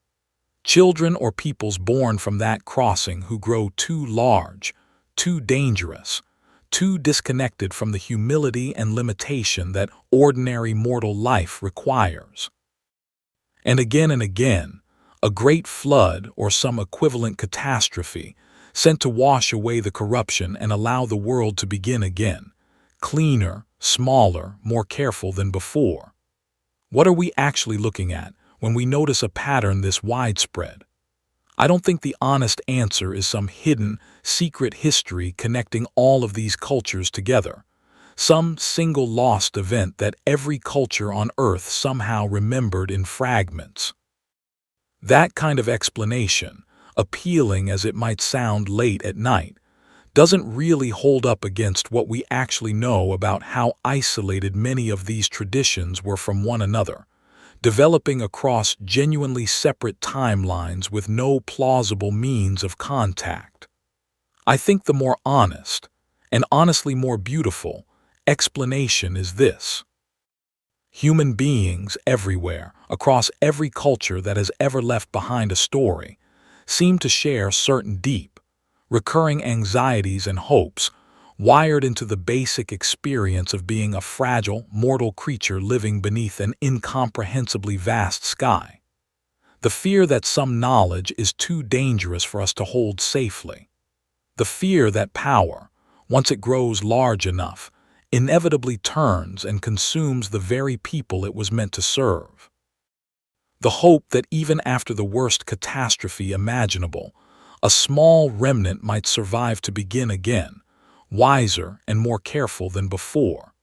Children or peoples born from that crossing who grow too large, too dangerous, too disconnected from the humility and limitation that ordinary mortal life requires. And again, a great flood or some equivalent catastrophe sent to wash away the corruption and allow the world to begin again, cleaner, smaller, more careful than before. What are we actually looking at when we notice a pattern this widespread? I don't think the honest answer is some hidden, secret history connecting all of these cultures together, some single lost event that every culture on Earth somehow remembered in fragments. That kind of explanation, appealing as it might sound late at night, doesn't really hold up against what we actually know about how isolated many of these traditions were from one another, developing across genuinely separate timelines with no plausible means of contact. I think the more honest, and honestly more beautiful, explanation is this. Human beings everywhere, across every culture that has ever left behind a story, seem to share certain deep, recurring anxieties and hopes wired into the basic experience of being a fragile, mortal creature living beneath an incomprehensibly vast sky. The fear that some knowledge is too dangerous for us to hold safely. The fear that power, once it grows large enough, inevitably turns and consumes the very people it was meant to serve. The hope that even after the worst catastrophe imaginable, a small remnant might survive to begin again, wiser and more careful than before.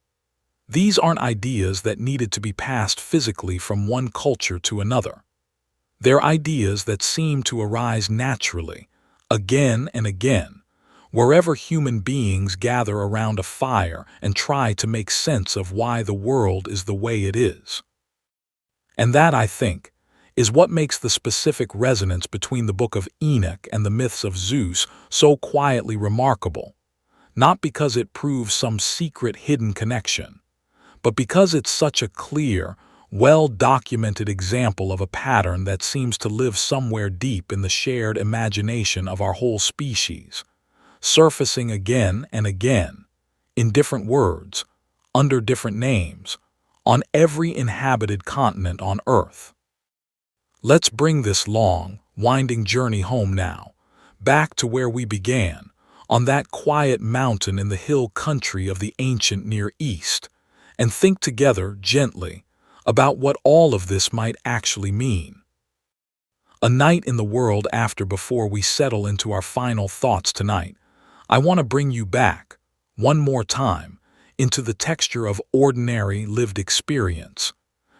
These aren't ideas that needed to be passed physically from one culture to another. They're ideas that seem to arise naturally, again and again, wherever human beings gather around a fire and try to make sense of why the world is the way it is. And that, I think, is what makes the specific resonance between the Book of Enoch and the myths of Zeus so quietly remarkable, not because it proves some secret hidden connection, but because it's such a clear, well-documented example of a pattern that seems to live somewhere deep in the shared imagination of our whole species, surfacing again and again, in different words, under different names, on every inhabited continent on Earth. Let's bring this long, winding journey home now, back to where we began, on that quiet mountain in the hill country of the ancient Near East, and think together gently about what all of this might actually mean. A night in the world after before we settle into our final thoughts tonight, I want to bring you back, one more time, into the texture of ordinary lived experience,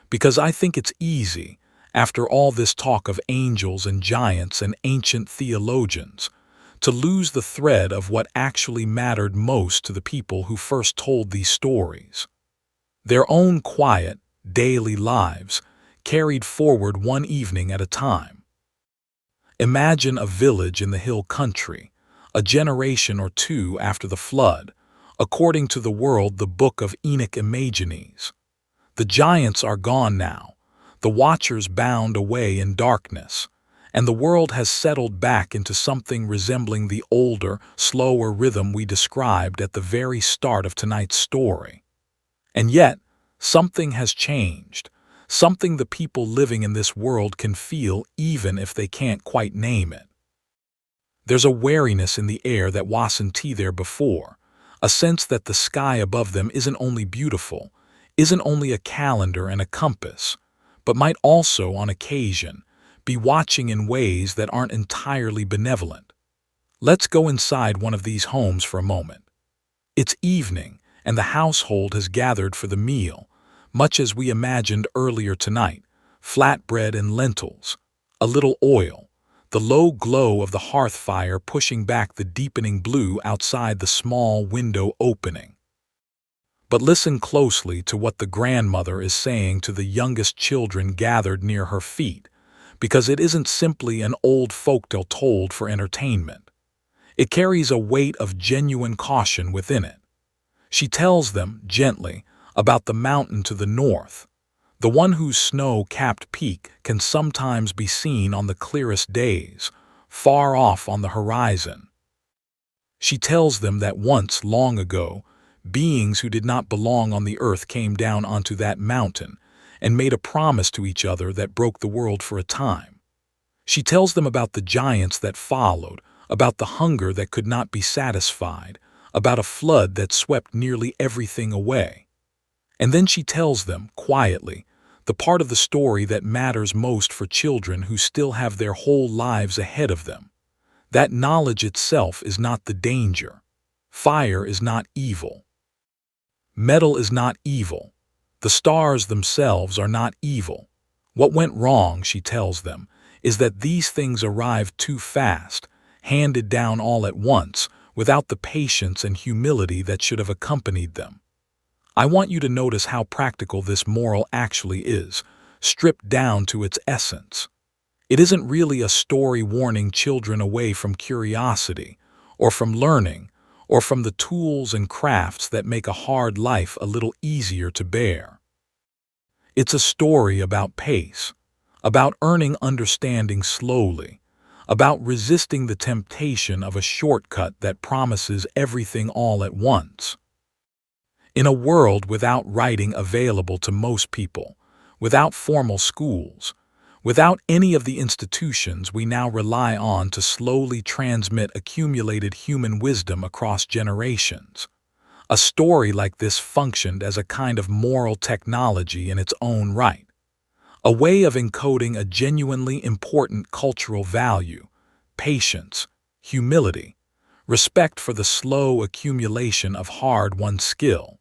because I think it's easy, after all this talk of angels and giants and ancient theologians, to lose the thread of what actually mattered most to the people who first told these stories. Their own quiet, daily lives, carried forward one evening at a time. Imagine a village in the hill country, a generation or two after the flood, according to the world the Book of Enoch imagines. The giants are gone now, the watchers bound away in darkness, and the world has settled back into something resembling the older, slower rhythm we described at the very start of tonight's story. And yet, something has changed, something the people living in this world can feel even if they can't quite name it. There's a wariness in the air that wasn't there before, a sense that the sky above them isn't only beautiful, isn't only a calendar and a compass, but might also, on occasion, be watching in ways that aren't entirely benevolent. Let's go inside one of these homes for a moment. It's evening, and the household has gathered for the meal, much as we imagined earlier tonight: flatbread and lentils, a little oil, the low glow of the hearth fire pushing back the deepening blue outside the small window opening. But listen closely to what the grandmother is saying to the youngest children gathered near her feet, because it isn't simply an old folktale told for entertainment. It carries a weight of genuine caution within it. She tells them, gently, about the mountain to the north, the one whose snow-capped peak can sometimes be seen on the clearest days, far off on the horizon. She tells them that once, long ago, beings who did not belong on the earth came down onto that mountain and made a promise to each other that broke the world for a time. She tells them about the giants that followed, about the hunger that could not be satisfied, about a flood that swept nearly everything away. And then she tells them, quietly, the part of the story that matters most for children who still have their whole lives ahead of them. That knowledge itself is not the danger. Fire is not evil. Metal is not evil. The stars themselves are not evil. What went wrong, she tells them, is that these things arrived too fast, handed down all at once, without the patience and humility that should have accompanied them. I want you to notice how practical this moral actually is, stripped down to its essence. It isn't really a story warning children away from curiosity, or from learning, or from the tools and crafts that make a hard life a little easier to bear. It's a story about pace, about earning understanding slowly, about resisting the temptation of a shortcut that promises everything all at once. In a world without writing available to most people, without formal schools, without any of the institutions we now rely on to slowly transmit accumulated human wisdom across generations, a story like this functioned as a kind of moral technology in its own right, a way of encoding a genuinely important cultural value: patience, humility, respect for the slow accumulation of hard-won skill,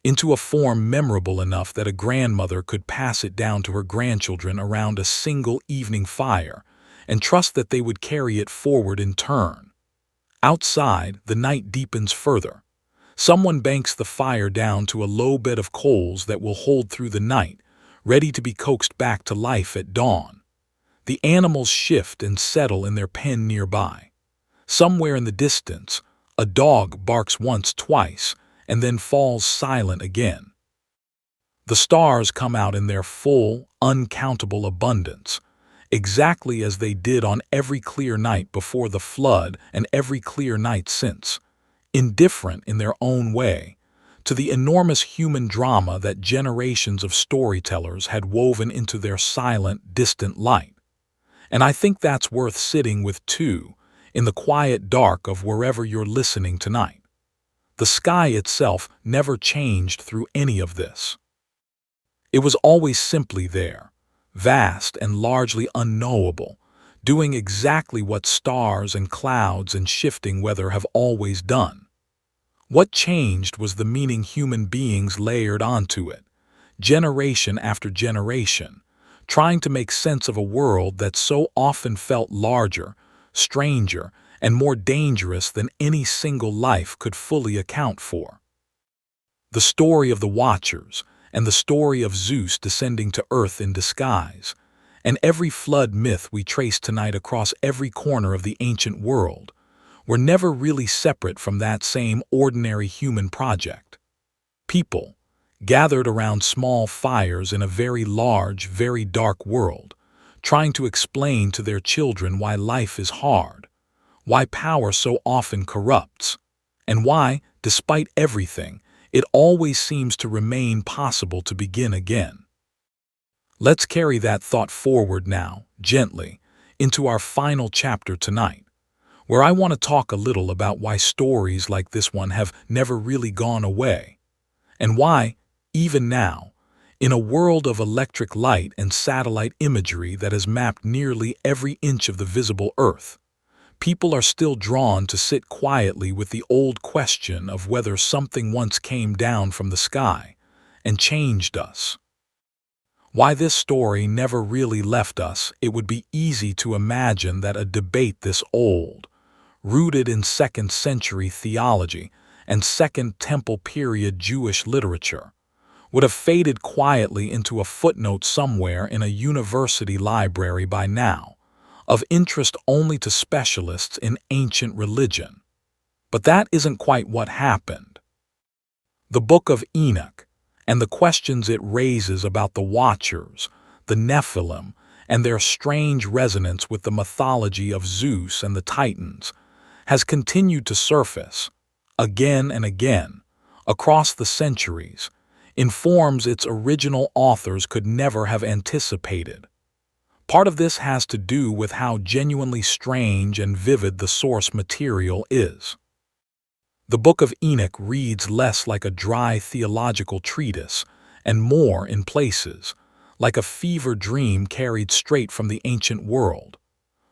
into a form memorable enough that a grandmother could pass it down to her grandchildren around a single evening fire and trust that they would carry it forward in turn. Outside, the night deepens further. Someone banks the fire down to a low bed of coals that will hold through the night, ready to be coaxed back to life at dawn. The animals shift and settle in their pen nearby. Somewhere in the distance, a dog barks once, twice, and then falls silent again. The stars come out in their full, uncountable abundance, exactly as they did on every clear night before the flood and every clear night since, indifferent in their own way to the enormous human drama that generations of storytellers had woven into their silent, distant light. And I think that's worth sitting with too, in the quiet dark of wherever you're listening tonight. The sky itself never changed through any of this. It was always simply there, vast and largely unknowable, doing exactly what stars and clouds and shifting weather have always done. What changed was the meaning human beings layered onto it, generation after generation, trying to make sense of a world that so often felt larger, stranger, and more dangerous than any single life could fully account for. The story of the Watchers, and the story of Zeus descending to earth in disguise, and every flood myth we trace tonight across every corner of the ancient world, were never really separate from that same ordinary human project. People, gathered around small fires in a very large, very dark world, trying to explain to their children why life is hard, why power so often corrupts, and why, despite everything, it always seems to remain possible to begin again. Let's carry that thought forward now, gently, into our final chapter tonight, where I want to talk a little about why stories like this one have never really gone away, and why, even now, in a world of electric light and satellite imagery that has mapped nearly every inch of the visible Earth, people are still drawn to sit quietly with the old question of whether something once came down from the sky and changed us. Why this story never really left us, it would be easy to imagine that a debate this old, rooted in 2nd century theology and Second Temple period Jewish literature, would have faded quietly into a footnote somewhere in a university library by now, of interest only to specialists in ancient religion. But that isn't quite what happened. The Book of Enoch, and the questions it raises about the Watchers, the Nephilim, and their strange resonance with the mythology of Zeus and the Titans, has continued to surface, again and again, across the centuries, in forms its original authors could never have anticipated. Part of this has to do with how genuinely strange and vivid the source material is. The Book of Enoch reads less like a dry theological treatise and more, in places, like a fever dream carried straight from the ancient world,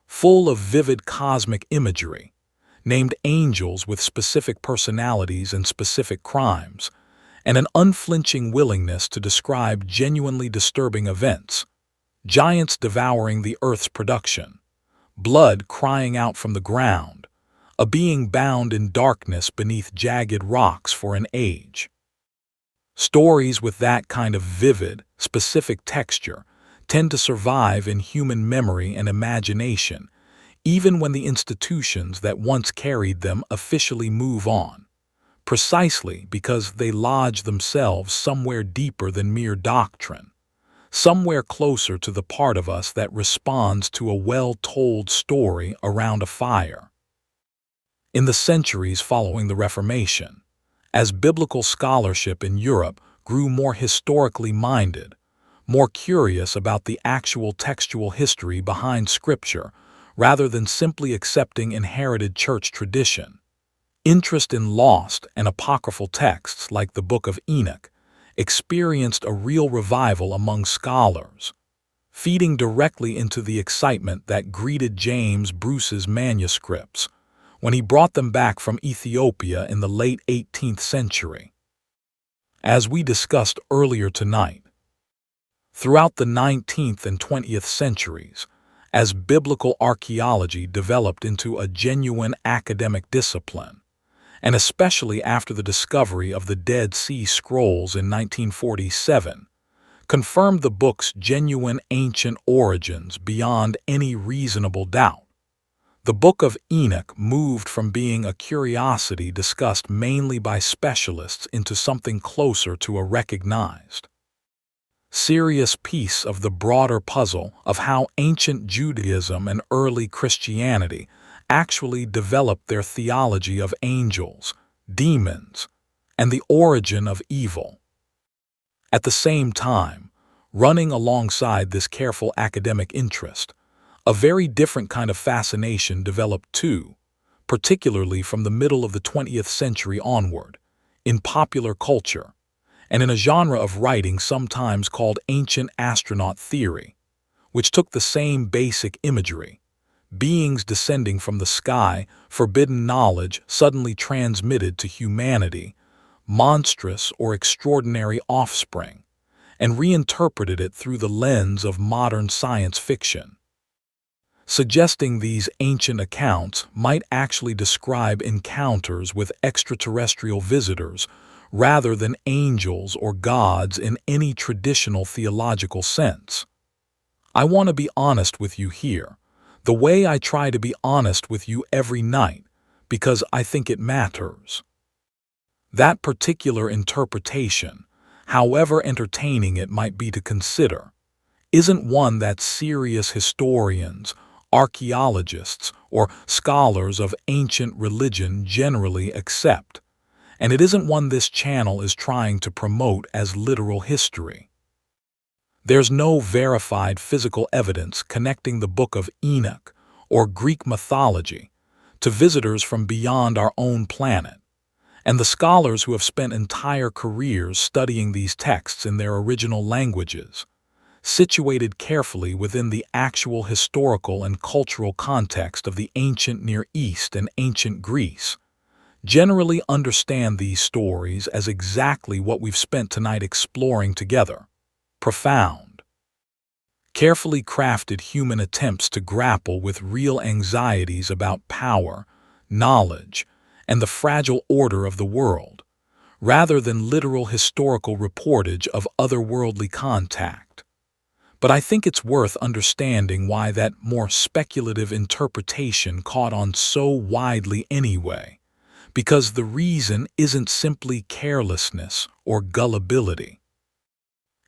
full of vivid cosmic imagery, named angels with specific personalities and specific crimes, and an unflinching willingness to describe genuinely disturbing events, giants devouring the earth's production, blood crying out from the ground, a being bound in darkness beneath jagged rocks for an age. Stories with that kind of vivid, specific texture tend to survive in human memory and imagination, even when the institutions that once carried them officially move on, precisely because they lodge themselves somewhere deeper than mere doctrine, somewhere closer to the part of us that responds to a well-told story around a fire. In the centuries following the Reformation, as biblical scholarship in Europe grew more historically minded, more curious about the actual textual history behind Scripture rather than simply accepting inherited church tradition, interest in lost and apocryphal texts like the Book of Enoch experienced a real revival among scholars, feeding directly into the excitement that greeted James Bruce's manuscripts when he brought them back from Ethiopia in the late 18th century. As we discussed earlier tonight, throughout the 19th and 20th centuries, as biblical archaeology developed into a genuine academic discipline, and especially after the discovery of the Dead Sea Scrolls in 1947, confirmed the book's genuine ancient origins beyond any reasonable doubt. The Book of Enoch moved from being a curiosity discussed mainly by specialists into something closer to a recognized, serious piece of the broader puzzle of how ancient Judaism and early Christianity actually developed their theology of angels, demons, and the origin of evil. At the same time, running alongside this careful academic interest, a very different kind of fascination developed too, particularly from the middle of the 20th century onward, in popular culture, and in a genre of writing sometimes called ancient astronaut theory, which took the same basic imagery, beings descending from the sky, forbidden knowledge suddenly transmitted to humanity, monstrous or extraordinary offspring, and reinterpreted it through the lens of modern science fiction. suggesting these ancient accounts might actually describe encounters with extraterrestrial visitors rather than angels or gods in any traditional theological sense. I want to be honest with you here, the way I try to be honest with you every night, because I think it matters. That particular interpretation, however entertaining it might be to consider, isn't one that serious historians, archaeologists, or scholars of ancient religion generally accept, and it isn't one this channel is trying to promote as literal history. There's no verified physical evidence connecting the Book of Enoch or Greek mythology to visitors from beyond our own planet, and the scholars who have spent entire careers studying these texts in their original languages, situated carefully within the actual historical and cultural context of the ancient Near East and ancient Greece, generally understand these stories as exactly what we've spent tonight exploring together: profound, carefully crafted human attempts to grapple with real anxieties about power, knowledge, and the fragile order of the world, rather than literal historical reportage of otherworldly contact. But I think it's worth understanding why that more speculative interpretation caught on so widely anyway, because the reason isn't simply carelessness or gullibility.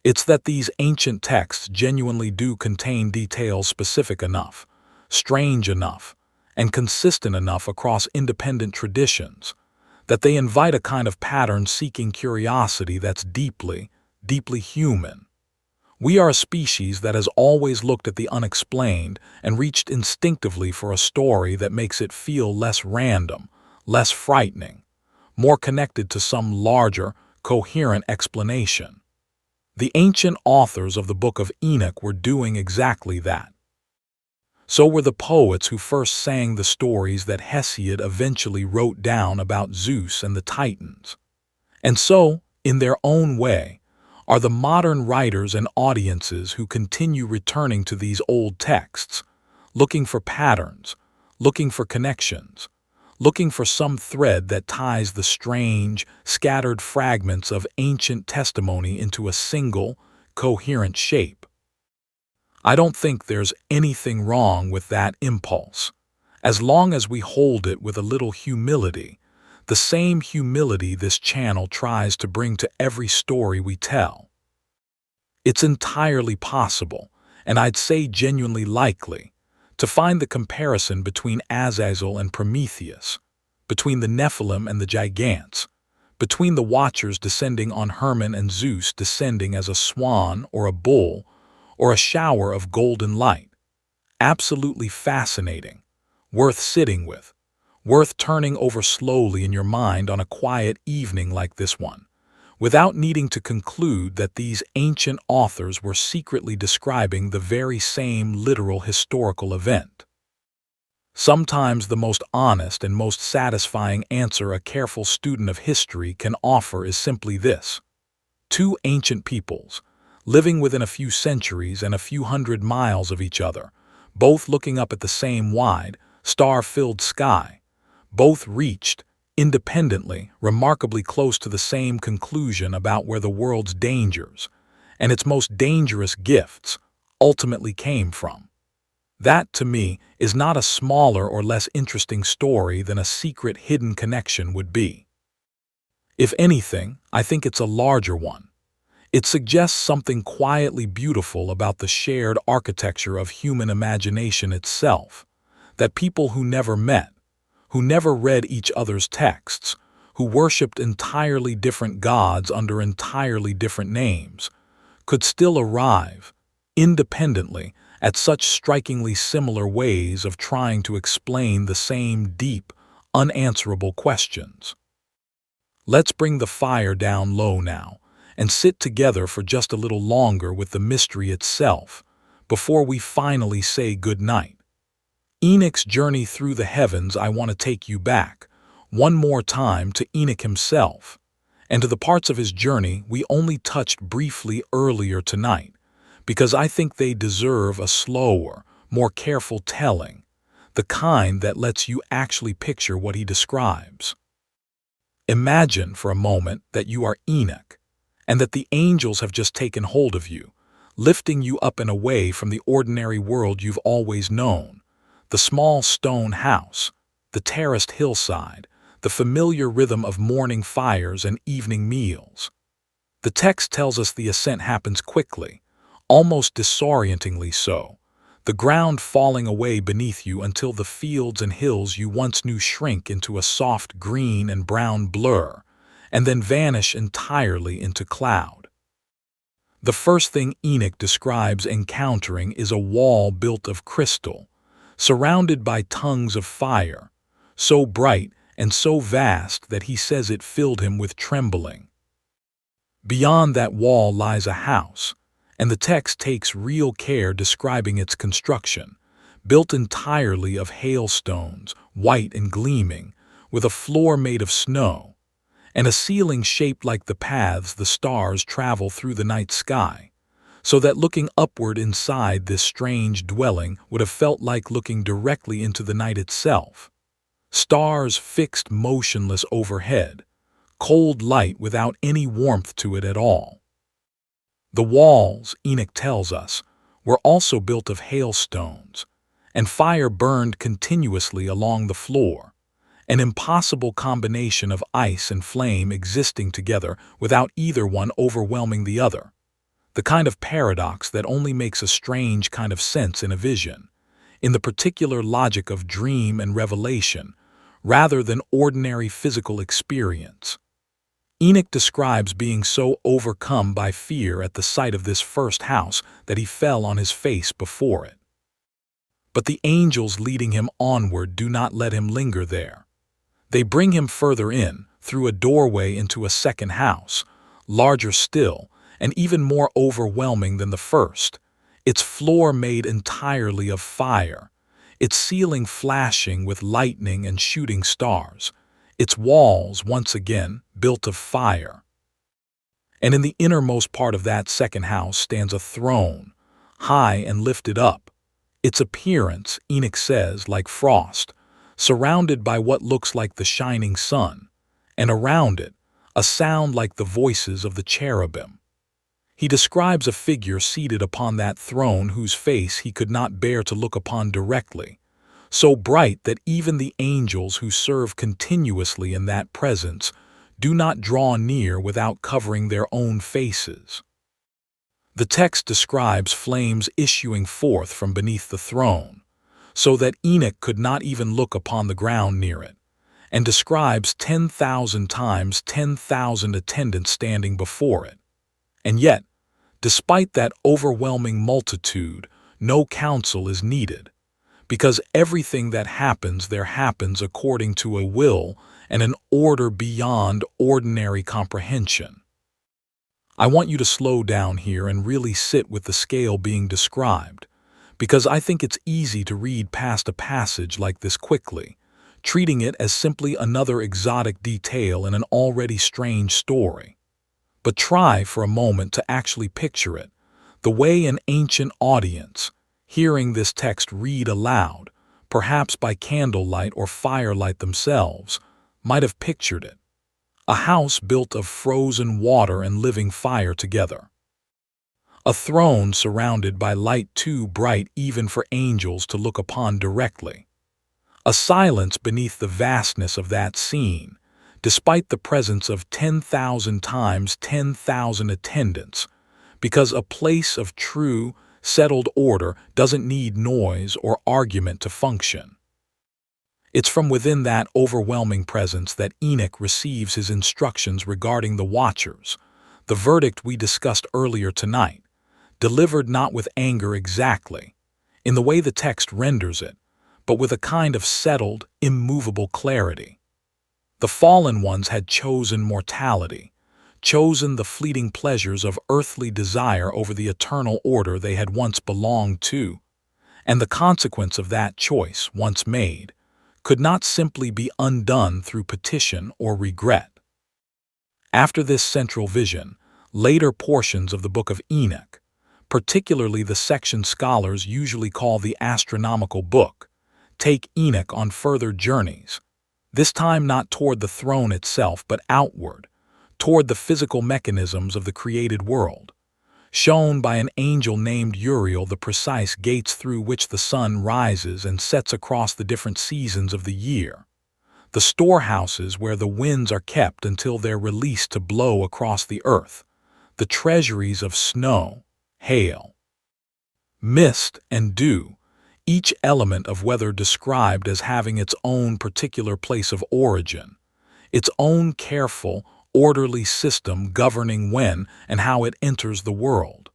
It's that these ancient texts genuinely do contain details specific enough, strange enough, and consistent enough across independent traditions that they invite a kind of pattern-seeking curiosity that's deeply, deeply human. We are a species that has always looked at the unexplained and reached instinctively for a story that makes it feel less random, less frightening, more connected to some larger, coherent explanation. The ancient authors of the Book of Enoch were doing exactly that. So were the poets who first sang the stories that Hesiod eventually wrote down about Zeus and the Titans. And so, in their own way, are the modern writers and audiences who continue returning to these old texts, looking for patterns, looking for connections, looking for some thread that ties the strange, scattered fragments of ancient testimony into a single, coherent shape. I don't think there's anything wrong with that impulse, as long as we hold it with a little humility, the same humility this channel tries to bring to every story we tell. It's entirely possible, and I'd say genuinely likely, to find the comparison between Azazel and Prometheus, between the Nephilim and the Gigantes, between the Watchers descending on Hermon and Zeus descending as a swan or a bull, or a shower of golden light. Absolutely fascinating, worth sitting with, worth turning over slowly in your mind on a quiet evening like this one, without needing to conclude that these ancient authors were secretly describing the very same literal historical event. Sometimes the most honest and most satisfying answer a careful student of history can offer is simply this: two ancient peoples, living within a few centuries and a few hundred miles of each other, both looking up at the same wide, star-filled sky, both reached, independently, remarkably close to the same conclusion about where the world's dangers, and its most dangerous gifts, ultimately came from. That, to me, is not a smaller or less interesting story than a secret hidden connection would be. If anything, I think it's a larger one. It suggests something quietly beautiful about the shared architecture of human imagination itself, that people who never met, who never read each other's texts, who worshipped entirely different gods under entirely different names, could still arrive, independently, at such strikingly similar ways of trying to explain the same deep, unanswerable questions. Let's bring the fire down low now, and sit together for just a little longer with the mystery itself, before we finally say good night. Enoch's journey through the heavens, I want to take you back, one more time, to Enoch himself, and to the parts of his journey we only touched briefly earlier tonight, because I think they deserve a slower, more careful telling, the kind that lets you actually picture what he describes. Imagine for a moment that you are Enoch, and that the angels have just taken hold of you, lifting you up and away from the ordinary world you've always known, the small stone house, the terraced hillside, the familiar rhythm of morning fires and evening meals. The text tells us the ascent happens quickly, almost disorientingly so, the ground falling away beneath you until the fields and hills you once knew shrink into a soft green and brown blur, and then vanish entirely into cloud. The first thing Enoch describes encountering is a wall built of crystal, surrounded by tongues of fire, so bright and so vast that he says it filled him with trembling. Beyond that wall lies a house, and the text takes real care describing its construction, built entirely of hailstones, white and gleaming, with a floor made of snow, and a ceiling shaped like the paths the stars travel through the night sky, so that looking upward inside this strange dwelling would have felt like looking directly into the night itself. Stars fixed motionless overhead, cold light without any warmth to it at all. The walls, Enoch tells us, were also built of hailstones, and fire burned continuously along the floor, an impossible combination of ice and flame existing together without either one overwhelming the other, the kind of paradox that only makes a strange kind of sense in a vision, in the particular logic of dream and revelation, rather than ordinary physical experience. Enoch describes being so overcome by fear at the sight of this first house that he fell on his face before it. But the angels leading him onward do not let him linger there. They bring him further in, through a doorway into a second house, larger still, and even more overwhelming than the first, its floor made entirely of fire, its ceiling flashing with lightning and shooting stars, its walls, once again, built of fire. And in the innermost part of that second house stands a throne, high and lifted up, its appearance, Enoch says, like frost, surrounded by what looks like the shining sun, and around it, a sound like the voices of the cherubim. He describes a figure seated upon that throne whose face he could not bear to look upon directly, so bright that even the angels who serve continuously in that presence do not draw near without covering their own faces. The text describes flames issuing forth from beneath the throne, so that Enoch could not even look upon the ground near it, and describes 10,000 times 10,000 attendants standing before it. And yet, despite that overwhelming multitude, no counsel is needed, because everything that happens there happens according to a will and an order beyond ordinary comprehension. I want you to slow down here and really sit with the scale being described, because I think it's easy to read past a passage like this quickly, treating it as simply another exotic detail in an already strange story. But try for a moment to actually picture it, the way an ancient audience, hearing this text read aloud, perhaps by candlelight or firelight themselves, might have pictured it. A house built of frozen water and living fire together. A throne surrounded by light too bright even for angels to look upon directly. A silence beneath the vastness of that scene, despite the presence of 10,000 times 10,000 attendants, because a place of true, settled order doesn't need noise or argument to function. It's from within that overwhelming presence that Enoch receives his instructions regarding the watchers, the verdict we discussed earlier tonight, delivered not with anger exactly, in the way the text renders it, but with a kind of settled, immovable clarity. The fallen ones had chosen mortality, chosen the fleeting pleasures of earthly desire over the eternal order they had once belonged to, and the consequence of that choice, once made, could not simply be undone through petition or regret. After this central vision, later portions of the Book of Enoch, particularly the section scholars usually call the astronomical book, take Enoch on further journeys, this time not toward the throne itself but outward, toward the physical mechanisms of the created world, shown by an angel named Uriel the precise gates through which the sun rises and sets across the different seasons of the year, the storehouses where the winds are kept until they're released to blow across the earth, the treasuries of snow, hail, mist, and dew, each element of weather described as having its own particular place of origin, its own careful, orderly system governing when and how it enters the world.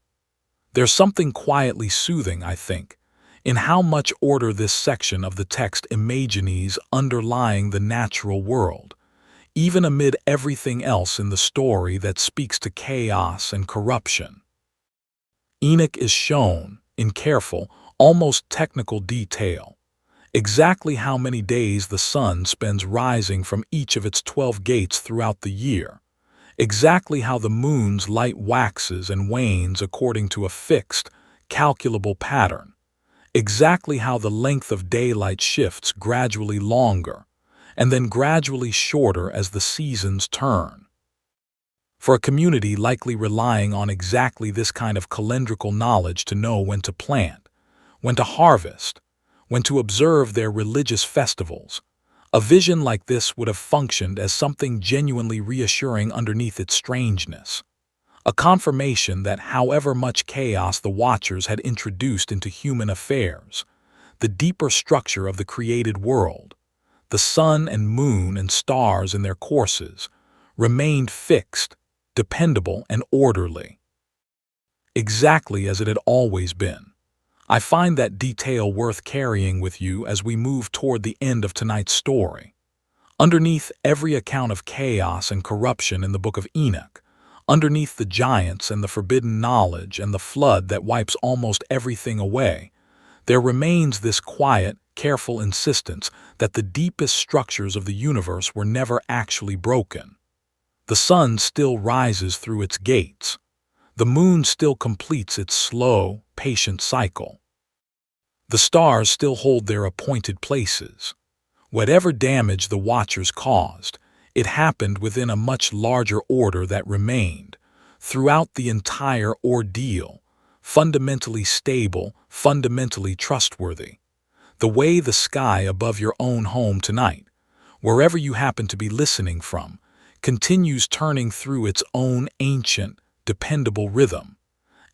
There's something quietly soothing, I think, in how much order this section of the text imagines underlying the natural world, even amid everything else in the story that speaks to chaos and corruption. Enoch is shown, in careful, almost technical detail, exactly how many days the sun spends rising from each of its 12 gates throughout the year, exactly how the moon's light waxes and wanes according to a fixed, calculable pattern, exactly how the length of daylight shifts gradually longer, and then gradually shorter as the seasons turn. For a community likely relying on exactly this kind of calendrical knowledge to know when to plant, when to harvest, when to observe their religious festivals, a vision like this would have functioned as something genuinely reassuring underneath its strangeness, a confirmation that however much chaos the Watchers had introduced into human affairs, the deeper structure of the created world, the sun and moon and stars in their courses, remained fixed, dependable, and orderly, exactly as it had always been. I find that detail worth carrying with you as we move toward the end of tonight's story. Underneath every account of chaos and corruption in the Book of Enoch, underneath the giants and the forbidden knowledge and the flood that wipes almost everything away, there remains this quiet, careful insistence that the deepest structures of the universe were never actually broken. The sun still rises through its gates. The moon still completes its slow, patient cycle. The stars still hold their appointed places. Whatever damage the Watchers caused, it happened within a much larger order that remained, throughout the entire ordeal, fundamentally stable, fundamentally trustworthy. The way the sky above your own home tonight, wherever you happen to be listening from, continues turning through its own ancient, dependable rhythm,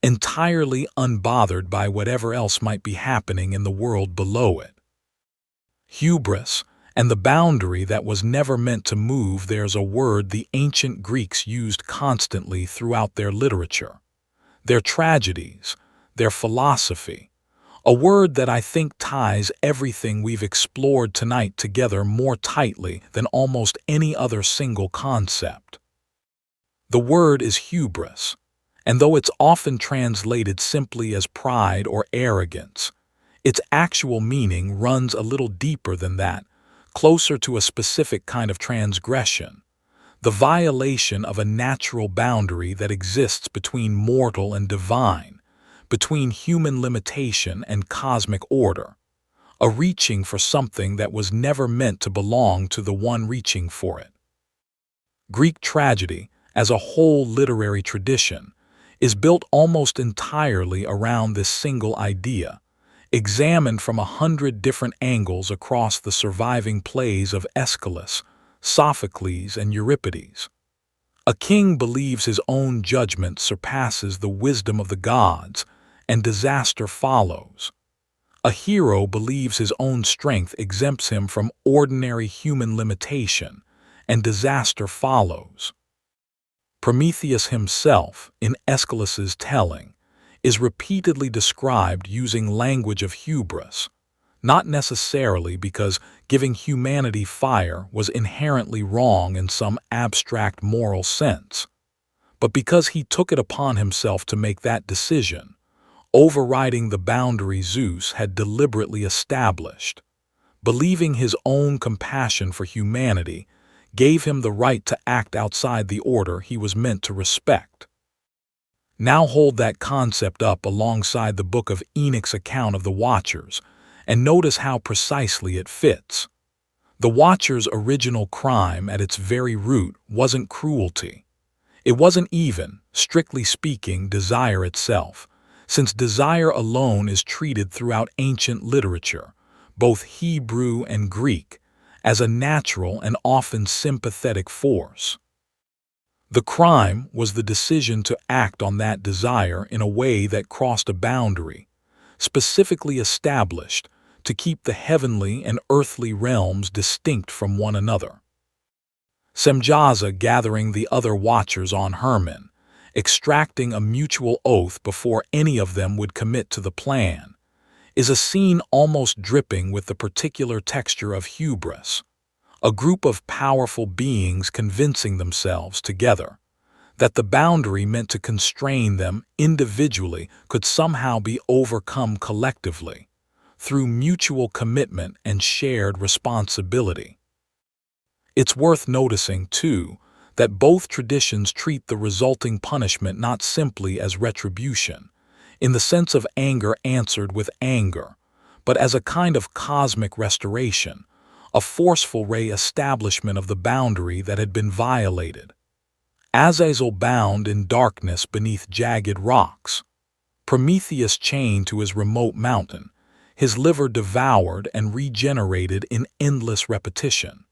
entirely unbothered by whatever else might be happening in the world below it. Hubris, and the boundary that was never meant to move. There's a word the ancient Greeks used constantly throughout their literature, their tragedies, their philosophy, a word that I think ties everything we've explored tonight together more tightly than almost any other single concept. The word is hubris, and though it's often translated simply as pride or arrogance, its actual meaning runs a little deeper than that, closer to a specific kind of transgression, the violation of a natural boundary that exists between mortal and divine, between human limitation and cosmic order, a reaching for something that was never meant to belong to the one reaching for it. Greek tragedy, as a whole literary tradition, is built almost entirely around this single idea, examined from 100 different angles across the surviving plays of Aeschylus, Sophocles, and Euripides. A king believes his own judgment surpasses the wisdom of the gods, and disaster follows. A hero believes his own strength exempts him from ordinary human limitation, and disaster follows. Prometheus himself, in Aeschylus's telling, is repeatedly described using language of hubris, not necessarily because giving humanity fire was inherently wrong in some abstract moral sense, but because he took it upon himself to make that decision, overriding the boundary Zeus had deliberately established. Believing his own compassion for humanity gave him the right to act outside the order he was meant to respect. Now hold that concept up alongside the Book of Enoch's account of the Watchers, and notice how precisely it fits. The Watchers' original crime at its very root wasn't cruelty. It wasn't even, strictly speaking, desire itself, since desire alone is treated throughout ancient literature, both Hebrew and Greek, as a natural and often sympathetic force. The crime was the decision to act on that desire in a way that crossed a boundary, specifically established to keep the heavenly and earthly realms distinct from one another. Semjaza gathering the other Watchers on Hermon, extracting a mutual oath before any of them would commit to the plan, is a scene almost dripping with the particular texture of hubris, a group of powerful beings convincing themselves together that the boundary meant to constrain them individually could somehow be overcome collectively through mutual commitment and shared responsibility. It's worth noticing, too, that both traditions treat the resulting punishment not simply as retribution, in the sense of anger answered with anger, but as a kind of cosmic restoration, a forceful re-establishment of the boundary that had been violated. Azazel bound in darkness beneath jagged rocks, Prometheus chained to his remote mountain, his liver devoured and regenerated in endless repetition.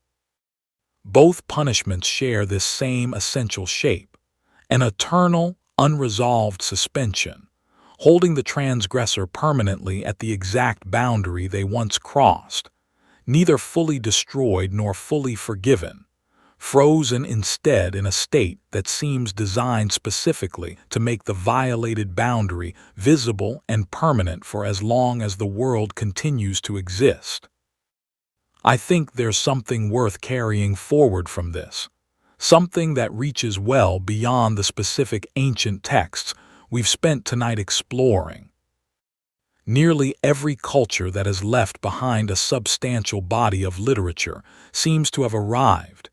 Both punishments share this same essential shape, an eternal, unresolved suspension, holding the transgressor permanently at the exact boundary they once crossed, neither fully destroyed nor fully forgiven, frozen instead in a state that seems designed specifically to make the violated boundary visible and permanent for as long as the world continues to exist. I think there's something worth carrying forward from this, something that reaches well beyond the specific ancient texts we've spent tonight exploring. Nearly every culture that has left behind a substantial body of literature seems to have arrived,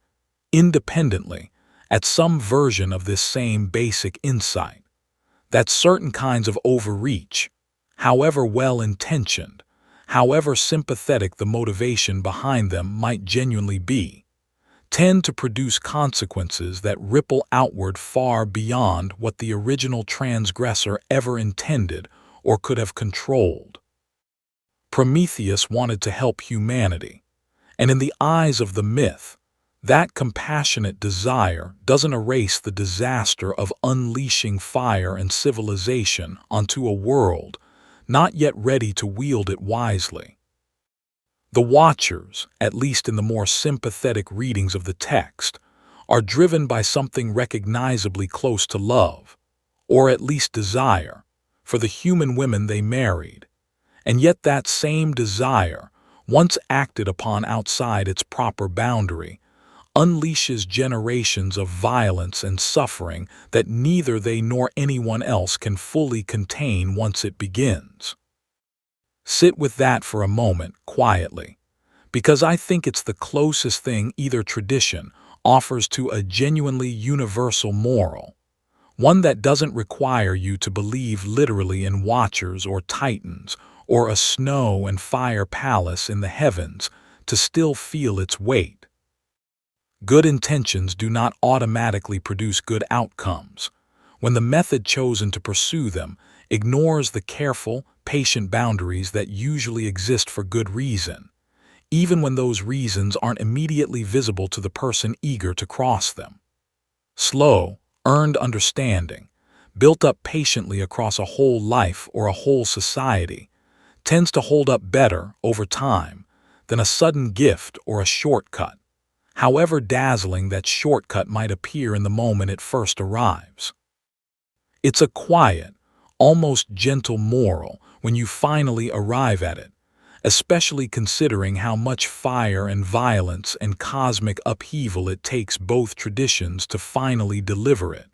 independently, at some version of this same basic insight, that certain kinds of overreach, however well-intentioned, however sympathetic the motivation behind them might genuinely be, tend to produce consequences that ripple outward far beyond what the original transgressor ever intended or could have controlled. Prometheus wanted to help humanity, and in the eyes of the myth, that compassionate desire doesn't erase the disaster of unleashing fire and civilization onto a world not yet ready to wield it wisely. The Watchers, at least in the more sympathetic readings of the text, are driven by something recognizably close to love, or at least desire, for the human women they married, and yet that same desire, once acted upon outside its proper boundary, unleashes generations of violence and suffering that neither they nor anyone else can fully contain once it begins. Sit with that for a moment, quietly, because I think it's the closest thing either tradition offers to a genuinely universal moral, one that doesn't require you to believe literally in Watchers or Titans or a snow and fire palace in the heavens to still feel its weight. Good intentions do not automatically produce good outcomes when the method chosen to pursue them ignores the careful, patient boundaries that usually exist for good reason, even when those reasons aren't immediately visible to the person eager to cross them. Slow, earned understanding, built up patiently across a whole life or a whole society, tends to hold up better over time than a sudden gift or a shortcut, however dazzling that shortcut might appear in the moment it first arrives. It's a quiet, almost gentle moral when you finally arrive at it, especially considering how much fire and violence and cosmic upheaval it takes both traditions to finally deliver it.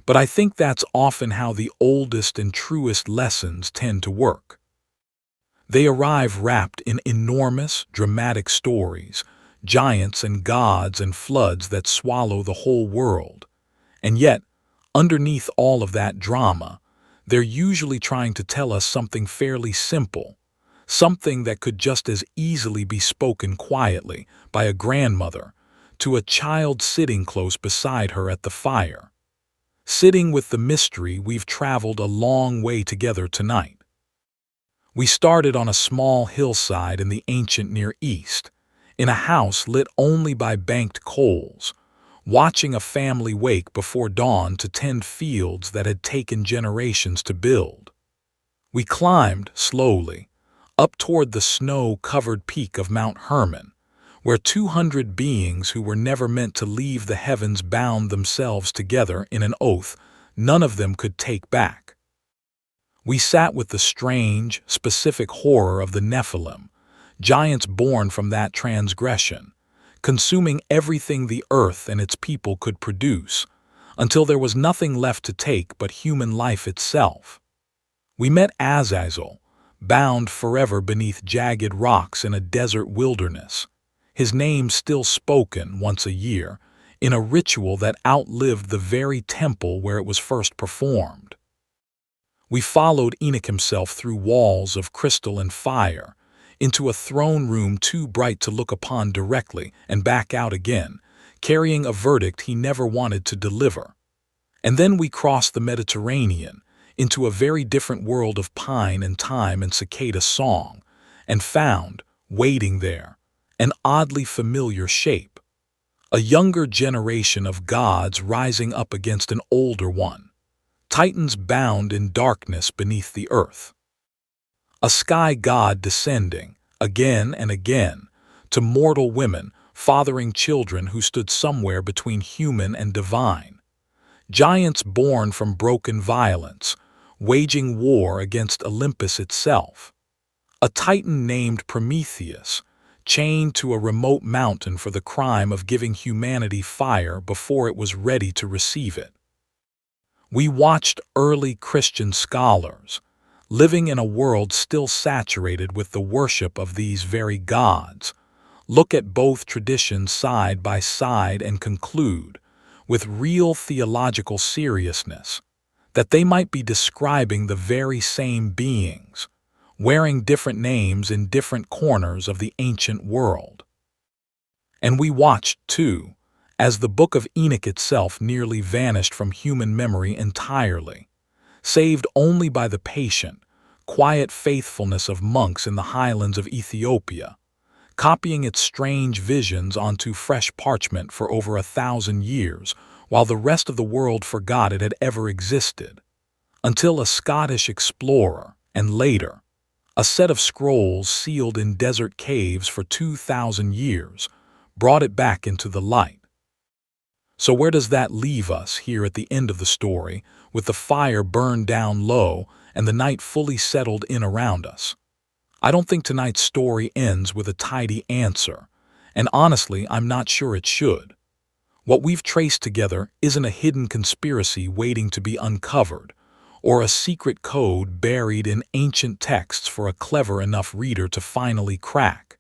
But I think that's often how the oldest and truest lessons tend to work. They arrive wrapped in enormous, dramatic stories, giants and gods and floods that swallow the whole world, and yet, underneath all of that drama, they're usually trying to tell us something fairly simple, something that could just as easily be spoken quietly by a grandmother to a child sitting close beside her at the fire, sitting with the mystery we've traveled a long way together tonight. We started on a small hillside in the ancient Near East, in a house lit only by banked coals, watching a family wake before dawn to tend fields that had taken generations to build. We climbed, slowly, up toward the snow-covered peak of Mount Hermon, where 200 beings who were never meant to leave the heavens bound themselves together in an oath none of them could take back. We sat with the strange, specific horror of the Nephilim, giants born from that transgression, consuming everything the earth and its people could produce, until there was nothing left to take but human life itself. We met Azazel, bound forever beneath jagged rocks in a desert wilderness, his name still spoken once a year, in a ritual that outlived the very temple where it was first performed. We followed Enoch himself through walls of crystal and fire, into a throne room too bright to look upon directly, and back out again, carrying a verdict he never wanted to deliver. And then we crossed the Mediterranean, into a very different world of pine and thyme and cicada song, and found, waiting there, an oddly familiar shape. A younger generation of gods rising up against an older one, titans bound in darkness beneath the earth. A sky god descending, again and again, to mortal women fathering children who stood somewhere between human and divine. Giants born from broken violence, waging war against Olympus itself. A titan named Prometheus, chained to a remote mountain for the crime of giving humanity fire before it was ready to receive it. We watched early Christian scholars, living in a world still saturated with the worship of these very gods, look at both traditions side by side and conclude, with real theological seriousness, that they might be describing the very same beings, wearing different names in different corners of the ancient world. And we watched, too, as the Book of Enoch itself nearly vanished from human memory entirely, saved only by the patient, quiet faithfulness of monks in the highlands of Ethiopia, copying its strange visions onto fresh parchment for over 1,000 years, while the rest of the world forgot it had ever existed, until a Scottish explorer, and later, a set of scrolls sealed in desert caves for 2,000 years, brought it back into the light. So where does that leave us here at the end of the story, with the fire burned down low and the night fully settled in around us? I don't think tonight's story ends with a tidy answer, and honestly, I'm not sure it should. What we've traced together isn't a hidden conspiracy waiting to be uncovered, or a secret code buried in ancient texts for a clever enough reader to finally crack.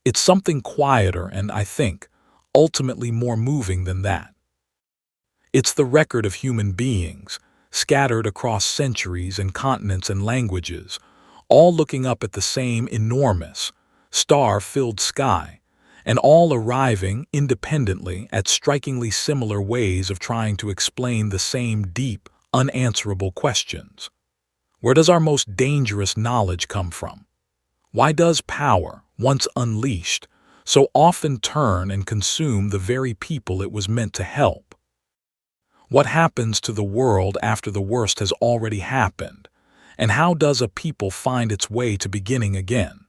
It's something quieter and, I think, ultimately more moving than that. It's the record of human beings, scattered across centuries and continents and languages, all looking up at the same enormous, star-filled sky, and all arriving independently at strikingly similar ways of trying to explain the same deep, unanswerable questions. Where does our most dangerous knowledge come from? Why does power, once unleashed, so often turn and consume the very people it was meant to help? What happens to the world after the worst has already happened, and how does a people find its way to beginning again?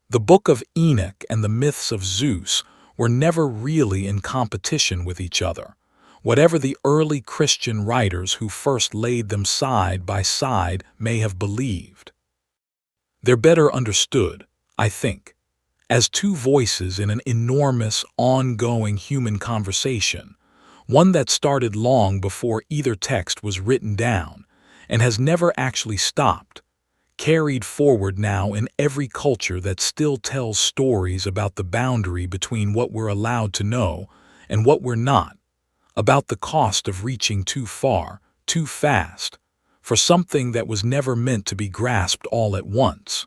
The Book of Enoch and the myths of Zeus were never really in competition with each other, whatever the early Christian writers who first laid them side by side may have believed. They're better understood, I think, as two voices in an enormous, ongoing human conversation, one that started long before either text was written down and has never actually stopped, carried forward now in every culture that still tells stories about the boundary between what we're allowed to know and what we're not, about the cost of reaching too far, too fast, for something that was never meant to be grasped all at once.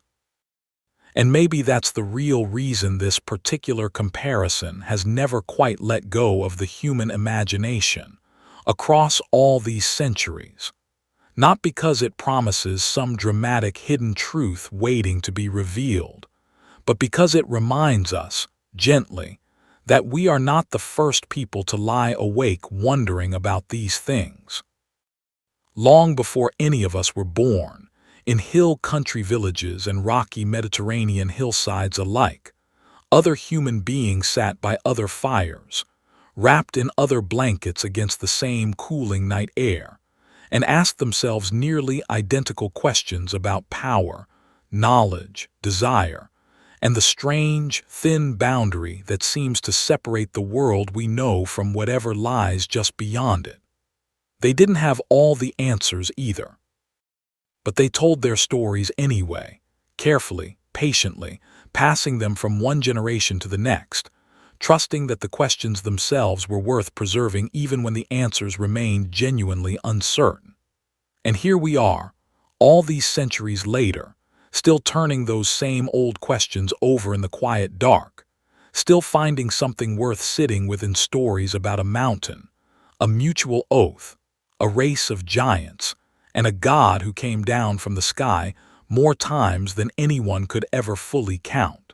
And maybe that's the real reason this particular comparison has never quite let go of the human imagination across all these centuries. Not because it promises some dramatic hidden truth waiting to be revealed, but because it reminds us, gently, that we are not the first people to lie awake wondering about these things. Long before any of us were born, in hill country villages and rocky Mediterranean hillsides alike, other human beings sat by other fires, wrapped in other blankets against the same cooling night air, and asked themselves nearly identical questions about power, knowledge, desire, and the strange, thin boundary that seems to separate the world we know from whatever lies just beyond it. They didn't have all the answers either. But they told their stories anyway, carefully, patiently, passing them from one generation to the next, trusting that the questions themselves were worth preserving even when the answers remained genuinely uncertain. And here we are, all these centuries later, still turning those same old questions over in the quiet dark, still finding something worth sitting with in stories about a mountain, a mutual oath, a race of giants, and a god who came down from the sky more times than anyone could ever fully count.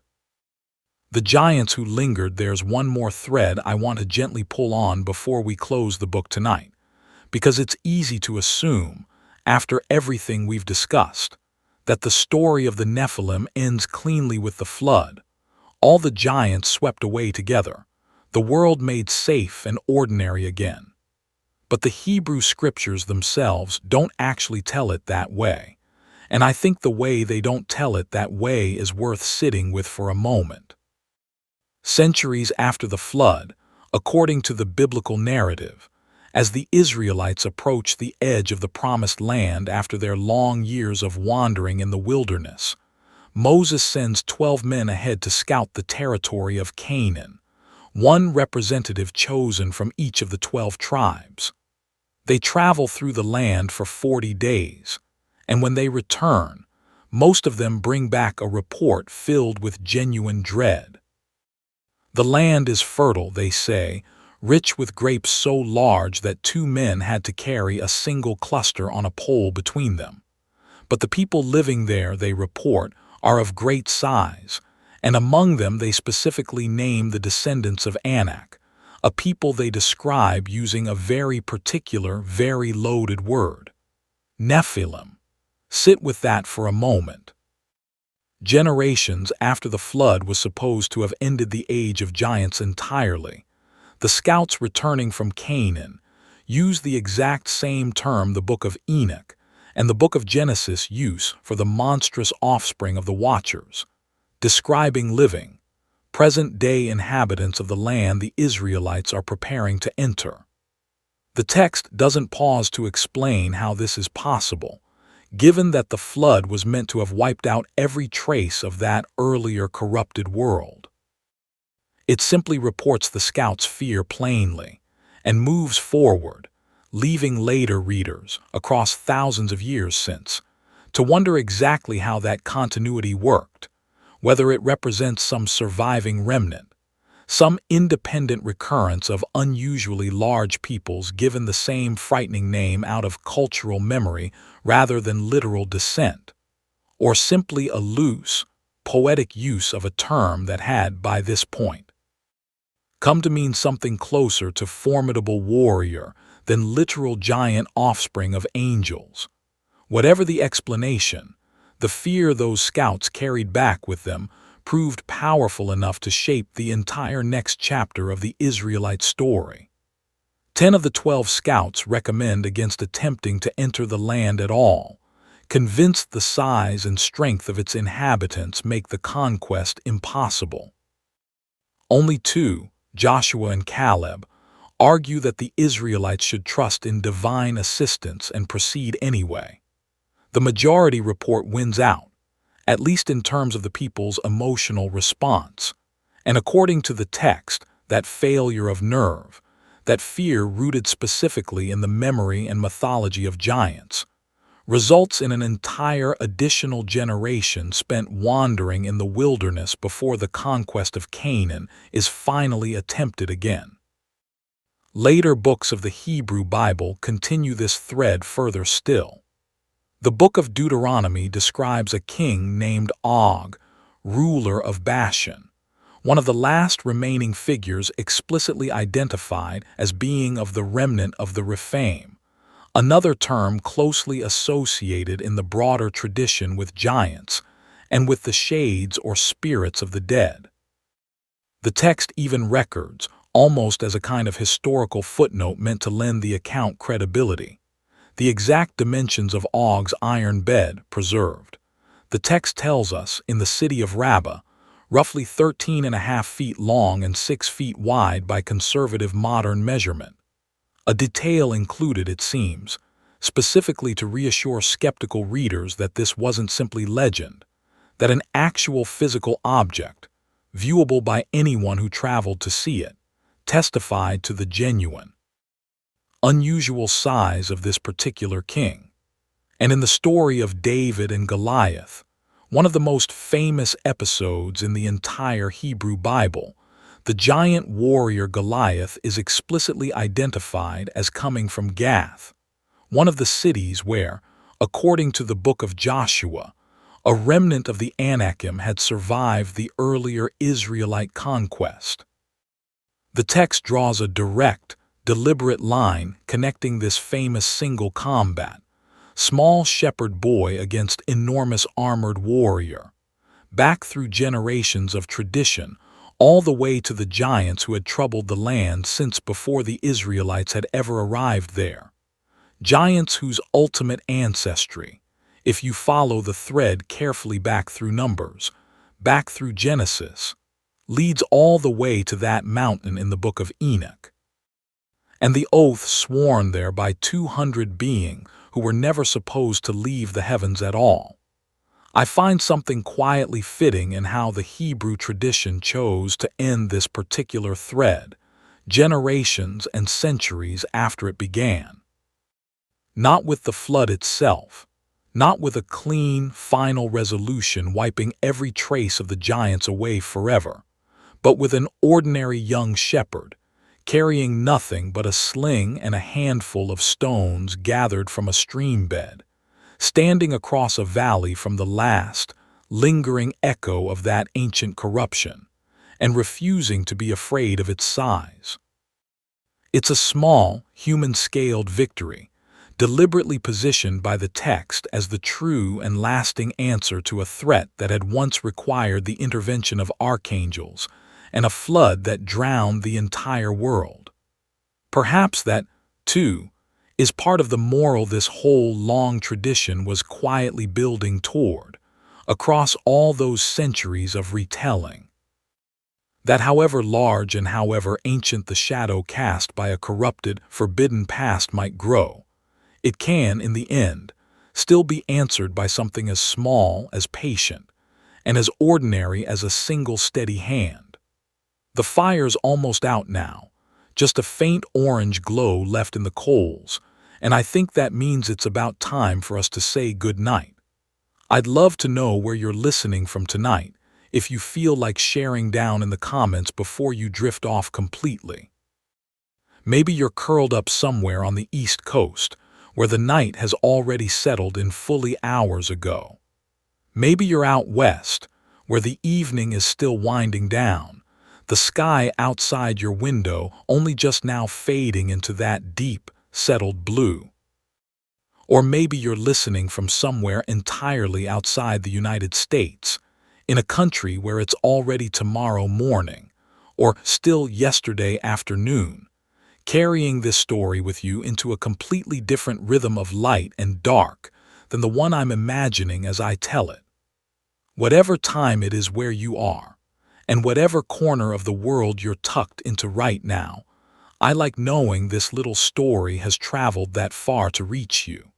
The giants who lingered, there's one more thread I want to gently pull on before we close the book tonight, because it's easy to assume, after everything we've discussed, that the story of the Nephilim ends cleanly with the flood, all the giants swept away together, the world made safe and ordinary again. But the Hebrew scriptures themselves don't actually tell it that way, and I think the way they don't tell it that way is worth sitting with for a moment. Centuries after the flood, according to the biblical narrative, as the Israelites approach the edge of the Promised Land after their long years of wandering in the wilderness, Moses sends 12 men ahead to scout the territory of Canaan, one representative chosen from each of the 12 tribes. They travel through the land for 40 days, and when they return, most of them bring back a report filled with genuine dread. The land is fertile, they say, rich with grapes so large that 2 men had to carry a single cluster on a pole between them. But the people living there, they report, are of great size, and among them they specifically name the descendants of Anak, a people they describe using a very particular, very loaded word, Nephilim. Sit with that for a moment. Generations after the flood was supposed to have ended the age of giants entirely, the scouts returning from Canaan use the exact same term the Book of Enoch and the Book of Genesis use for the monstrous offspring of the Watchers, describing living, present-day inhabitants of the land the Israelites are preparing to enter. The text doesn't pause to explain how this is possible, given that the flood was meant to have wiped out every trace of that earlier corrupted world. It simply reports the scouts' fear plainly and moves forward, leaving later readers, across thousands of years since, to wonder exactly how that continuity worked, whether it represents some surviving remnant, some independent recurrence of unusually large peoples given the same frightening name out of cultural memory rather than literal descent, or simply a loose, poetic use of a term that had, by this point, come to mean something closer to formidable warrior than literal giant offspring of angels. Whatever the explanation, the fear those scouts carried back with them proved powerful enough to shape the entire next chapter of the Israelite story. 10 of the 12 scouts recommend against attempting to enter the land at all, convinced the size and strength of its inhabitants make the conquest impossible. Only 2, Joshua and Caleb, argue that the Israelites should trust in divine assistance and proceed anyway. The majority report wins out, at least in terms of the people's emotional response, and according to the text, that failure of nerve, that fear rooted specifically in the memory and mythology of giants, results in an entire additional generation spent wandering in the wilderness before the conquest of Canaan is finally attempted again. Later books of the Hebrew Bible continue this thread further still. The Book of Deuteronomy describes a king named Og, ruler of Bashan, one of the last remaining figures explicitly identified as being of the remnant of the Rephaim, another term closely associated in the broader tradition with giants and with the shades or spirits of the dead. The text even records, almost as a kind of historical footnote meant to lend the account credibility, the exact dimensions of Og's iron bed preserved. The text tells us, in the city of Rabbah, roughly 13.5 feet long and 6 feet wide by conservative modern measurement. A detail included, it seems, specifically to reassure skeptical readers that this wasn't simply legend, that an actual physical object, viewable by anyone who traveled to see it, testified to the genuine, unusual size of this particular king. And in the story of David and Goliath, one of the most famous episodes in the entire Hebrew Bible, the giant warrior Goliath is explicitly identified as coming from Gath, one of the cities where, according to the Book of Joshua, a remnant of the Anakim had survived the earlier Israelite conquest. The text draws a direct, deliberate line connecting this famous single combat, small shepherd boy against enormous armored warrior, back through generations of tradition, all the way to the giants who had troubled the land since before the Israelites had ever arrived there. Giants whose ultimate ancestry, if you follow the thread carefully back through Numbers, back through Genesis, leads all the way to that mountain in the Book of Enoch. And the oath sworn there by 200 beings who were never supposed to leave the heavens at all. I find something quietly fitting in how the Hebrew tradition chose to end this particular thread, generations and centuries after it began. Not with the flood itself, not with a clean, final resolution wiping every trace of the giants away forever, but with an ordinary young shepherd, carrying nothing but a sling and a handful of stones gathered from a stream bed, standing across a valley from the last, lingering echo of that ancient corruption, and refusing to be afraid of its size. It's a small, human-scaled victory, deliberately positioned by the text as the true and lasting answer to a threat that had once required the intervention of archangels and a flood that drowned the entire world. Perhaps that, too, is part of the moral this whole long tradition was quietly building toward, across all those centuries of retelling. That however large and however ancient the shadow cast by a corrupted, forbidden past might grow, it can, in the end, still be answered by something as small as patient, and as ordinary as a single steady hand. The fire's almost out now, just a faint orange glow left in the coals, and I think that means it's about time for us to say good night. I'd love to know where you're listening from tonight, if you feel like sharing down in the comments before you drift off completely. Maybe you're curled up somewhere on the East Coast, where the night has already settled in fully hours ago. Maybe you're out west, where the evening is still winding down, the sky outside your window only just now fading into that deep, settled blue. Or maybe you're listening from somewhere entirely outside the United States, in a country where it's already tomorrow morning, or still yesterday afternoon, carrying this story with you into a completely different rhythm of light and dark than the one I'm imagining as I tell it. Whatever time it is where you are, and whatever corner of the world you're tucked into right now, I like knowing this little story has traveled that far to reach you.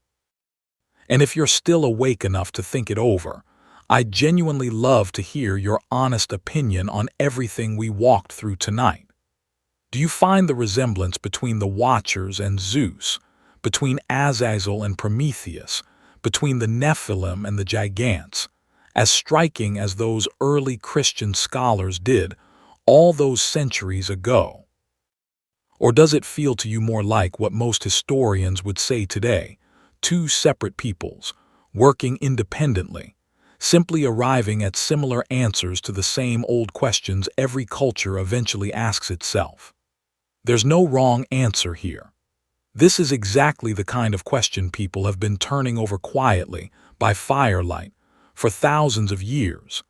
And if you're still awake enough to think it over, I'd genuinely love to hear your honest opinion on everything we walked through tonight. Do you find the resemblance between the Watchers and Zeus, between Azazel and Prometheus, between the Nephilim and the Gigantes, as striking as those early Christian scholars did all those centuries ago? Or does it feel to you more like what most historians would say today, two separate peoples, working independently, simply arriving at similar answers to the same old questions every culture eventually asks itself? There's no wrong answer here. This is exactly the kind of question people have been turning over quietly, by firelight, for thousands of years.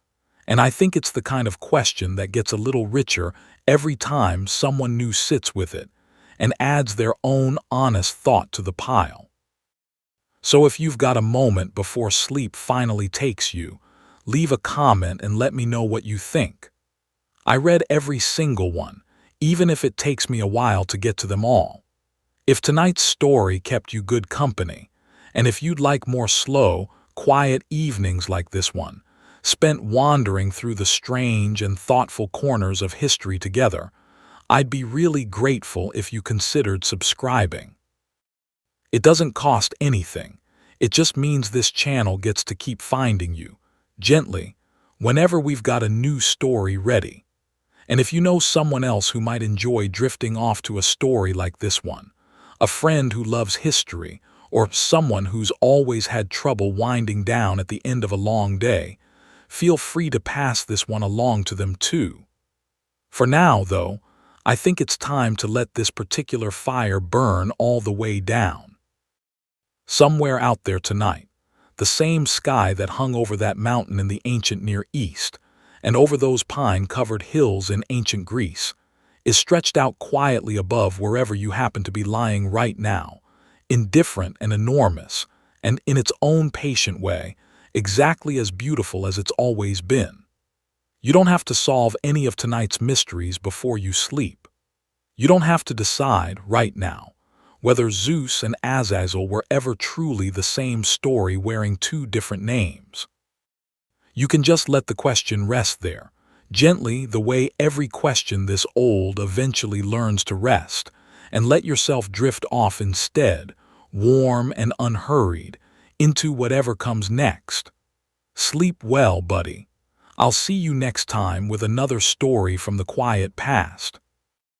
And I think it's the kind of question that gets a little richer every time someone new sits with it and adds their own honest thought to the pile. So if you've got a moment before sleep finally takes you, leave a comment and let me know what you think. I read every single one, even if it takes me a while to get to them all. If tonight's story kept you good company, and if you'd like more slow, quiet evenings like this one, spent wandering through the strange and thoughtful corners of history together, I'd be really grateful if you considered subscribing. It doesn't cost anything. It just means this channel gets to keep finding you, gently, whenever we've got a new story ready. And if you know someone else who might enjoy drifting off to a story like this one, a friend who loves history, or someone who's always had trouble winding down at the end of a long day, feel free to pass this one along to them too. For now, though, I think it's time to let this particular fire burn all the way down. Somewhere out there tonight, the same sky that hung over that mountain in the ancient Near East, and over those pine-covered hills in ancient Greece, is stretched out quietly above wherever you happen to be lying right now, indifferent and enormous, and in its own patient way, exactly as beautiful as it's always been. You don't have to solve any of tonight's mysteries before you sleep. You don't have to decide, right now, whether Zeus and Azazel were ever truly the same story wearing two different names. You can just let the question rest there, gently the way every question this old eventually learns to rest, and let yourself drift off instead, warm and unhurried, into whatever comes next. Sleep well, buddy. I'll see you next time with another story from the quiet past.